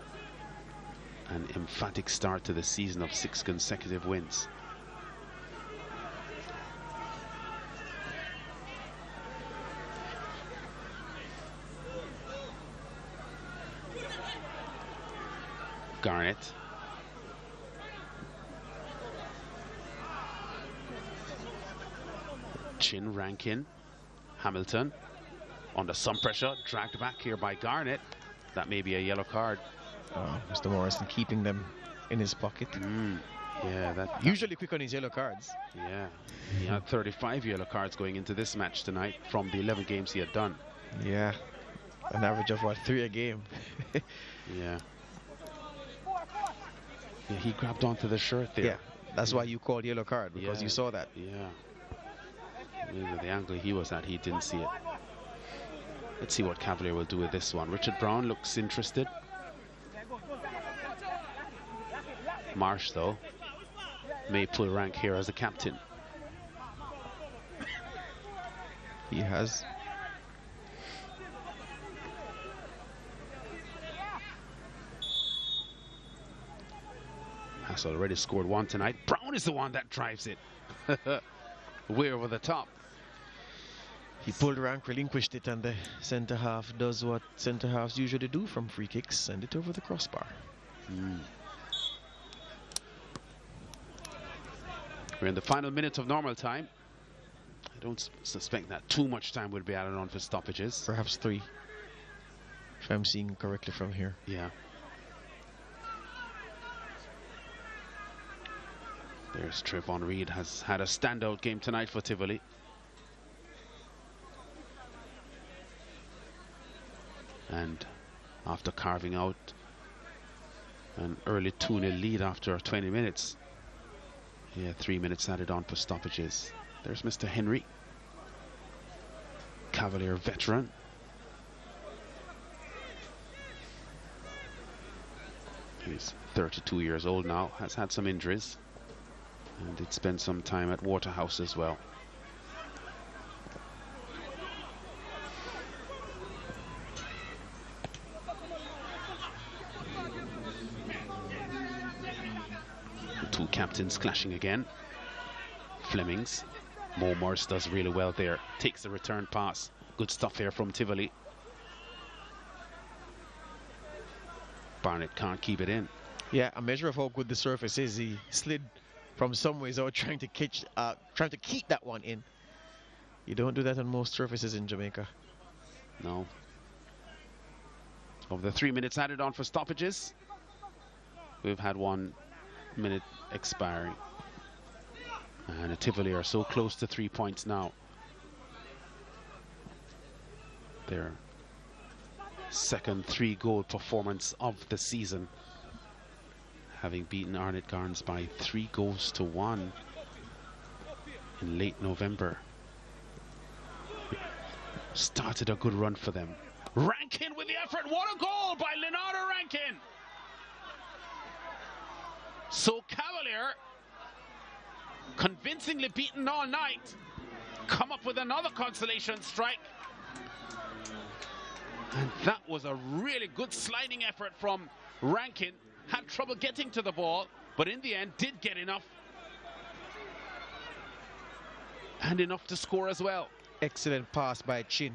an emphatic start to the season of 6 consecutive wins. Garnett. Chin, Rankin, Hamilton under some pressure, dragged back here by Garnett. That may be a yellow card.
Oh, Mr. Morrison keeping them in his pocket.
Yeah, that
usually quick on his yellow cards.
Yeah, he had 35 yellow cards going into this match tonight from the 11 games he had done.
Yeah, an average of what, 3 a game.
Yeah. Yeah, he grabbed onto the shirt there.
Yeah, that's why you called yellow card, because you saw that.
Yeah. The angle he was at, he didn't see it. Let's see what Cavalier will do with this one. Richard Brown looks interested. Marsh, though, may pull rank here as a captain.
He has.
Has already scored one tonight. Brown is the one that drives it. Way over the top.
He pulled rank, relinquished it, and the centre half does what centre halves usually do from free kicks, send it over the crossbar.
We're in the final minute of normal time. I don't suspect that too much time will be added on for stoppages.
Perhaps 3, if I'm seeing correctly from here.
Yeah. There's Trevon Reed, has had a standout game tonight for Tivoli. And after carving out an early 2-0 lead after 20 minutes, 3 minutes added on for stoppages. There's Mr. Henry, Cavalier veteran. He's 32 years old now, has had some injuries, and did spend some time at Waterhouse as well. The two captains clashing again. Flemings. Mo Morris does really well there. Takes the return pass. Good stuff here from Tivoli. Barnett can't keep it in.
Yeah, a measure of how good the surface is. He slid from some ways out trying to keep that one in. You don't do that on most surfaces in Jamaica.
No. Of the 3 minutes added on for stoppages, we've had 1 minute expiring. And Tivoli are so close to 3 points now. Their second 3-goal performance of the season, having beaten Arnett Garns by 3-1 in late November. Started a good run for them. Rankin with the effort. What a goal by Leonardo Rankin. So Cavalier, convincingly beaten all night, come up with another consolation strike. And that was a really good sliding effort from Rankin. Had trouble getting to the ball, but in the end did get enough. And enough to score as well.
Excellent pass by Chin.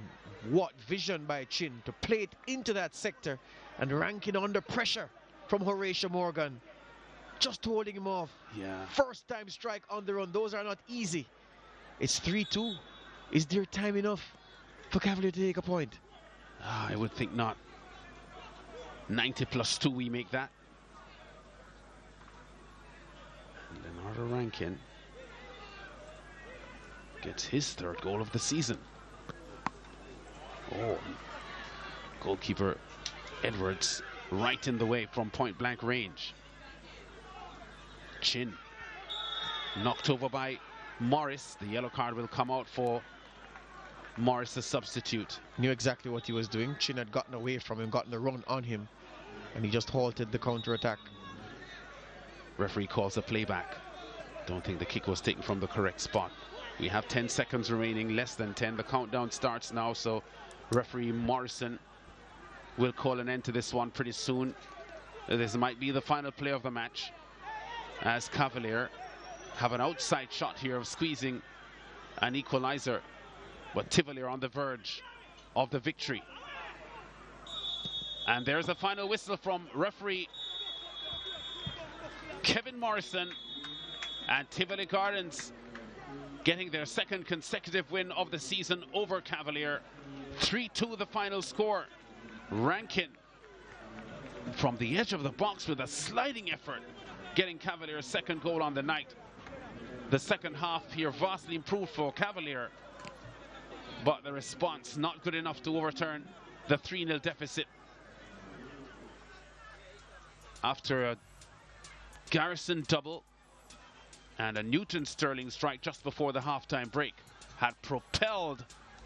What vision by Chin to play it into that sector, and Rankin under pressure from Horatio Morgan. Just holding him off.
Yeah.
First time strike on the run. Those are not easy. It's 3-2. Is there time enough for Cavalier to take a point?
I would think not. 90 plus 2, we make that. And Leonardo Rankin gets his 3rd goal of the season. Oh, goalkeeper Edwards right in the way from point blank range. Chin knocked over by Morris. The yellow card will come out for Morris, the substitute.
Knew exactly what he was doing. Chin had gotten away from him, gotten the run on him, and he just halted the counter-attack.
Referee calls a playback. Don't think the kick was taken from the correct spot. We have 10 seconds remaining, less than 10. The countdown starts now, so referee Morrison will call an end to this one pretty soon. This might be the final play of the match, as Cavalier have an outside shot here of squeezing an equalizer, but Tivoli are on the verge of the victory. And there's a final whistle from referee Kevin Morrison, and Tivoli Gardens getting their 2nd consecutive win of the season over Cavalier. 3-2 the final score. Rankin from the edge of the box with a sliding effort, getting Cavalier's 2nd goal on the night. The second half here vastly improved for Cavalier, but the response not good enough to overturn the 3-0 deficit. After a Garrison double and a Newton Sterling strike just before the halftime break, had propelled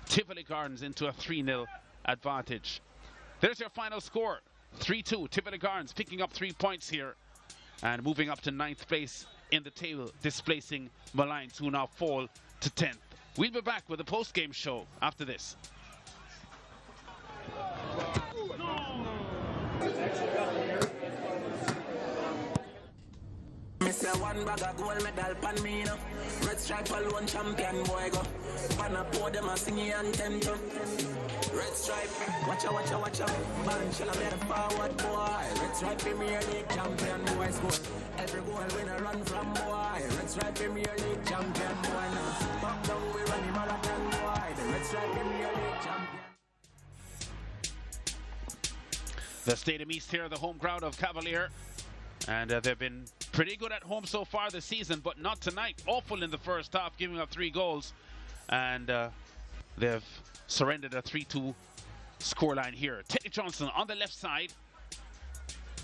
Tivoli Gardens into a 3-0 advantage. There's your final score, 3-2. Tivoli Gardens picking up 3 points here and moving up to 9th place in the table, displacing Malines, who now fall to 10th. We'll be back with a post-game show after this.
Say one bag of gold medal pan me now. Red stripe alone champion boy go. Pan a podium and sing and temper. Red stripe, watch out. Man shall I the forward boy. Red stripe Premier League champion boy score. Every goal winner run from boy. Red stripe Premier League champion boy now. Back down we run the marathon boy. The Red stripe Premier League champion.
The Stadium East here, the home ground of Cavalier. And they've been pretty good at home so far this season, but not tonight. Awful in the first half, giving up 3 goals. And they've surrendered a 3-2 scoreline here. Teddy Johnson on the left side.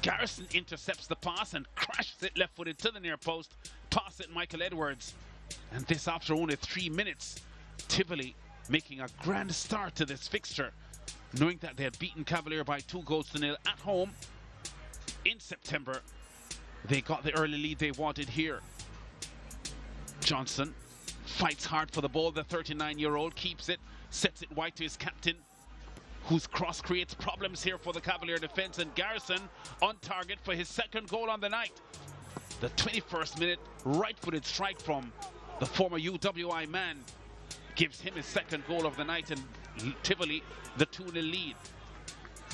Garrison intercepts the pass and crashes it left-footed to the near post. Pass it Michael Edwards. And this after only 3 minutes. Tivoli making a grand start to this fixture, knowing that they had beaten Cavalier by 2-0 at home in September. They got the early lead they wanted here. Johnson fights hard for the ball. The 39-year-old keeps it, sets it wide to his captain, whose cross creates problems here for the Cavalier defense. And Garrison on target for his 2nd goal on the night. The 21st minute right-footed strike from the former UWI man gives him his 2nd goal of the night, and Tivoli the 2-0 lead.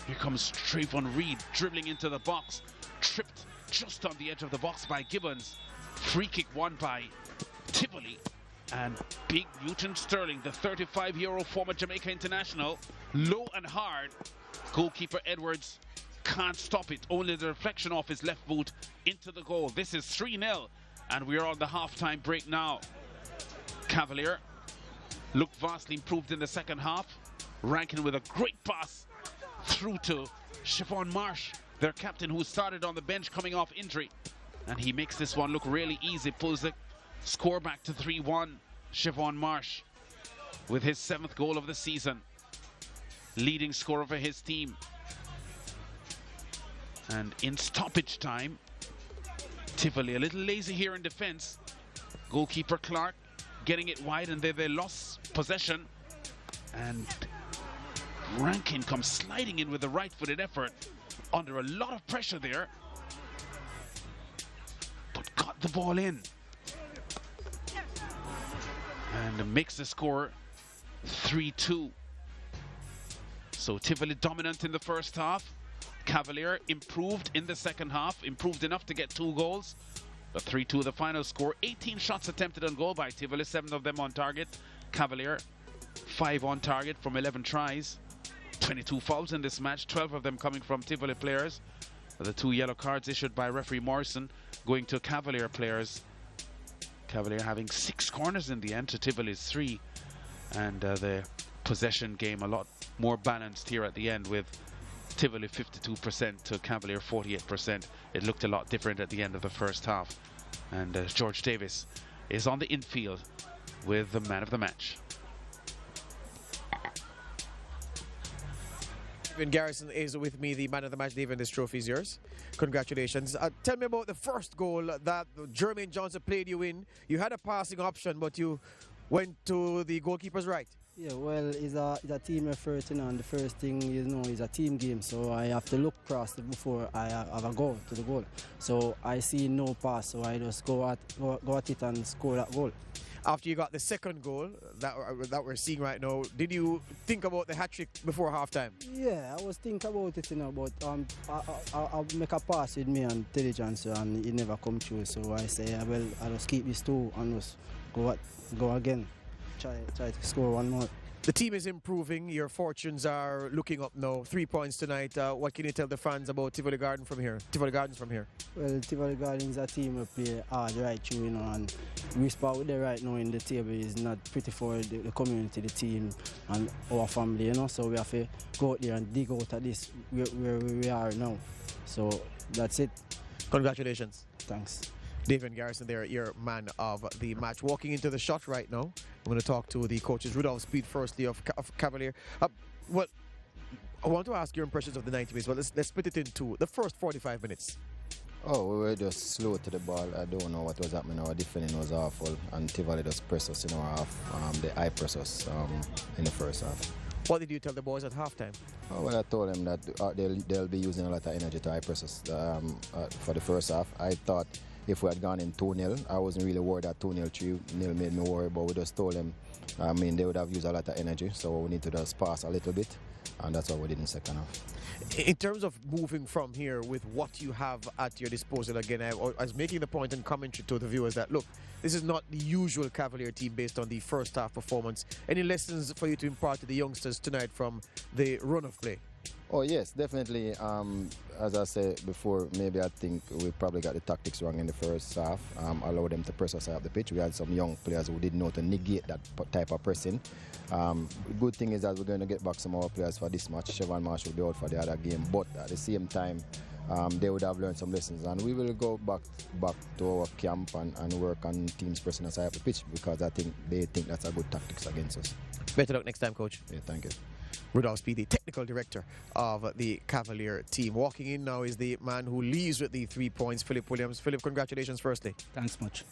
Here comes Trayvon Reed dribbling into the box, tripped just on the edge of the box by Gibbons. Free kick won by Tivoli, and big Newton Sterling, the 35-year-old former Jamaica international, low and hard. Goalkeeper Edwards can't stop it, only the reflection off his left boot into the goal. This is 3-0, and we are on the half-time break now. Cavalier looked vastly improved in the second half. Rankin with a great pass through to Siobhan Marsh, their captain, who started on the bench coming off injury. And he makes this one look really easy, pulls the score back to 3-1. Siobhan Marsh with his 7th goal of the season. Leading scorer for his team. And in stoppage time, Tivoli a little lazy here in defense. Goalkeeper Clark getting it wide, and they lost possession. And Rankin comes sliding in with a right-footed effort under a lot of pressure there, but got the ball in and makes the score 3-2. So Tivoli dominant in the first half. Cavalier improved in the second half, improved enough to get 2 goals. The 3-2 the final score. 18 shots attempted on goal by Tivoli, 7 of them on target. Cavalier 5 on target from 11 tries. 22 fouls in this match, 12 of them coming from Tivoli players. The 2 yellow cards issued by referee Morrison going to Cavalier players. Cavalier having 6 corners in the end to Tivoli's 3. And the possession game a lot more balanced here at the end, with Tivoli 52% to Cavalier 48%. It looked a lot different at the end of the first half. And George Davis is on the infield with the man of the match.
Garrison is with me, the man of the match. David, this trophy is yours. Congratulations. Tell me about the first goal that Jermaine Johnson played you in. You had a passing option, but you went to the goalkeeper's right.
Yeah, well, it's a team effort, you know, and the first thing, you know, is a team game, so I have to look across it before I have a goal to the goal. So I see no pass, so I just go at it and score that goal.
After you got the 2nd goal that we're seeing right now, did you think about the hat-trick before halftime?
Yeah, I was thinking about it, you know, but I'll make a pass with me and Teddy Johnson, and it never come true. So I say, well, I'll just keep this 2 and just go again. Try to score 1 more.
The team is improving. Your fortunes are looking up now. 3 points tonight. What can you tell the fans about Tivoli Gardens from here?
Well, Tivoli Gardens is a team who play hard right through, you know, and we spot with them right now in the table is not pretty for the community, the team, and our family, you know. So we have to go out there and dig out at this where we are now. So that's it.
Congratulations.
Thanks.
David Garrison there, your man of the match. Walking into the shot right now, I'm going to talk to the coaches. Rudolph Speed, firstly, of Cavalier. Well, I want to ask your impressions of the 90 minutes. Well, let's split it into the first 45 minutes.
Oh, we were just slow to the ball. I don't know what was happening. Our defending was awful, and Tivoli just pressed us in our half. They eye pressed us in the first half.
What did you tell the boys at halftime?
Oh, well, I told them that they'll be using a lot of energy to eye press us for the first half. I thought if we had gone in 2-0, I wasn't really worried that 2-0, 3-0 made me worry, but we just told them, they would have used a lot of energy, so we need to just pass a little bit, and that's what we did in the second half.
In terms of moving from here with what you have at your disposal, again, I was making the point in commentary to the viewers that, look, this is not the usual Cavalier team based on the first half performance. Any lessons for you to impart to the youngsters tonight from the run of play?
Oh, yes, definitely. As I said before, maybe I think we probably got the tactics wrong in the first half. Allowed them to press us up the pitch. We had some young players who didn't know to negate that type of pressing. The good thing is that we're going to get back some more players for this match. Chevron Marsh will be out for the other game, but at the same time, they would have learned some lessons, and we will go back to our camp and work on teams pressing us up the pitch, because I think they think that's a good tactics against us.
Better luck next time, Coach.
Yeah, thank you.
Rudolph Speed, the technical director of the Cavalier team. Walking in now is the man who leads with the 3 points, Philip Williams. Philip, congratulations firstly.
Thanks much.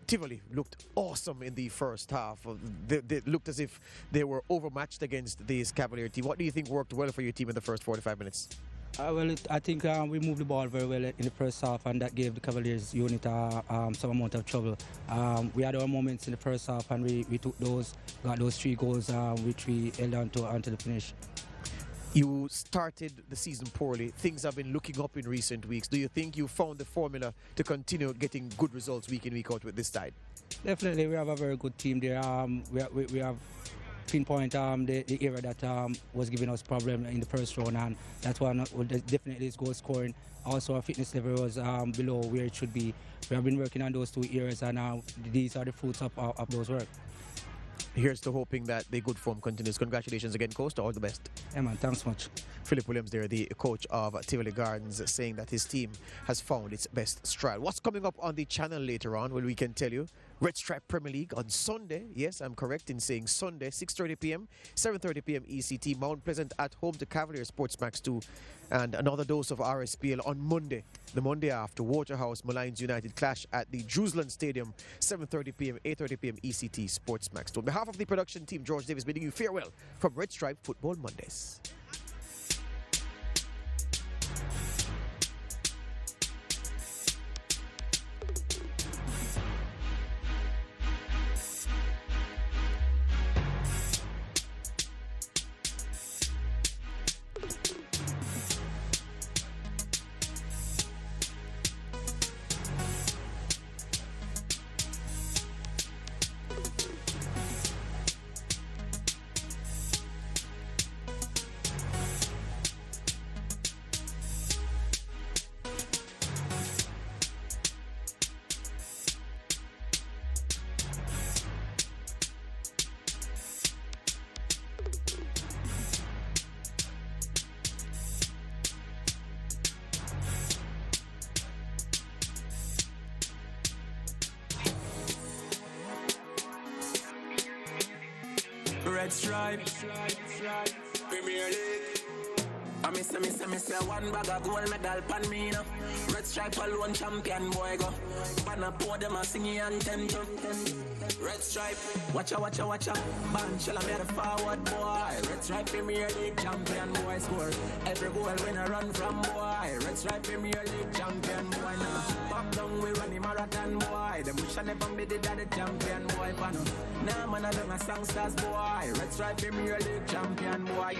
Tivoli looked awesome in the first half. They looked as if they were overmatched against this Cavalier team. What do you think worked well for your team in the first 45 minutes?
Well, I think we moved the ball very well in the first half, and that gave the Cavaliers unit some amount of trouble. We had our moments in the first half, and we took those, got those 3 goals, which we held on to until the finish.
You started the season poorly. Things have been looking up in recent weeks. Do you think you found the formula to continue getting good results week in, week out with this side?
Definitely, we have a very good team there. We have pinpoint the area that was giving us problem in the first round, and that's one definitely is goal scoring. Also, our fitness level was below where it should be. We have been working on those 2 areas, and these are the fruits of those work.
Here's to hoping that the good form continues. Congratulations again, Coach. All the best.
Yeah, man. Thanks much.
Philip Williams there, the coach of Tivoli Gardens, saying that his team has found its best stride. What's coming up on the channel later on? Well, we can tell you. Red Stripe Premier League on Sunday. Yes, I'm correct in saying Sunday, 6:30 p.m., 7:30 p.m. ECT. Mount Pleasant at home to Cavalier Sportsmax 2. And another dose of RSPL on Monday. The Monday after, Waterhouse Malines United clash at the Jerusalem Stadium, 7:30 p.m., 8:30 p.m. ECT Sportsmax 2. On behalf of the production team, George Davis bidding you farewell from Red Stripe Football Mondays.
Red Stripe, Premier League. I miss one bag of gold medal pan me now. Red Stripe alone champion boy go. Pan up pour them a singing anthem. Red Stripe, watcha. Band shall I be the forward boy. Red Stripe Premier League champion boy score. Every goal when I run from boy. Red Stripe Premier League champion boy now. Back down we run the marathon boy. Them wish I never made it the champion boy pano. Nah man I don't a songsters boy. Red Stripe Premier League champion boy.